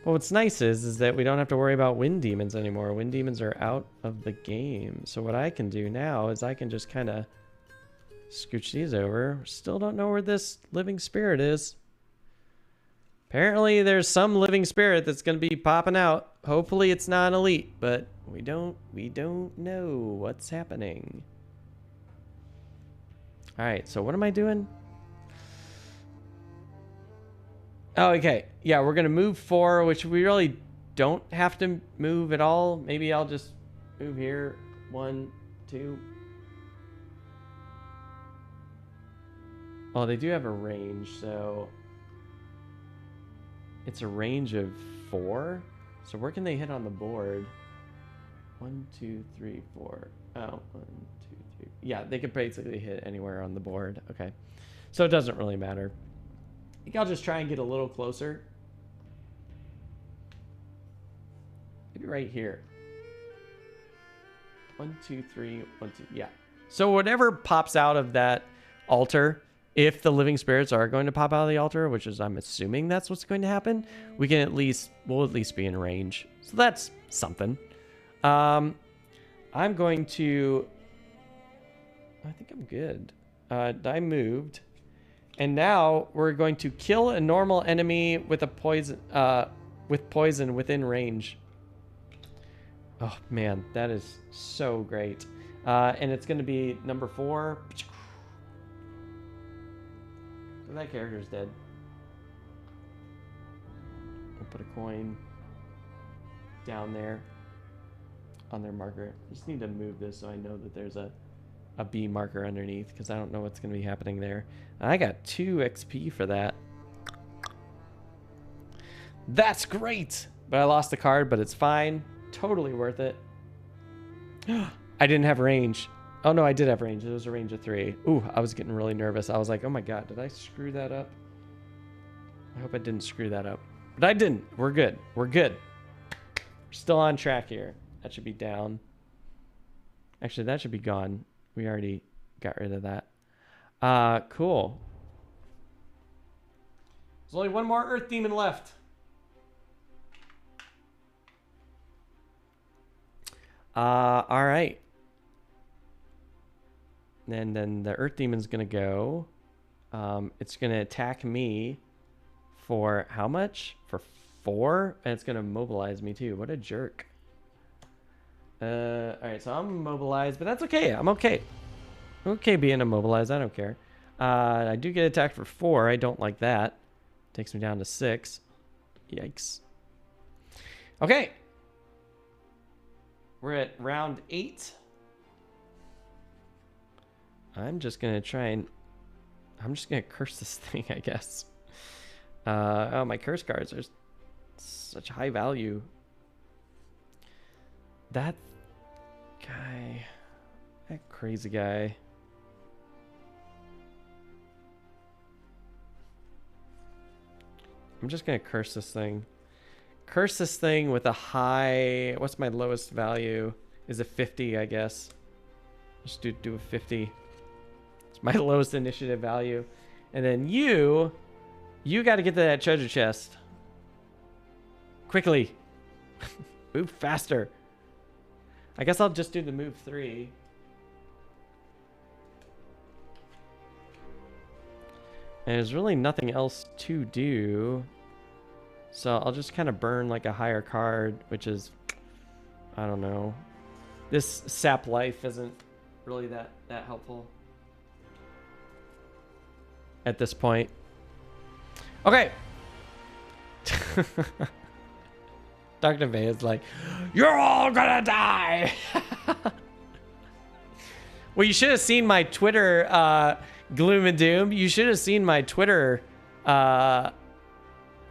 Well, what's nice is that we don't have to worry about wind demons anymore. Wind demons are out of the game. So what I can do now is I can just kind of scooch these over. Still don't know where this living spirit is. Apparently there's some living spirit that's going to be popping out. Hopefully it's not an elite, but we don't know what's happening. All right, so what am I doing? Oh, okay. Yeah, we're going to move 4, which we really don't have to move at all. Maybe I'll just move here. 1, 2. Oh, they do have a range, so it's a range of 4. So where can they hit on the board? 1, 2, 3, 4. Oh, 1, 2, 3. Yeah, they could basically hit anywhere on the board. Okay. So it doesn't really matter. I think I'll just try and get a little closer. Maybe right here. 1, 2, 3, 1, 2. Yeah. So whatever pops out of that altar, if the living spirits are going to pop out of the altar, which is I'm assuming that's what's going to happen, we'll at least be in range. So that's something. I'm going to. I think I'm good. I moved. And now we're going to kill a normal enemy with a poison within range. Oh man, that is so great. And it's going to be number 4. So that character's dead. I'll put a coin down there on their marker. I just need to move this so I know that there's a B marker underneath, because I don't know what's going to be happening there. I got 2 XP for that. That's great! But I lost the card, but it's fine. Totally worth it. I didn't have range. Oh no, I did have range. It was a range of 3. Ooh, I was getting really nervous. I was like, oh my god, did I screw that up? I hope I didn't screw that up. But I didn't. We're good. We're good. We're still on track here. That should be down. Actually, that should be gone. We already got rid of that. Cool. There's only one more Earth Demon left. All right. And then the Earth Demon's gonna go. It's gonna attack me for how much? For 4, and it's gonna mobilize me too. What a jerk. All right, so I'm immobilized, but that's okay. I'm okay. I'm okay being immobilized. I don't care. I do get attacked for 4. I don't like that. Takes me down to 6. Yikes. Okay. We're at round 8. I'm just gonna try and I'm just gonna curse this thing, I guess. Oh, my curse cards are such high value. That guy, that crazy guy. I'm just gonna curse this thing. Curse this thing with a high. What's my lowest value? Is a 50, I guess. Just do a 50. It's my lowest initiative value. And then you got to get to that treasure chest. Quickly. Move faster. I guess I'll just do the move 3. And there's really nothing else to do. So I'll just kind of burn like a higher card, which is, I don't know. This sap life isn't really that helpful at this point. Okay. Dr. Vey is like, you're all gonna die. Well, you should have seen my Twitter, Gloom and Doom. You should have seen my Twitter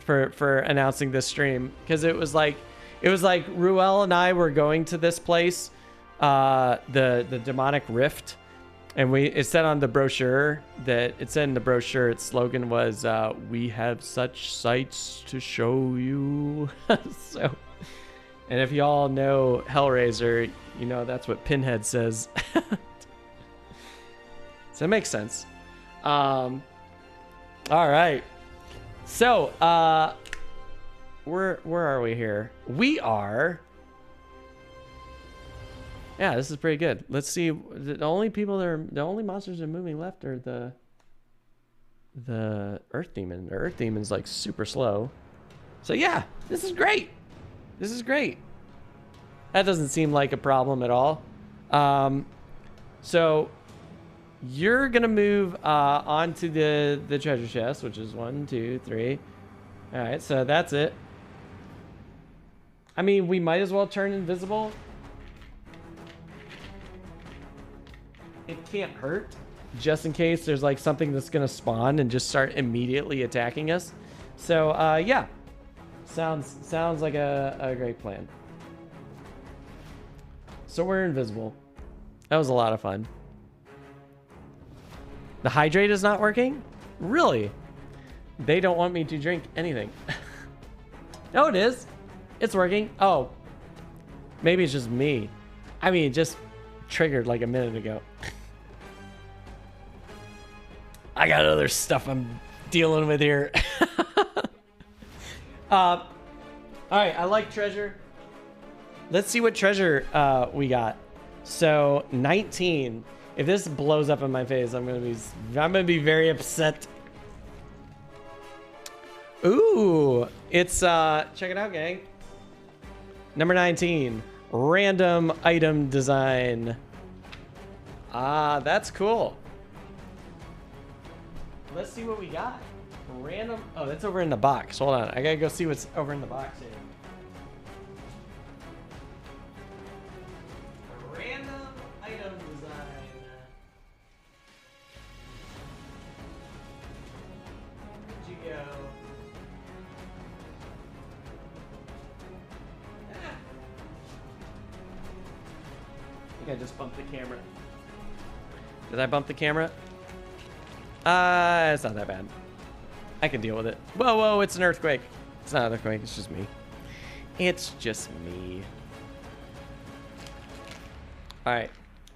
for announcing this stream, because it was like Ruel and I were going to this place, the demonic rift, and it said on the brochure its slogan was we have such sights to show you. So, and if y'all know Hellraiser, you know that's what Pinhead says. So it makes sense. All right. So, where are we here? We are. Yeah, this is pretty good. Let's see. The only monsters that are moving left are the Earth Demon. The Earth Demon's like super slow. So yeah, this is great. This is great. That doesn't seem like a problem at all. So you're gonna move onto the treasure chest, which is 1, 2, 3. All right, so that's it. I mean, we might as well turn invisible. It can't hurt, just in case there's like something that's gonna spawn and just start immediately attacking us. So yeah, sounds like a great plan. So we're invisible. That was a lot of fun. The hydrate is not working? Really? They don't want me to drink anything. No, it is. It's working. Oh, maybe it's just me. I mean, it just triggered like a minute ago. I got other stuff I'm dealing with here. All right, I like treasure. Let's see what treasure we got. So 19. If this blows up in my face, I'm gonna be very upset. Ooh, it's check it out, gang. Number 19, random item design. Ah, that's cool. Let's see what we got. Random. Oh, that's over in the box. Hold on, I gotta go see what's over in the box here. Random item design. Where'd you go? I think I just bumped the camera. Did I bump the camera? It's not that bad. I can deal with it. Whoa, whoa, it's an earthquake. It's not an earthquake, it's just me. It's just me. Alright.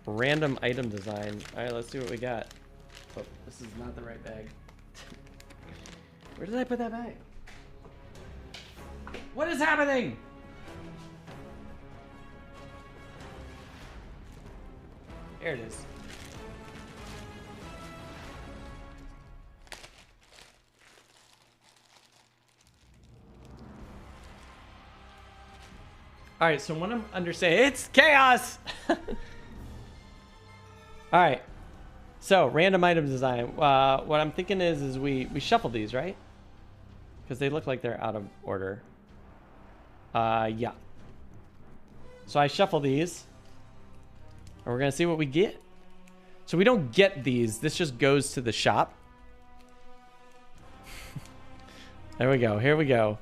Random item design. Alright, let's see what we got. Oh, this is not the right bag. Where did I put that bag? What is happening? Here it is. All right, so what I'm understanding, it's chaos. All right, so random item design. What I'm thinking is we shuffle these, right? Because they look like they're out of order. Yeah. So I shuffle these, and we're gonna see what we get. So we don't get these. This just goes to the shop. There we go. Here we go.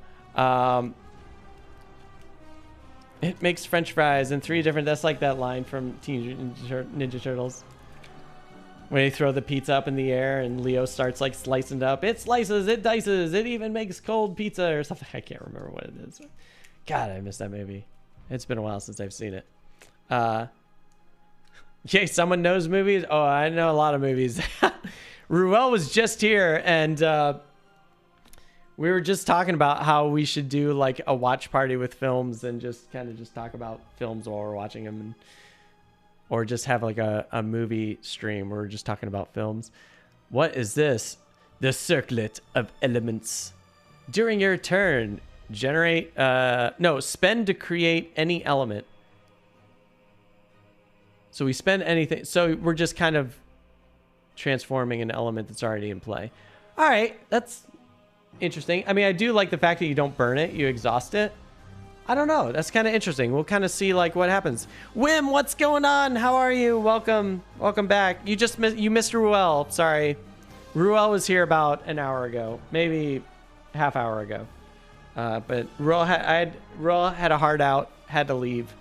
It makes French fries in 3 different. That's like that line from Teenage Ninja Turtles, when they throw the pizza up in the air and Leo starts like slicing it up. It slices, it dices, it even makes cold pizza or something. I can't remember what it is. God, I missed that movie. It's been a while since I've seen it. Yay, someone knows movies? Oh, I know a lot of movies. Ruel was just here, and we were just talking about how we should do like a watch party with films and just kind of just talk about films while we're watching them, and, or just have like a movie stream where we're just talking about films. What is this? The circlet of elements. During your turn, generate, spend to create any element. So we spend anything. So we're just kind of transforming an element that's already in play. All right, that's interesting. I mean, I do like the fact that you don't burn it, you exhaust it. I don't know. That's kind of interesting. We'll kind of see like what happens. Wim, what's going on? How are you? Welcome back. You missed Ruel. Sorry. Ruel was here about an hour ago, maybe half hour ago. But Ruel had a hard out, had to leave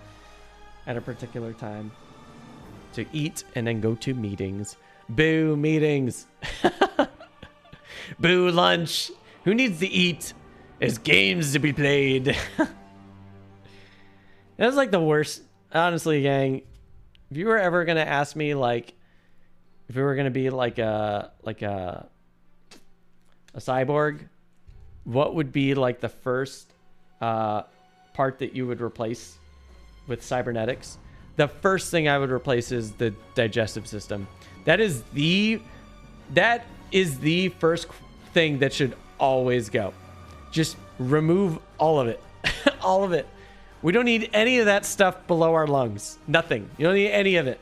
at a particular time to eat and then go to meetings. Boo meetings. Boo lunch. Who needs to eat? There's games to be played. That was like the worst. Honestly, gang, if you were ever gonna ask me like if we were gonna be like a cyborg, what would be like the first part that you would replace with cybernetics? The first thing I would replace is the digestive system. That is the first thing that should always go. Just remove all of it. All of it. We don't need any of that stuff below our lungs. Nothing. You don't need any of it.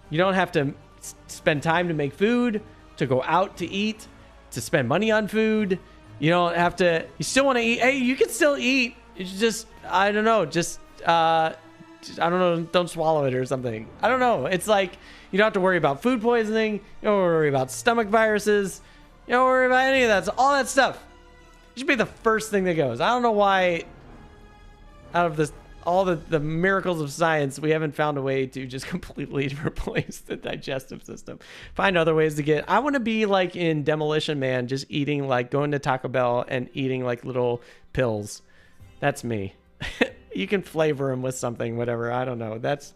You don't have to spend time to make food, to go out to eat, to spend money on food. You don't have to. You still want to eat. Hey, you can still eat. It's just, I don't know. I don't know. Don't swallow it or something. I don't know. It's like you don't have to worry about food poisoning. You don't worry about stomach viruses. You don't worry about any of that. All that stuff. It should be the first thing that goes. I don't know why, out of this, all the miracles of science, we haven't found a way to just completely replace the digestive system. Find other ways to get. I want to be like in Demolition Man, just eating, like going to Taco Bell and eating like little pills. That's me. You can flavor them with something, whatever. I don't know. It's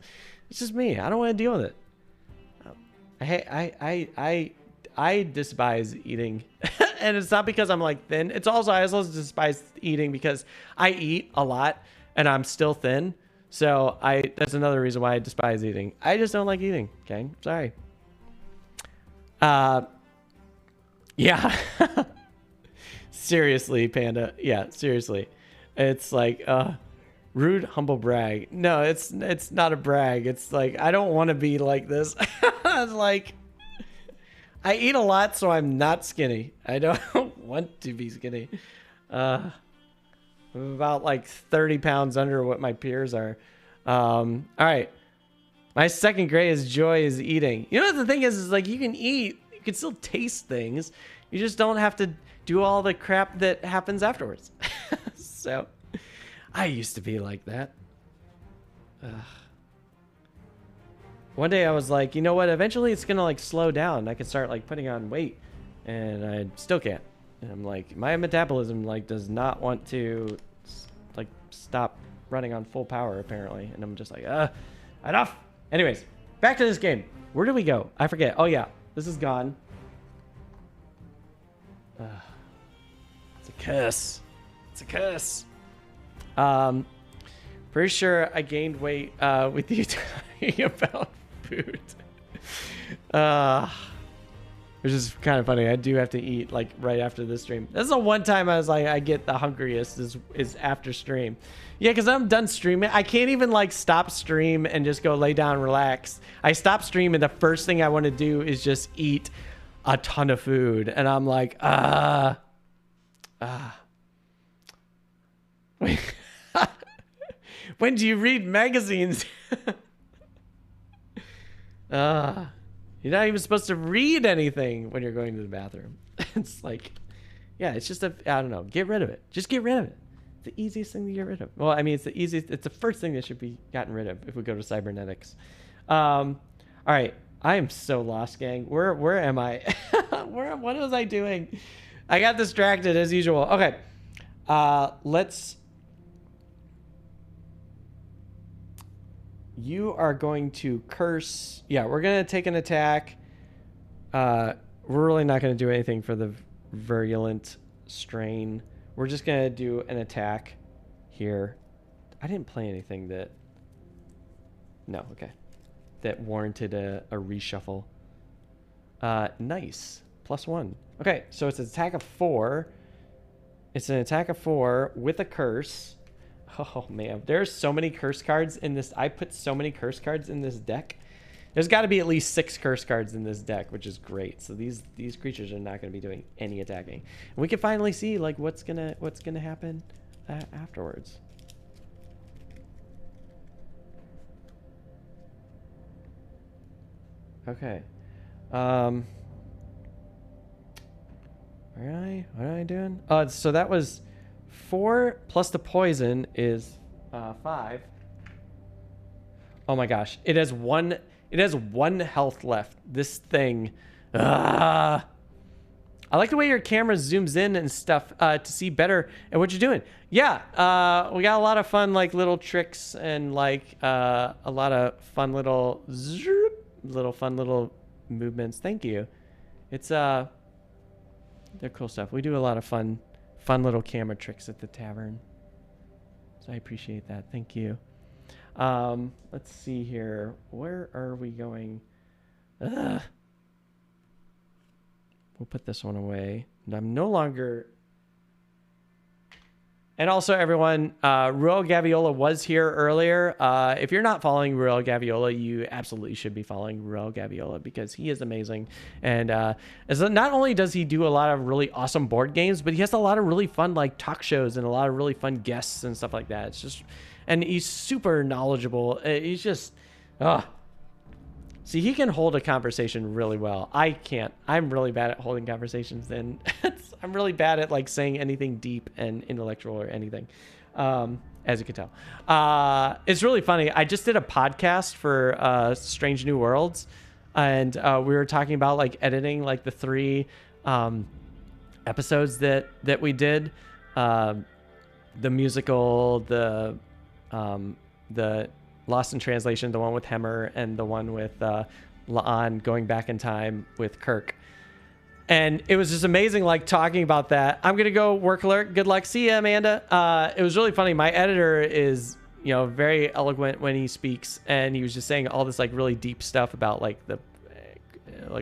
just me. I don't want to deal with it. I despise eating. And it's not because I'm like thin. It's also, I also despise eating because I eat a lot and I'm still thin. So that's another reason why I despise eating. I just don't like eating. Okay. Sorry. Yeah. Seriously, Panda. Yeah, seriously. It's like, rude, humble brag. No, it's not a brag. It's like, I don't want to be like this. It's like, I eat a lot, so I'm not skinny. I don't want to be skinny. I'm about like 30 pounds under what my peers are. All right. My second greatest joy is eating. You know what the thing is like you can eat, you can still taste things. You just don't have to do all the crap that happens afterwards. So I used to be like that. One day I was like, you know what? Eventually it's going to like slow down. I can start like putting on weight and I still can't. And I'm like, my metabolism like does not want to like stop running on full power apparently. And I'm just like, enough. Anyways, back to this game. Where do we go? I forget. Oh yeah, this is gone. It's a curse. It's a curse. Pretty sure I gained weight with you talking about food. Which is kind of funny. I do have to eat like right after this stream. This is the one time I was like, I get the hungriest is after stream. Yeah, because I'm done streaming. I can't even like stop stream and just go lay down and relax. I stop stream and the first thing I want to do is just eat a ton of food. And I'm like, when do you read magazines? You're not even supposed to read anything when you're going to the bathroom. It's like, yeah, it's just I don't know. Get rid of it. Just get rid of it. It's the easiest thing to get rid of. Well, I mean, it's the first thing that should be gotten rid of if we go to cybernetics. All right. I am so lost, gang. Where am I? What was I doing? I got distracted as usual. Okay. You are going to curse. Yeah, we're going to take an attack. We're really not going to do anything for the virulent strain. We're just going to do an attack here. I didn't play anything that... No, okay. That warranted a reshuffle. Nice. +1. Okay, so it's an attack of 4. It's an attack of 4 with a curse. Oh man, there's so many curse cards in this. I put so many curse cards in this deck. There's got to be at least 6 curse cards in this deck, which is great. So these creatures are not going to be doing any attacking. And we can finally see like what's gonna happen afterwards. Okay. What am I doing? So that was 4 plus the poison is 5. Oh my gosh. It has one health left. This thing. I like the way your camera zooms in and stuff to see better and what you're doing. Yeah, we got a lot of fun like little tricks and like a lot of fun little movements. Thank you. It's they're cool stuff. We do a lot of fun little camera tricks at the tavern. So I appreciate that. Thank you. Let's see here. Where are we going? We'll put this one away. And I'm no longer... And also, everyone, Ruel Gaviola was here earlier. If you're not following Ruel Gaviola, you absolutely should be following Ruel Gaviola because he is amazing. And not only does he do a lot of really awesome board games, but he has a lot of really fun like talk shows and a lot of really fun guests and stuff like that. It's just, and he's super knowledgeable. He's just, see, he can hold a conversation really well. I can't. I'm really bad at holding conversations, and I'm really bad at like saying anything deep and intellectual or anything, as you can tell. It's really funny. I just did a podcast for Strange New Worlds, and we were talking about like editing like the 3 episodes that we did, the musical, the Lost in Translation, the one with Hemmer, and the one with La'an going back in time with Kirk. And it was just amazing, like, talking about that. I'm going to go work alert. Good luck. See ya, Amanda. It was really funny. My editor is, you know, very eloquent when he speaks. And he was just saying all this, like, really deep stuff about, like,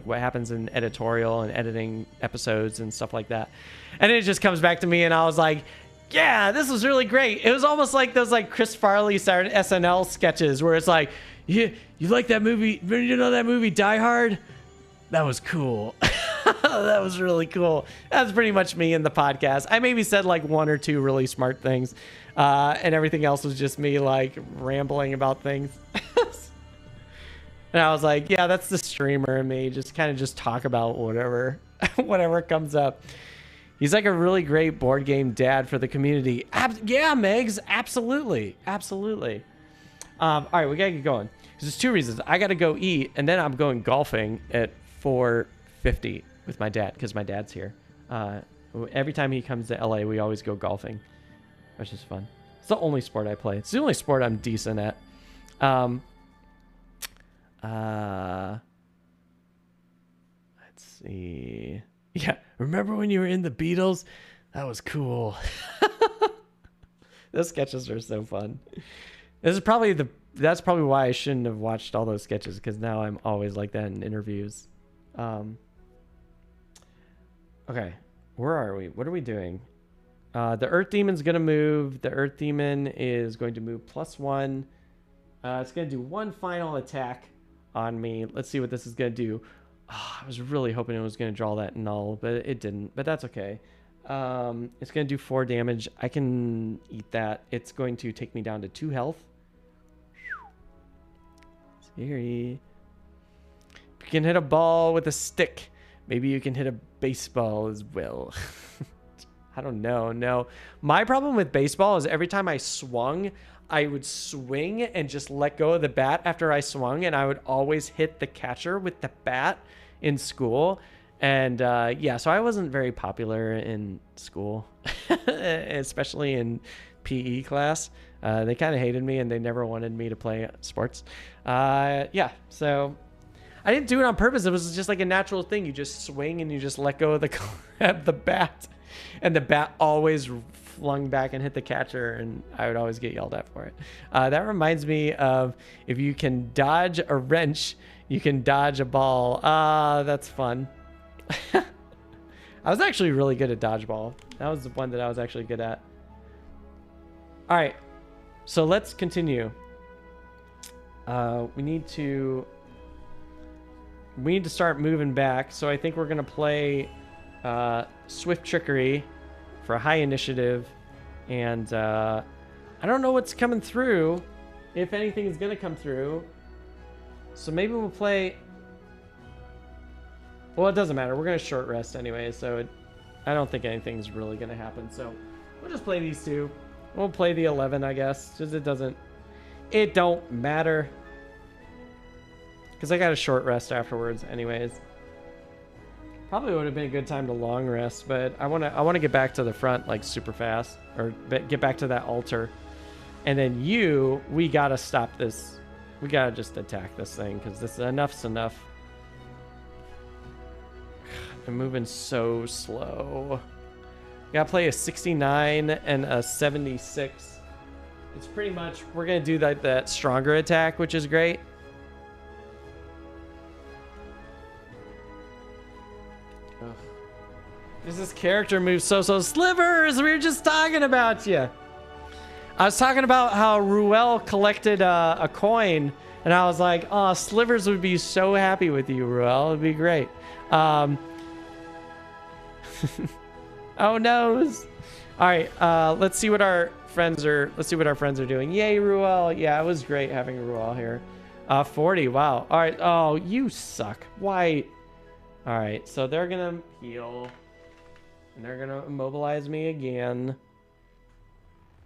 what happens in editorial and editing episodes and stuff like that. And it just comes back to me, and I was like, yeah, this was really great. It was almost like those like Chris Farley started SNL sketches where it's like, you like that movie? You know that movie Die Hard? That was cool. That was really cool. That's pretty much me in the podcast. I maybe said like 1 or 2 really smart things, and everything else was just me like rambling about things. And I was like, yeah, that's the streamer in me. Just kind of just talk about whatever comes up. He's like a really great board game dad for the community. Yeah, Megs, absolutely. Absolutely. All right, we got to get going. There's 2 reasons. I got to go eat, and then I'm going golfing at 4:50 with my dad because my dad's here. Every time he comes to LA, we always go golfing, which is fun. It's the only sport I play. It's the only sport I'm decent at. Let's see. Yeah, remember when you were in the Beatles? That was cool. Those sketches are so fun. This is probably that's probably why I shouldn't have watched all those sketches, because now I'm always like that in interviews. Okay, where are we? What are we doing? The Earth Demon's gonna move. The Earth Demon is going to move +1. It's gonna do one final attack on me. Let's see what this is gonna do. Oh, I was really hoping it was gonna draw that null, but it didn't. But that's okay. It's gonna do 4 damage. I can eat that. It's going to take me down to 2 health. Scary. If you can hit a ball with a stick, maybe you can hit a baseball as well. I don't know. No. My problem with baseball is every time I swung, I would swing and just let go of the bat after I swung, and I would always hit the catcher with the bat in school. And yeah, so I wasn't very popular in school, especially in PE class. They kind of hated me, and they never wanted me to play sports. Yeah, so I didn't do it on purpose. It was just like a natural thing. You just swing and you just let go of the bat, and the bat always flung back and hit the catcher, and I would always get yelled at for it. That reminds me of, if you can dodge a wrench, you can dodge a ball. That's fun. I was actually really good at dodgeball. That was the one that I was actually good at. All right, so let's continue. We need to start moving back. So I think we're gonna play Swift Trickery for a high initiative, and I don't know what's coming through, if anything is gonna come through. So maybe we'll play. Well, it doesn't matter. We're going to short rest anyway, so I don't think anything's really going to happen. So we'll just play these 2. We'll play the 11, I guess, because it don't matter. Because I got a short rest afterwards anyways. Probably would have been a good time to long rest, but I want to get back to the front like super fast, or get back to that altar. And then we got to stop this. We got to just attack this thing, because this enough's enough. I'm moving so slow. Gotta play a 69 and a 76. It's pretty much, we're gonna do that stronger attack, which is great. Ugh. This character moves so Slivers, we were just talking about you. I was talking about how Ruel collected a coin, and I was like, oh, Slivers would be so happy with you, Ruel. It'd be great. Oh noes. All right, let's see what our friends are doing. Yay, Ruel. Yeah, it was great having Ruel here. 40. Wow. All right. Oh, you suck. Why? All right, so they're gonna heal, and they're gonna immobilize me again,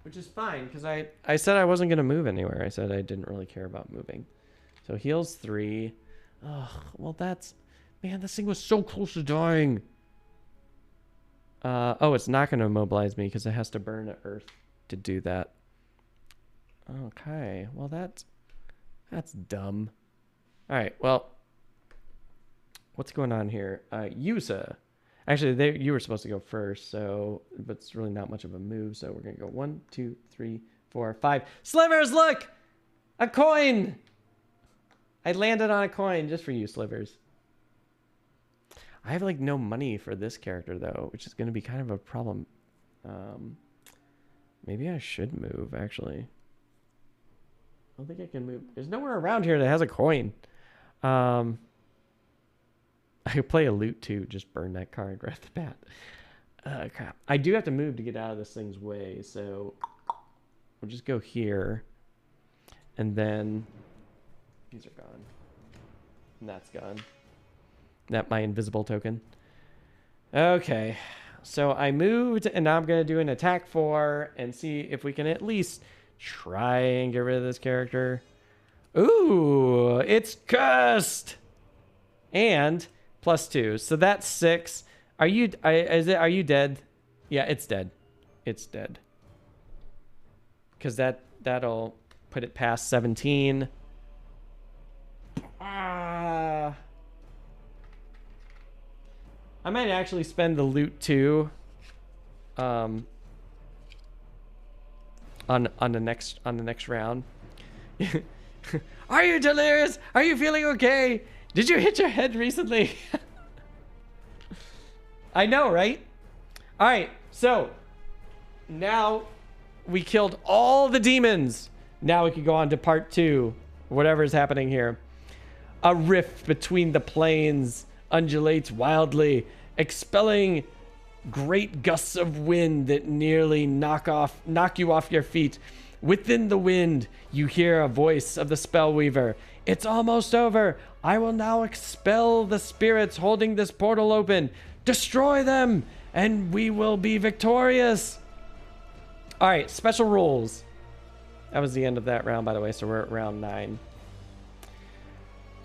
which is fine, because I said I wasn't gonna move anywhere. I said I didn't really care about moving. So heals 3. Oh, well, man, this thing was so close to dying. Oh, it's not going to immobilize me because it has to burn to earth to do that. Okay, well, that's dumb. All right, well, what's going on here? Yusa. Actually, you were supposed to go first, so, but it's really not much of a move, so we're going to go 1, 2, 3, 4, 5. Slivers, look! A coin! I landed on a coin just for you, Slivers. I have like no money for this character though, which is going to be kind of a problem. Maybe I should move actually. I don't think I can move. There's nowhere around here that has a coin. I could play a loot too. Just burn that card right off the bat. Crap. I do have to move to get out of this thing's way, so we'll just go here, and then these are gone, and that's gone. That my invisible token. Okay, so I moved, and now I'm gonna do an attack 4 and see if we can at least try and get rid of this character. Ooh, it's cursed, and +2, so that's 6. Are you dead? Yeah, it's dead. It's dead. Because that'll put it past 17. I might actually spend the loot 2 on the next round. Are you delirious? Are you feeling okay? Did you hit your head recently? I know, right? All right, so now we killed all the demons. Now we can go on to part 2, whatever is happening here. A rift between the planes undulates wildly, expelling great gusts of wind that nearly knock you off your feet. Within the wind, you hear a voice of the Spellweaver. It's almost over. I will now expel the spirits holding this portal open. Destroy them, and we will be victorious. All right, special rules. That was the end of that round, by the way, so we're at round 9.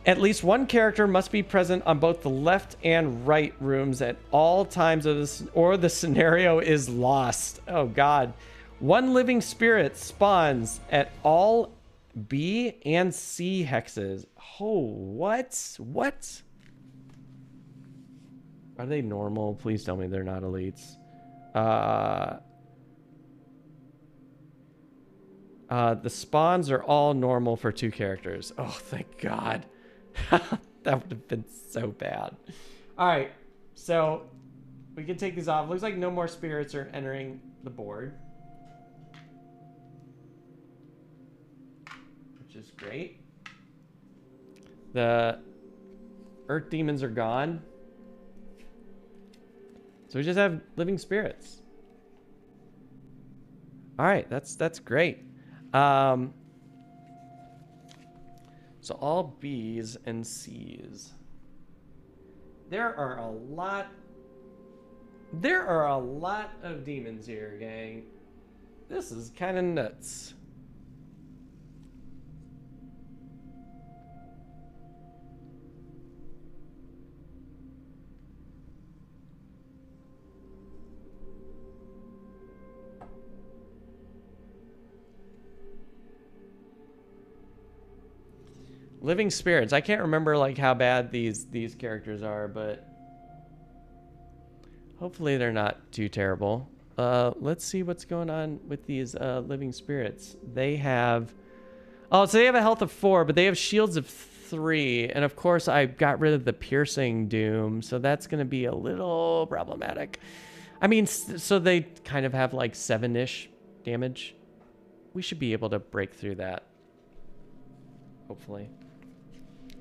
At least one character must be present on both the left and right rooms at all times of this, or the scenario is lost. Oh, God. One living spirit spawns at all B and C hexes. Oh, what? What? Are they normal? Please tell me they're not elites. The spawns are all normal for 2 characters. Oh, thank God. That would have been so bad. All right, so we can take these off. Looks like no more spirits are entering the board, which is great. The earth demons are gone, so we just have living spirits. All right, that's great. So all B's and C's. There are a lot of demons here, gang. This is kind of nuts. Living spirits. I can't remember like how bad these characters are, but hopefully they're not too terrible. Let's see what's going on with these living spirits. They have, so they have a health of 4, but they have shields of 3, and of course I got rid of the piercing doom, so that's going to be a little problematic. I mean, so they kind of have like 7-ish damage. We should be able to break through that, hopefully.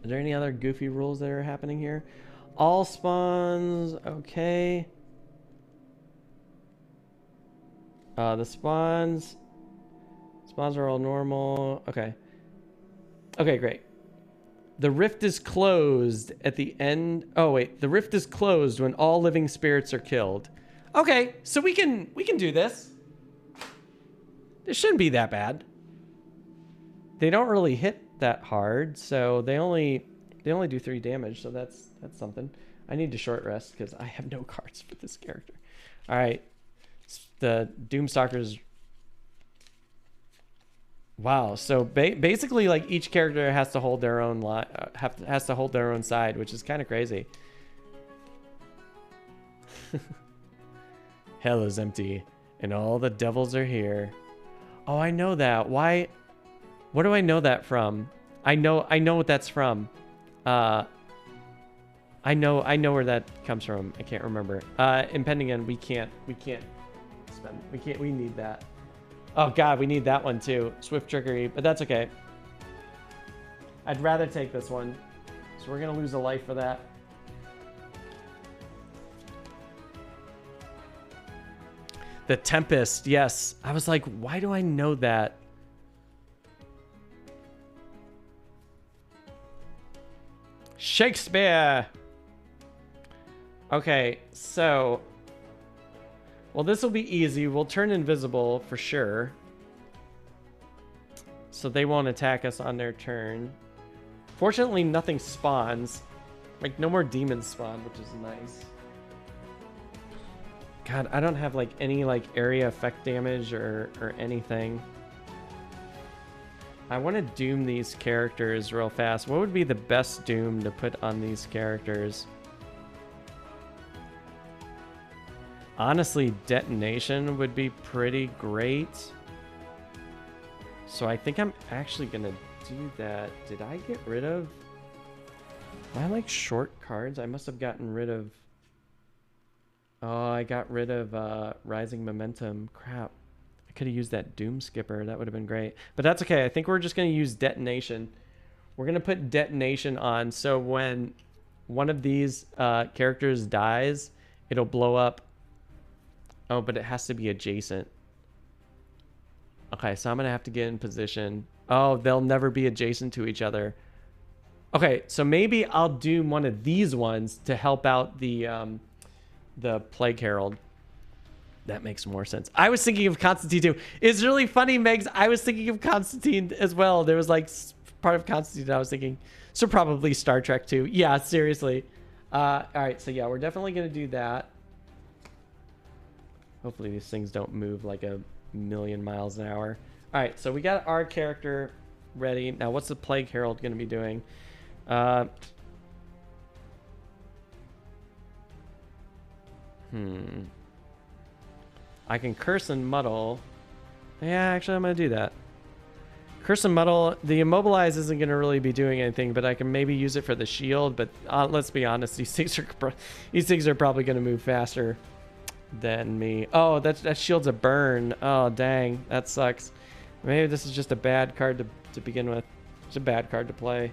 Is there any other goofy rules that are happening here? All spawns, okay. The spawns are all normal. Okay. Okay, great. The rift is closed at the end. Oh wait, the rift is closed when all living spirits are killed. Okay, so we can do this. This shouldn't be that bad. They don't really hit that hard, so they only do 3 damage, so that's something. I need to short rest because I have no cards for this character. All right, the Doomstalkers. Wow, so basically like each character has to hold their own has to hold their own side, which is kind of crazy. Hell is empty and all the devils are here. Oh, I know that. Why? What do I know that from? I know what that's from. I know where that comes from. I can't remember. Impending End, we can't spend. We need that. Oh God, we need that one too. Swift Trickery, but that's okay. I'd rather take this one. So we're gonna lose a life for that. The Tempest, yes. I was like, why do I know that? Shakespeare. Okay, so, well, this will be easy. We'll turn invisible for sure, so they won't attack us on their turn. Fortunately, nothing spawns. Like, no more demons spawn, which is nice. God, I don't have like any like area effect damage or anything. I want to doom these characters real fast. What would be the best doom to put on these characters? Honestly, detonation would be pretty great. So I think I'm actually going to do that, did I get rid of... Am I like short cards? I must have gotten rid of... Oh, I got rid of Rising Momentum. Crap. I could have used that Doom Skipper. That would have been great. But that's okay. I think we're just going to use Detonation. We're going to put Detonation on, so when one of these characters dies, it'll blow up. Oh, but it has to be adjacent. Okay, so I'm going to have to get in position. Oh, they'll never be adjacent to each other. Okay, so maybe I'll doom one of these ones to help out the Plague Herald. That makes more sense. I was thinking of Constantine too. It's really funny, Megs. I was thinking of Constantine as well. There was like part of Constantine I was thinking. So probably Star Trek too. Yeah, seriously. All right, so yeah, we're definitely going to do that. Hopefully these things don't move like a million miles an hour. All right, so we got our character ready. Now, what's the Plague Herald going to be doing? I can curse and muddle. Yeah, actually, I'm going to do that. Curse and muddle. The immobilize isn't going to really be doing anything, but I can maybe use it for the shield. But let's be honest, these things are probably going to move faster than me. Oh, that shield's a burn. Oh, dang, that sucks. Maybe this is just a bad card to begin with. It's a bad card to play.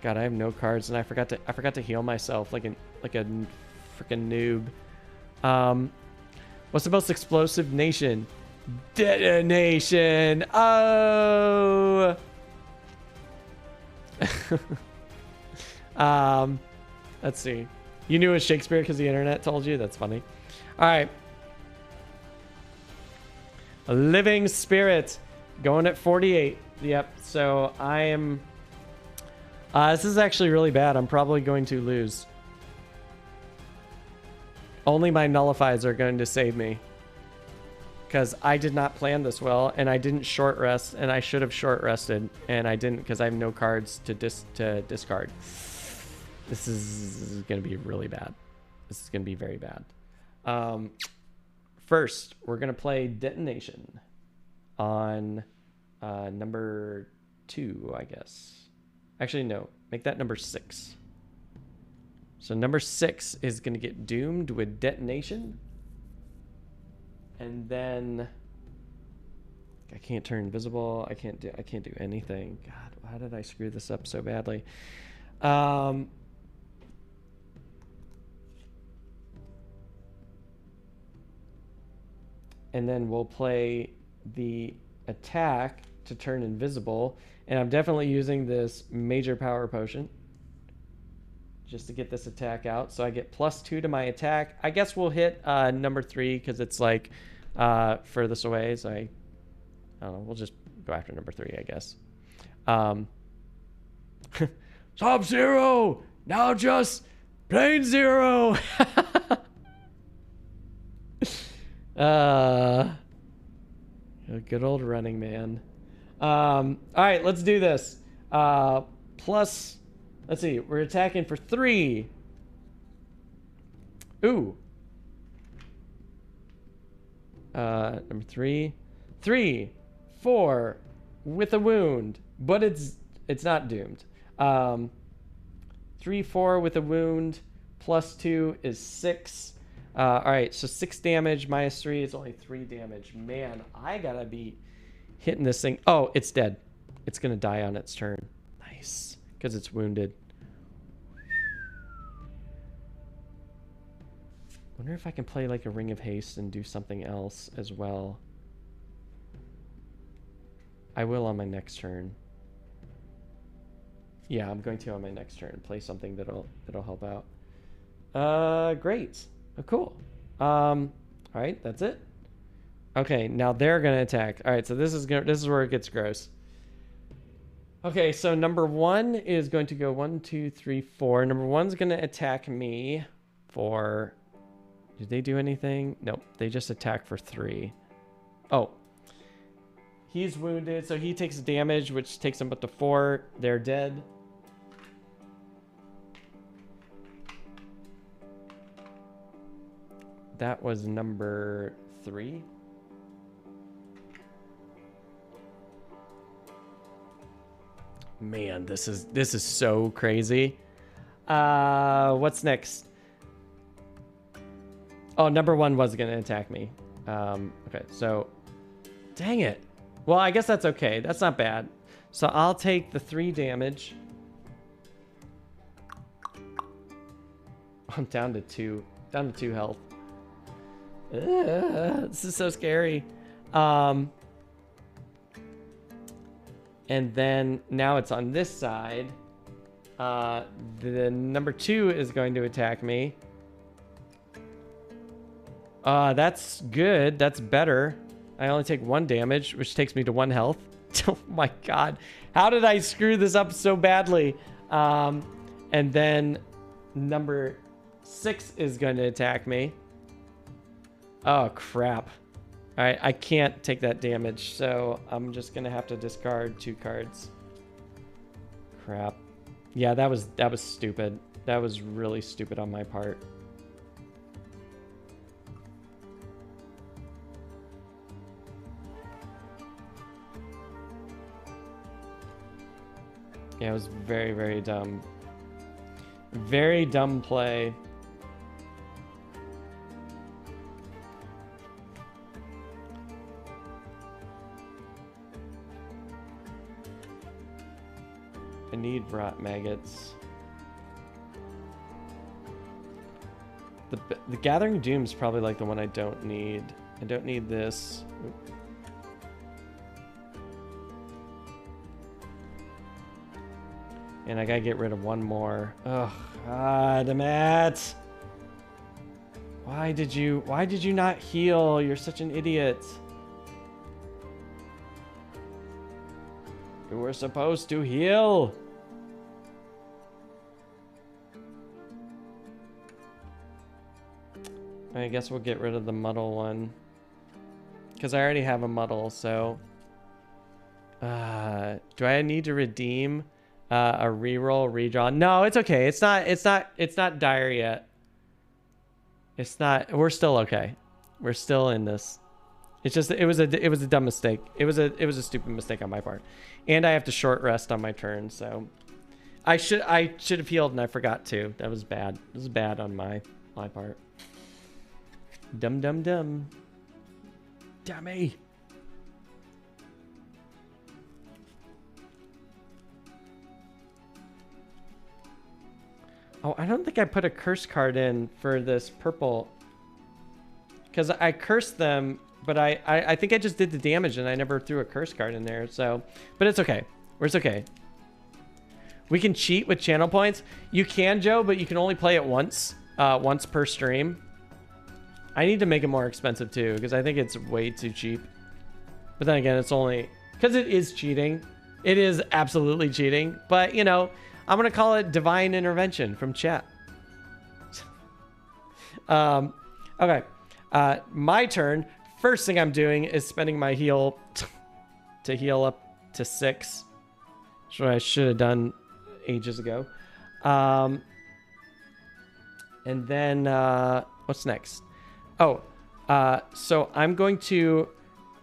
God, I have no cards, and I forgot to heal myself like a freaking noob. What's the most explosive nation? Detonation. Oh. Let's see. You knew it was Shakespeare because the internet told you? That's funny. All right. A living spirit going at 48. Yep. So I am... this is actually really bad. I'm probably going to lose. Only my nullifies are going to save me. Because I did not plan this well, and I didn't short rest, and I should have short rested, and I didn't because I have no cards to discard. This is going to be really bad. This is going to be very bad. First, we're going to play Detonation on number 2, I guess. Actually, no. Make that number 6. So number 6 is going to get doomed with Detonation. And then I can't turn invisible. I can't do anything. God, how did I screw this up so badly? And then we'll play the attack to turn invisible. And I'm definitely using this major power potion just to get this attack out. So I get +2 to my attack. I guess we'll hit number 3 because it's like furthest away. So I don't know. We'll just go after number 3, I guess. Sub-Zero! Now just plain zero! Good old running man. All right, let's do this. Plus, let's see, we're attacking for 3. Ooh. Number 3. 3, 4 with a wound, but it's not doomed. 3, 4 with a wound, +2 is 6. All right, so 6 damage minus 3 is only 3 damage. Man, I gotta be hitting this thing. Oh, it's dead. It's gonna die on its turn. Nice, because it's wounded. Wonder if I can play like a Ring of Haste and do something else as well. I will on my next turn. Yeah, I'm going to on my next turn play something that'll help out. Great. Oh, cool. All right, that's it. Okay, now they're gonna attack. All right, so this is where it gets gross. Okay, so number 1 is going to go 1, 2, 3, 4. Number 1's gonna attack me for. Did they do anything? Nope, they just attack for 3. Oh, he's wounded, so he takes damage, which takes him up to 4. They're dead. That was number 3. Man, this is so crazy. What's next? Oh, number 1 was gonna attack me. Okay, so dang it. Well, I guess that's okay. That's not bad. So I'll take the 3 damage. I'm down to 2. Down to 2 health. This is so scary. And then now it's on this side. The number 2 is going to attack me. That's good. That's better. I only take 1 damage, which takes me to 1 health. Oh my god. How did I screw this up so badly? And then number 6 is going to attack me. Oh, crap. All right, I can't take that damage, so I'm just going to have to discard 2 cards. Crap. Yeah, that was stupid. That was really stupid on my part. Yeah, it was very, very dumb. Very dumb play. I need rot maggots. The Gathering Doom is probably like the one I don't need. I don't need this. Oop. And I gotta get rid of 1 more. Oh, God, Matt. Why did you not heal? You're such an idiot. You were supposed to heal. I guess we'll get rid of the muddle one. Because I already have a muddle, so... do I need to redeem a reroll, redraw? No, it's okay. It's not dire yet. It's not... We're still okay. We're still in this. It's just... It was a dumb mistake. It was a stupid mistake on my part. And I have to short rest on my turn, so... I should have healed and I forgot to. That was bad. It was bad on my part. Dumb. Dummy. Oh, I don't think I put a curse card in for this purple. Because I cursed them, but I think I just did the damage and I never threw a curse card in there. So, but it's okay. It's okay. We can cheat with channel points. You can, Joe, but you can only play it once per stream. I need to make it more expensive too, because I think it's way too cheap. But then again, it's only because it is cheating. It is absolutely cheating. But you know, I'm gonna call it divine intervention from chat. Okay, my turn. First thing I'm doing is spending my heal to heal up to 6, which I should have done ages ago. And then what's next? Oh, so I'm going to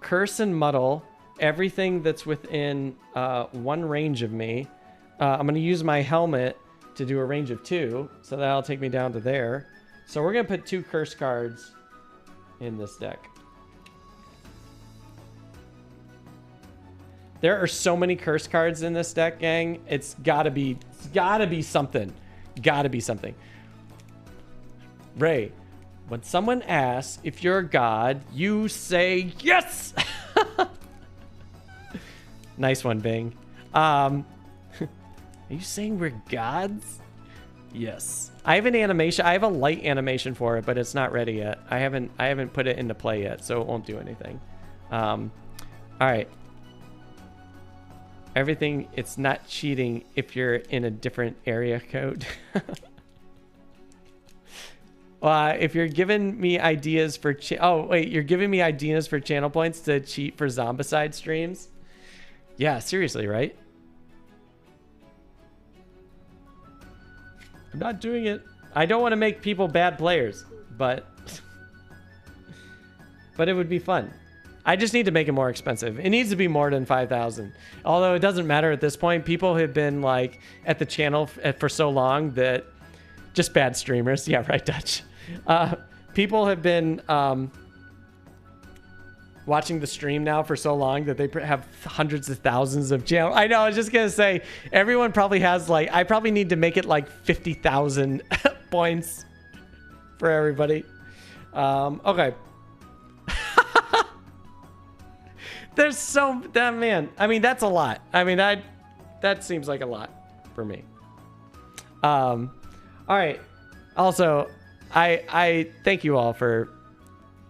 curse and muddle everything that's within 1 range of me. I'm going to use my helmet to do a range of 2, so that'll take me down to there. So we're going to put 2 curse cards in this deck. There are so many curse cards in this deck, gang. It's gotta be something. Gotta be something. Ray, when someone asks if you're a god, you say yes. Nice one, Bing. Are you saying we're gods? Yes. I have an animation. I have a light animation for it, but it's not ready yet. I haven't put it into play yet, so it won't do anything. All right. Everything, it's not cheating if you're in a different area code. If you're giving me ideas for... Oh, wait, you're giving me ideas for channel points to cheat for Zombicide streams? Yeah, seriously, right? I'm not doing it. I don't want to make people bad players, but... but it would be fun. I just need to make it more expensive. It needs to be more than 5,000. Although it doesn't matter at this point. People have been like at the channel for so long that just bad streamers. Yeah, right, Dutch. People have been watching the stream now for so long that they have hundreds of thousands of channel. I know. I was just gonna say everyone probably has like. I probably need to make it like 50,000 points for everybody. Okay. There's so that man. I mean, that's a lot. I mean, that seems like a lot for me. All right. Also, I thank you all for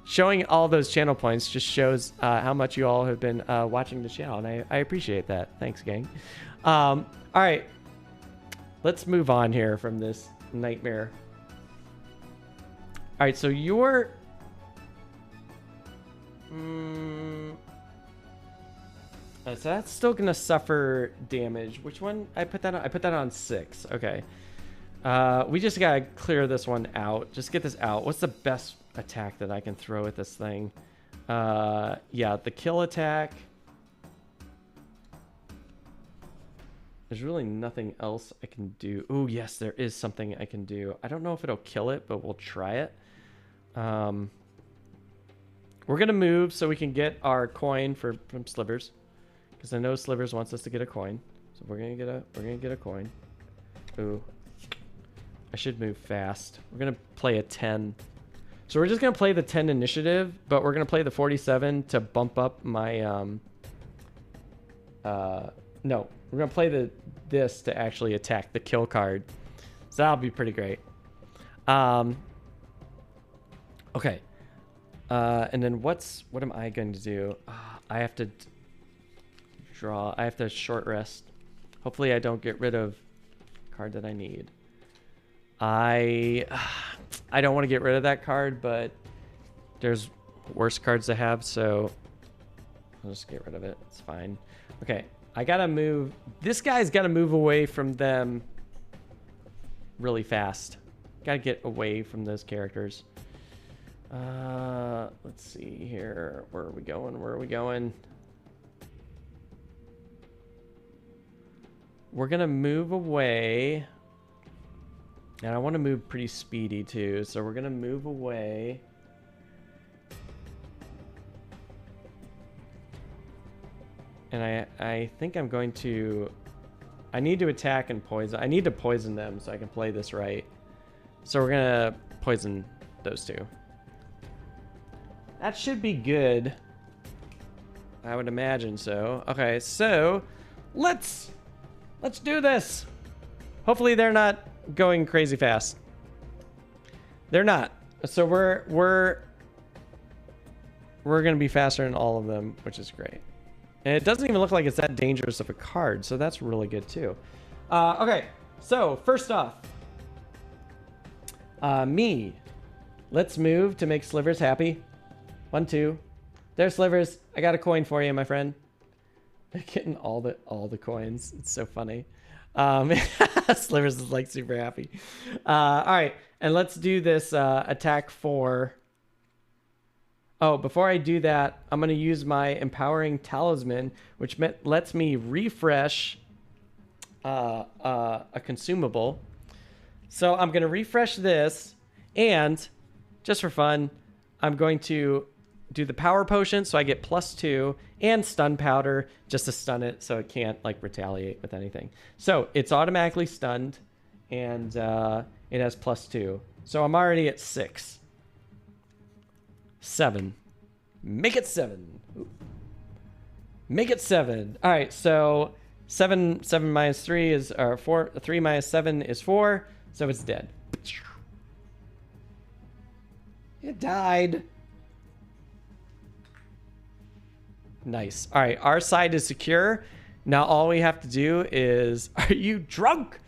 showing all those channel points. Just shows how much you all have been watching the channel, and I appreciate that. Thanks, gang. All right. Let's move on here from this nightmare. All right. So you're. So that's still gonna suffer damage. Which one? I put that on. I put that on 6. Okay. We just gotta clear this one out. Just get this out. What's the best attack that I can throw at this thing? Yeah, the kill attack. There's really nothing else I can do. Oh yes, there is something I can do. I don't know if it'll kill it, but we'll try it. We're gonna move so we can get our coin from Slivers. Because I know Slivers wants us to get a coin. So we're gonna get a coin. Ooh. I should move fast. We're gonna play a 10. So we're just gonna play the 10 initiative, but we're gonna play the 47 to bump up my no, we're gonna play this to actually attack the kill card. So that'll be pretty great. Okay. And then what am I going to do? I have to draw. I have to short rest. Hopefully I don't get rid of card that I need. I don't want to get rid of that card, but there's worse cards to have, so I'll just get rid of it. It's fine. Okay, I gotta move. This guy's gotta move away from them really fast. Gotta get away from those characters. Let's see here. Where are we going? Where are we going? We're gonna move away. And I want to move pretty speedy too, so we're gonna move away. And I think I'm going to. I need to attack and poison. I need to poison them so I can play this right. So we're gonna poison those two. That should be good. I would imagine so. Okay, so let's do this. Hopefully they're not going crazy fast. They're not. So we're gonna be faster than all of them, which is great. And it doesn't even look like it's that dangerous of a card, so that's really good too. Okay, so first off, me. Let's move to make Slivers happy. 1, 2. There's Slivers. I got a coin for you, my friend. They're getting all the coins. It's so funny. Slivers is like super happy. All right, and let's do this attack 4. Oh, before I do that, I'm gonna use my empowering talisman, which lets me refresh a consumable. So I'm gonna refresh this, and just for fun, I'm going to do the power potion, so I get +2, and stun powder just to stun it so it can't like retaliate with anything. So it's automatically stunned, and it has +2. So I'm already at 6. 7. Make it 7. Ooh. Make it 7. All right, so 7 minus 3 is 4. 3 minus 7 is 4, so it's dead. It died. Nice. All right, our side is secure. Now all we have to do is, are you drunk?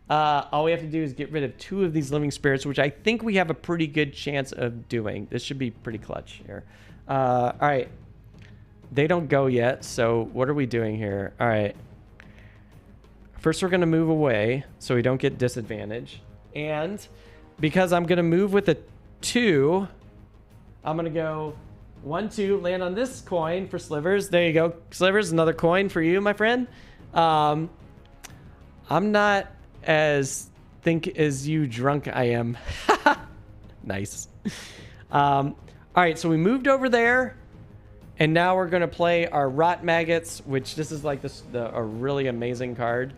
All we have to do is get rid of 2 of these living spirits, which I think we have a pretty good chance of doing. This should be pretty clutch here. All right. They don't go yet, so what are we doing here? All right. First, we're going to move away so we don't get disadvantage. And because I'm going to move with a 2, I'm going to go 1, 2, land on this coin for Slivers. There you go. Slivers, another coin for you, my friend. I'm not as as you drunk I am. Nice. All right, so we moved over there, and now we're gonna play our Rot Maggots, which this is like a really amazing card.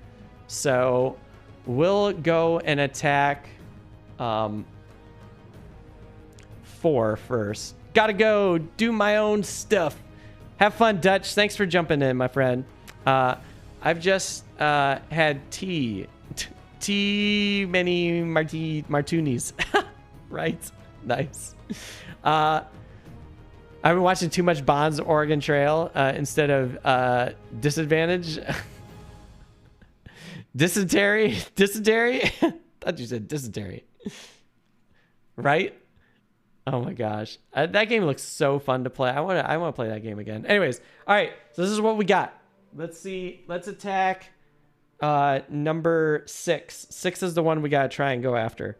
So we'll go and attack 4 first. Gotta go do my own stuff. Have fun, Dutch. Thanks for jumping in, my friend. I've just had many martinis. Right? Nice. I've been watching too much Bonds Oregon Trail instead of Disadvantage. Dysentery? Thought you said dysentery. Right? Oh my gosh. That game looks so fun to play. I want to play that game again. Anyways, all right. So this is what we got. Let's see. Let's attack number 6. 6 is the one we got to try and go after.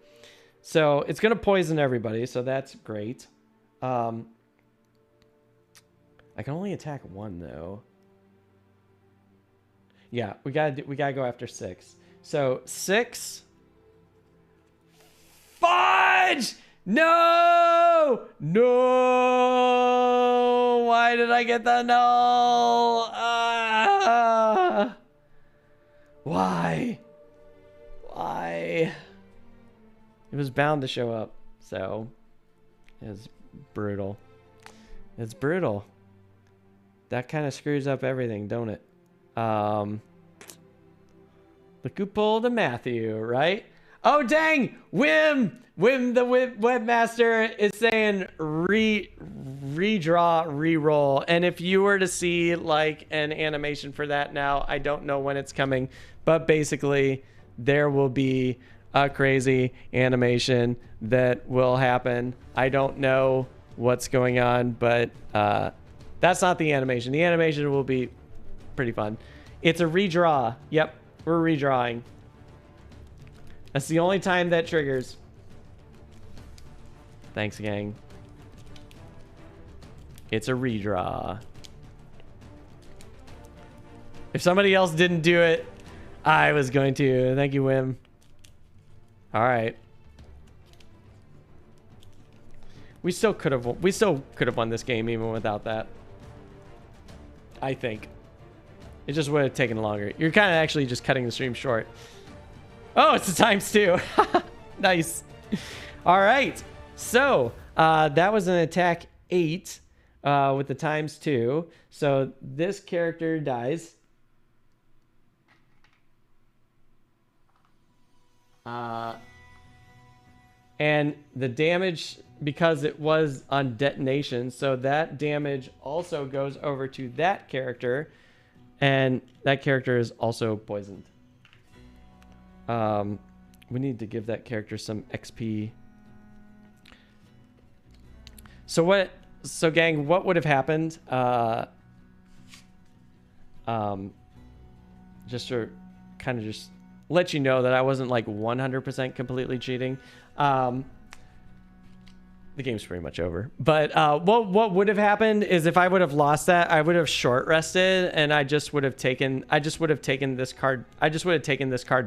So it's going to poison everybody, so that's great. I can only attack 1 though. Yeah, we got to go after 6. So 6. Fudge! No! No! Why did I get the null? Why? Why? It was bound to show up, so it's brutal. It's brutal. That kind of screws up everything, don't it? Look who pulled a Matthew, right? Oh, dang! Wim the webmaster is saying redraw, reroll. And if you were to see like an animation for that now, I don't know when it's coming, but basically there will be a crazy animation that will happen. I don't know what's going on, but that's not the animation. The animation will be pretty fun. It's a redraw. Yep, we're redrawing. That's the only time that triggers. Thanks, gang. It's a redraw. If somebody else didn't do it, I was going to. Thank you, Wim. All right. We still could have won this game even without that. I think. It just would have taken longer. You're kind of actually just cutting the stream short. Oh, it's the ×2. Nice. All right. So that was an attack 8 with the ×2. So this character dies. And the damage, because it was on detonation, so that damage also goes over to that character, and that character is also poisoned. We need to give that character some XP. So gang, what would have happened? Just to kind of just let you know that I wasn't like 100% completely cheating. The game's pretty much over. But what would have happened is if I would have lost that, I would have short rested, and I just would have taken this card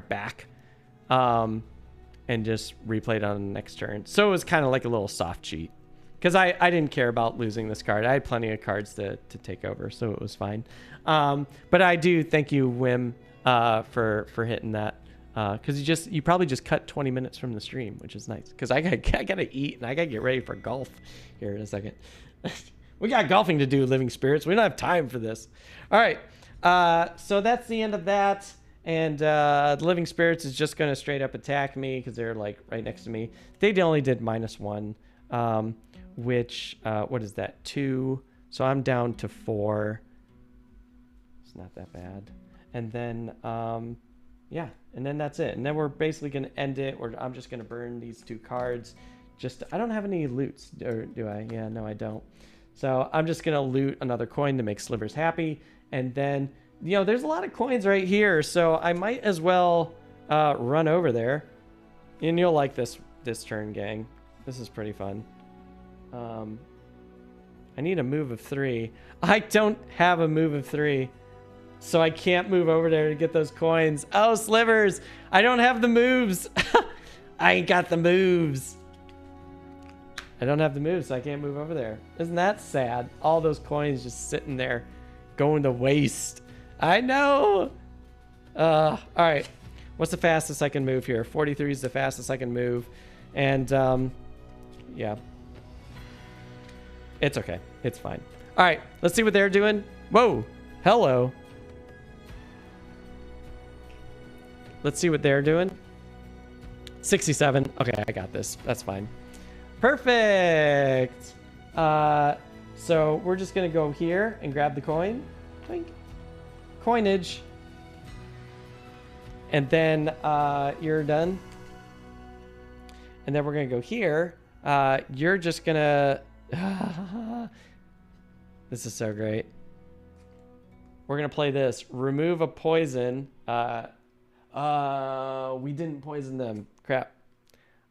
back, and just replayed on the next turn. So it was kind of like a little soft cheat, because I didn't care about losing this card. I had plenty of cards to take over, so it was fine. But I do thank you, Wim, for hitting that. Because you probably just cut 20 minutes from the stream, which is nice. Because I gotta eat and I gotta get ready for golf here in a second. We got golfing to do, Living Spirits. We don't have time for this. All right. So that's the end of that. And the Living Spirits is just gonna straight up attack me because they're like right next to me. They only did -1, which what is that? 2. So I'm down to 4. It's not that bad. And then yeah, and then that's it. And then we're basically going to end it. I'm just going to burn these 2 cards. I don't have any loots, or do I? Yeah, no, I don't. So I'm just going to loot another coin to make Slivers happy. And then, there's a lot of coins right here. So I might as well run over there. And you'll like this turn, gang. This is pretty fun. I need a move of 3. I don't have a move of 3. So I can't move over there to get those coins. Oh, Slivers. I don't have the moves. I ain't got the moves. I don't have the moves, so I can't move over there. Isn't that sad? All those coins just sitting there going to waste. I know. All right. What's the fastest I can move here? 43 is the fastest I can move. And, yeah. It's okay. It's fine. All right. Let's see what they're doing. Whoa. Hello. Let's see what they're doing. 67. Okay, I got this. That's fine. Perfect. So we're just going to go here and grab the coin. Clink. Coinage. And then you're done. And then we're going to go here. You're just going to... This is so great. We're going to play this. Remove a poison. We didn't poison them. Crap.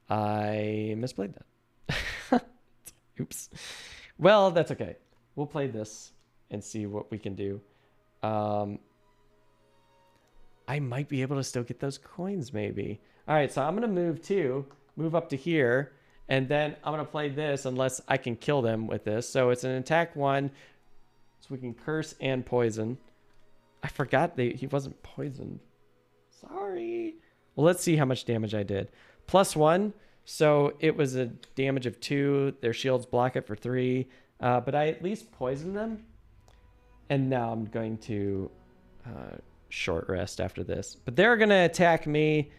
I misplayed that. Oops. Well, that's okay. We'll play this and see what we can do. I might be able to still get those coins, maybe. All right, so I'm going to move up to here, and then I'm going to play this unless I can kill them with this. So it's an attack 1, so we can curse and poison. I forgot he wasn't poisoned. Sorry. Well, let's see how much damage I did. +1, so it was a damage of 2. Their shields block it for 3, but I at least poisoned them. And now I'm going to short rest after this. But they're going to attack me,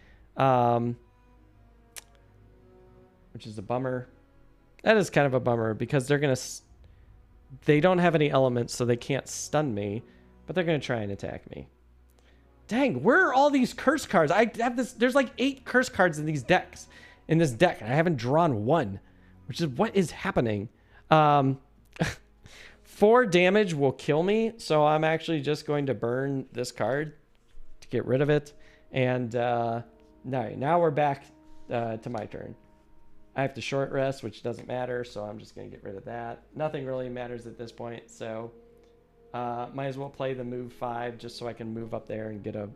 which is a bummer. That is kind of a bummer because they're going to... They don't have any elements, so they can't stun me, but they're going to try and attack me. Dang, where are all these curse cards? I have this. There's like 8 curse cards in these decks. In this deck, and I haven't drawn one, which is what is happening. 4 damage will kill me, so I'm actually just going to burn this card to get rid of it. And now we're back to my turn. I have to short rest, which doesn't matter, so I'm just going to get rid of that. Nothing really matters at this point, so might as well play the move 5 just so I can move up there and get a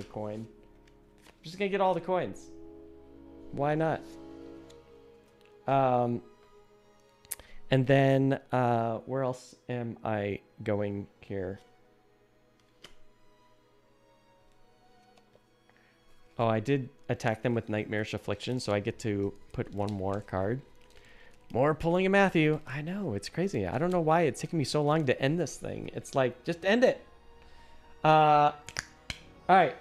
coin. I'm just going to get all the coins. Why not? And then where else am I going here? Oh, I did attack them with Nightmarish Affliction, so I get to put 1 more card. More pulling a Matthew. I know, it's crazy. I don't know why it's taking me so long to end this thing. It's like, just end it. All right.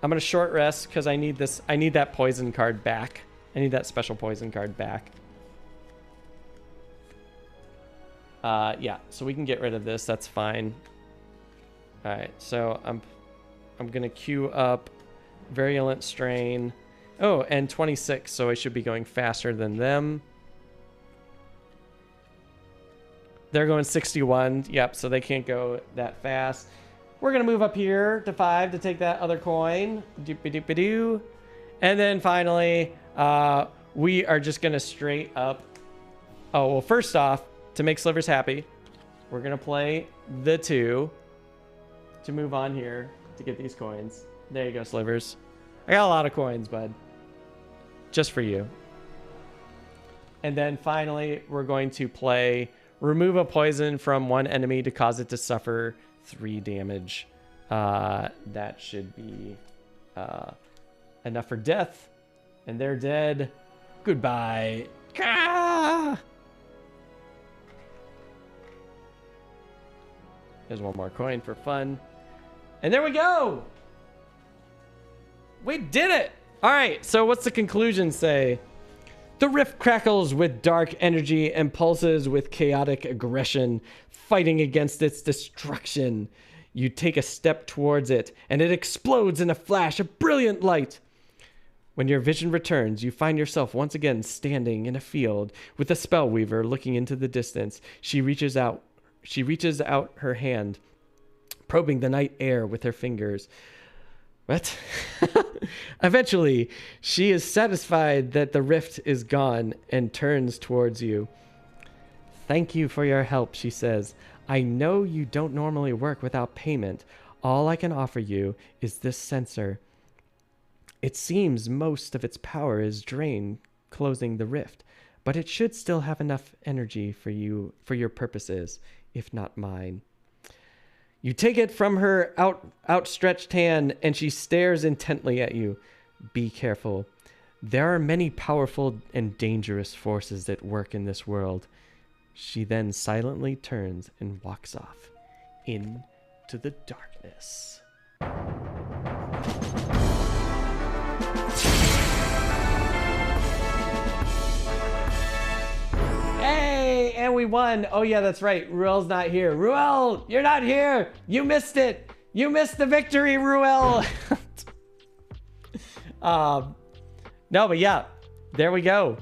I'm going to short rest because I need this. I need that poison card back. I need that special poison card back. Yeah, so we can get rid of this. That's fine. All right, so I'm going to queue up Virulent Strain. Oh, and 26, so I should be going faster than them. They're going 61. Yep, so they can't go that fast. We're going to move up here to 5 to take that other coin. Doopy-doopy-doo. And then finally, we are just going to straight up... Oh, well, first off, to make Slivers happy, we're going to play the 2 to move on here to get these coins. There you go, Slivers. I got a lot of coins, bud. Just for you. And then finally, we're going to play remove a poison from one enemy to cause it to suffer 3 damage. That should be enough for death. And they're dead. Goodbye. Ah! There's 1 more coin for fun. And there we go. We did it. All right, so what's the conclusion say? The rift crackles with dark energy and pulses with chaotic aggression, fighting against its destruction. You take a step towards it, and it explodes in a flash of brilliant light. When your vision returns, you find yourself once again standing in a field with a spellweaver looking into the distance. She reaches out her hand, probing the night air with her fingers. What? Eventually, she is satisfied that the rift is gone and turns towards you. Thank you for your help, she says. I know you don't normally work without payment. All I can offer you is this sensor. It seems most of its power is drained closing the rift, but it should still have enough energy for your purposes, if not mine. You take it from her outstretched hand, and she stares intently at you. Be careful. There are many powerful and dangerous forces at work in this world. She then silently turns and walks off into the darkness. Hey, and we won. Oh yeah, that's right. Ruel's not here. Ruel, you're not here. You missed it. You missed the victory, Ruel. No, but yeah, there we go.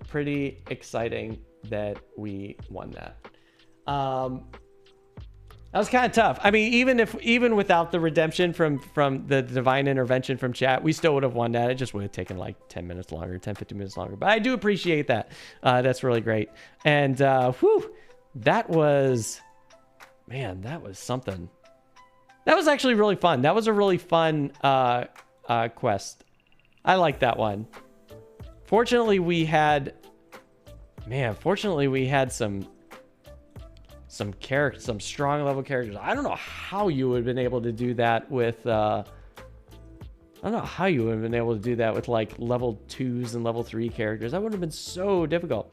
Pretty exciting that we won that. That was kind of tough. I mean, even without the redemption from the divine intervention from chat, we still would have won that. It just would have taken like 10 minutes longer, 10, 15 minutes longer. But I do appreciate that. That's really great. And that was something. That was actually really fun. That was a really fun quest. I like that one. Fortunately, we had some strong level characters. I don't know how you would have been able to do that with like level 2s and level 3 characters. That would have been so difficult.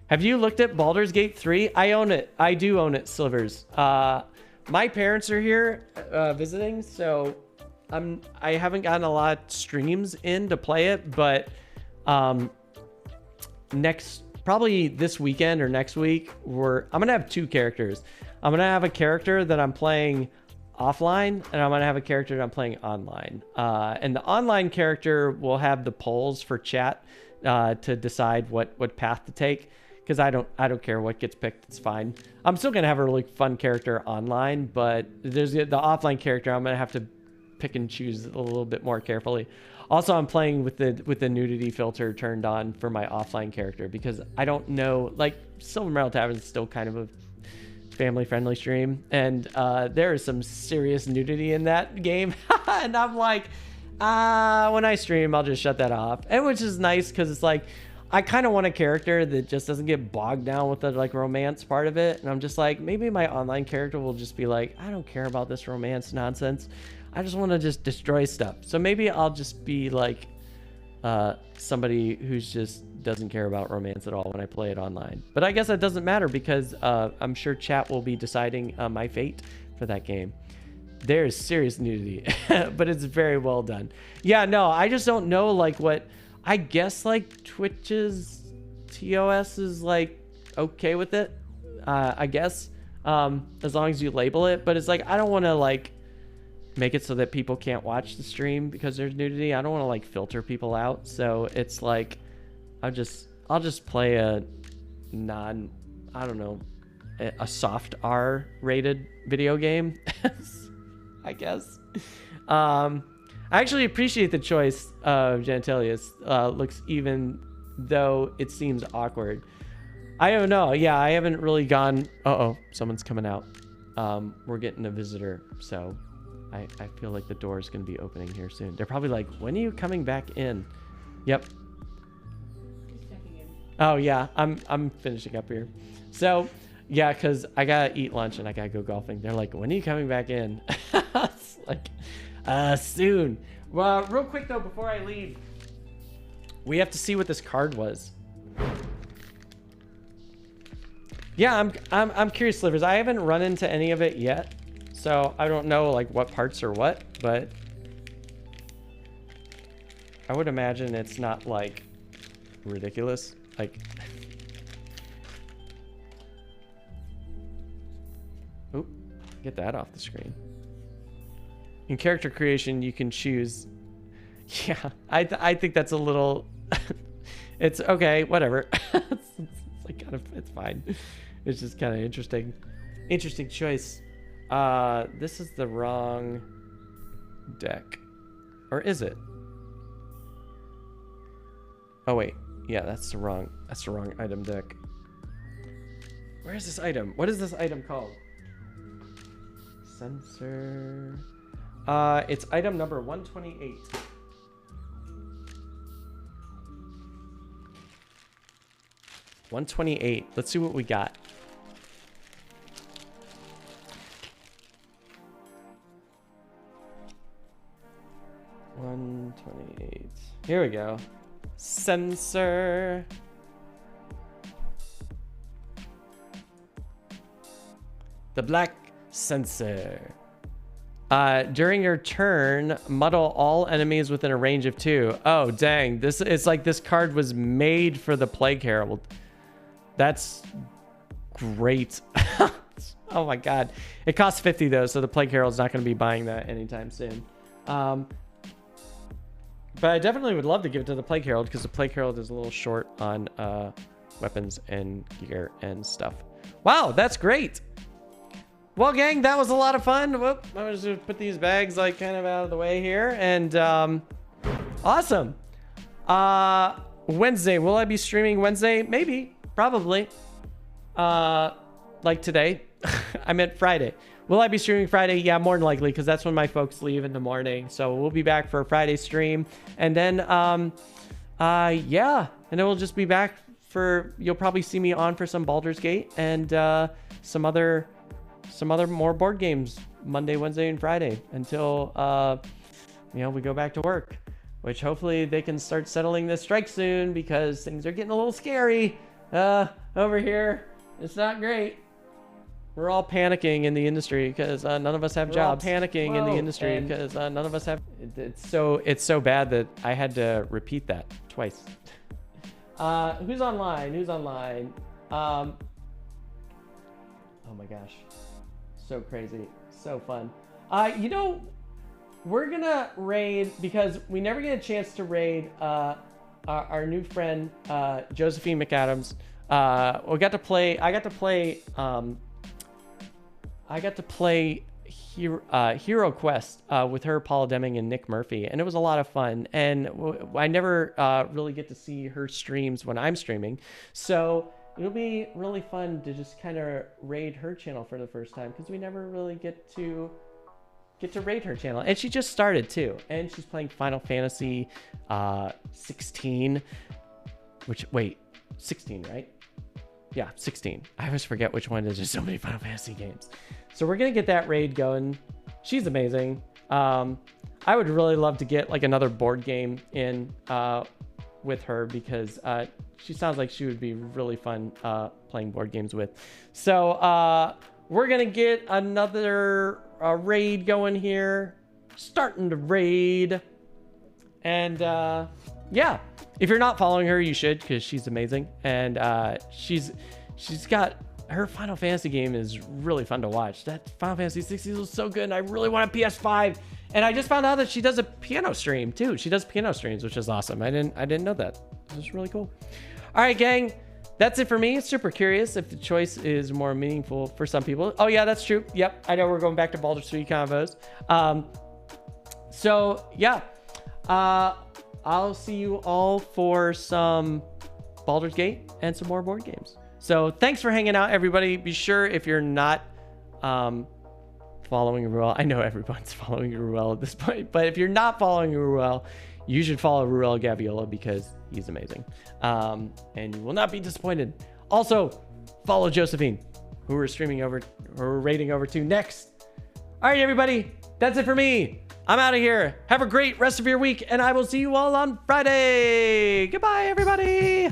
Have you looked at Baldur's Gate 3? I own it. I do own it, Slivers. My parents are here visiting, so I haven't gotten a lot of streams in to play it, but probably this weekend or next week, I'm gonna have 2 characters. I'm gonna have a character that I'm playing offline, and I'm gonna have a character that I'm playing online. And the online character will have the polls for chat to decide what path to take, because I don't care what gets picked. It's fine. I'm still gonna have a really fun character online, but there's the offline character I'm gonna have to pick and choose a little bit more carefully. Also, I'm playing with the nudity filter turned on for my offline character, because I don't know, like, Silver Metal Tavern is still kind of a family-friendly stream, and there is some serious nudity in that game. And I'm like, when I stream, I'll just shut that off. And which is nice, because it's like, I kind of want a character that just doesn't get bogged down with the like romance part of it. And I'm just like, maybe my online character will just be like, I don't care about this romance nonsense. I just want to just destroy stuff. So maybe I'll just be like somebody who's just doesn't care about romance at all when I play it online. But I guess that doesn't matter, because I'm sure chat will be deciding my fate for that game. There's serious nudity, but it's very well done. Yeah, no, I just don't know like what, I guess like Twitch's TOS is like okay with it, I guess, as long as you label it. But it's like, I don't want to like make it so that people can't watch the stream because there's nudity. I don't want to like filter people out. So it's like, I'll just play a a soft R rated video game, I guess. I actually appreciate the choice of Gentilius. Looks, even though it seems awkward. I don't know. Yeah, I haven't really gone. Uh-oh, someone's coming out. We're getting a visitor, so I feel like the door is going to be opening here soon. They're probably like, when are you coming back in? Yep. Just checking in. Oh yeah, I'm finishing up here. So yeah, because I gotta eat lunch and I gotta go golfing. They're like, when are you coming back in? It's like, soon. Well, real quick though, before I leave, we have to see what this card was. Yeah, I'm curious, Slivers. I haven't run into any of it yet, so I don't know like what parts are what, but I would imagine it's not like ridiculous. Like, oop, get that off the screen. In character creation, you can choose. Yeah, I think that's a little. It's okay, whatever. It's like kind of, it's fine. It's just kind of interesting. Interesting choice. This is the wrong deck, or is it? Oh wait, yeah, that's the wrong item deck. Where's this item? What is this item called? Sensor. It's item number 128. Let's see what we got. $128. Here we go. Sensor. The black sensor. During your turn, muddle all enemies within a range of 2. Oh, dang. It's like this card was made for the Plague Herald. That's great. Oh my god. It costs 50 though, so the Plague Herald's not going to be buying that anytime soon. But I definitely would love to give it to the Plague Herald because the Plague Herald is a little short on weapons and gear and stuff. Wow, that's great. Well, gang, that was a lot of fun. Whoop, I'm just gonna put these bags like kind of out of the way here. And awesome. Wednesday, will I be streaming Wednesday? Maybe, probably. Like today. I meant Friday. Will I be streaming Friday? Yeah, more than likely, because that's when my folks leave in the morning. So we'll be back for a Friday stream. And then, yeah. And then we'll just be back for, you'll probably see me on for some Baldur's Gate and some other more board games Monday, Wednesday, and Friday until, you know, we go back to work, which hopefully they can start settling this strike soon because things are getting a little scary over here. It's not great. We're all panicking in the industry because none of us have jobs. Panicking in the industry because none of us have. It's so bad that I had to repeat that twice. Who's online? Who's online? Oh my gosh, so crazy, so fun. You know, we're gonna raid because we never get a chance to raid our new friend Josephine McAdams. I got to play Hero Quest with her, Paula Deming, and Nick Murphy, and it was a lot of fun. And I never really get to see her streams when I'm streaming, so it'll be really fun to just kind of raid her channel for the first time because we never really get to raid her channel. And she just started too, and she's playing Final Fantasy 16, which 16, right? Yeah, 16. I always forget which one. There's just so many Final Fantasy games. So we're gonna get that raid going. She's amazing. I would really love to get like another board game in with her because she sounds like she would be really fun playing board games with. So we're gonna get another raid going here. Starting to raid. And yeah, if you're not following her, you should because she's amazing. And she's got her Final Fantasy game is really fun to watch. That Final Fantasy 16 was so good, and I really want a PS5. And I just found out that she does a piano stream too. She does piano streams, which is awesome. I didn't know that. This is really cool. All right, gang. That's it for me. Super curious if the choice is more meaningful for some people. Oh yeah, that's true. Yep, I know we're going back to Baldur's 3 combos. So yeah, I'll see you all for some Baldur's Gate and some more board games. So thanks for hanging out, everybody. Be sure if you're not following Ruel, I know everyone's following Ruel at this point, but if you're not following Ruel, you should follow Ruel Gaviola because he's amazing. And you will not be disappointed. Also, follow Josephine, who we're raiding over to next. All right, everybody, that's it for me. I'm out of here. Have a great rest of your week, and I will see you all on Friday. Goodbye, everybody.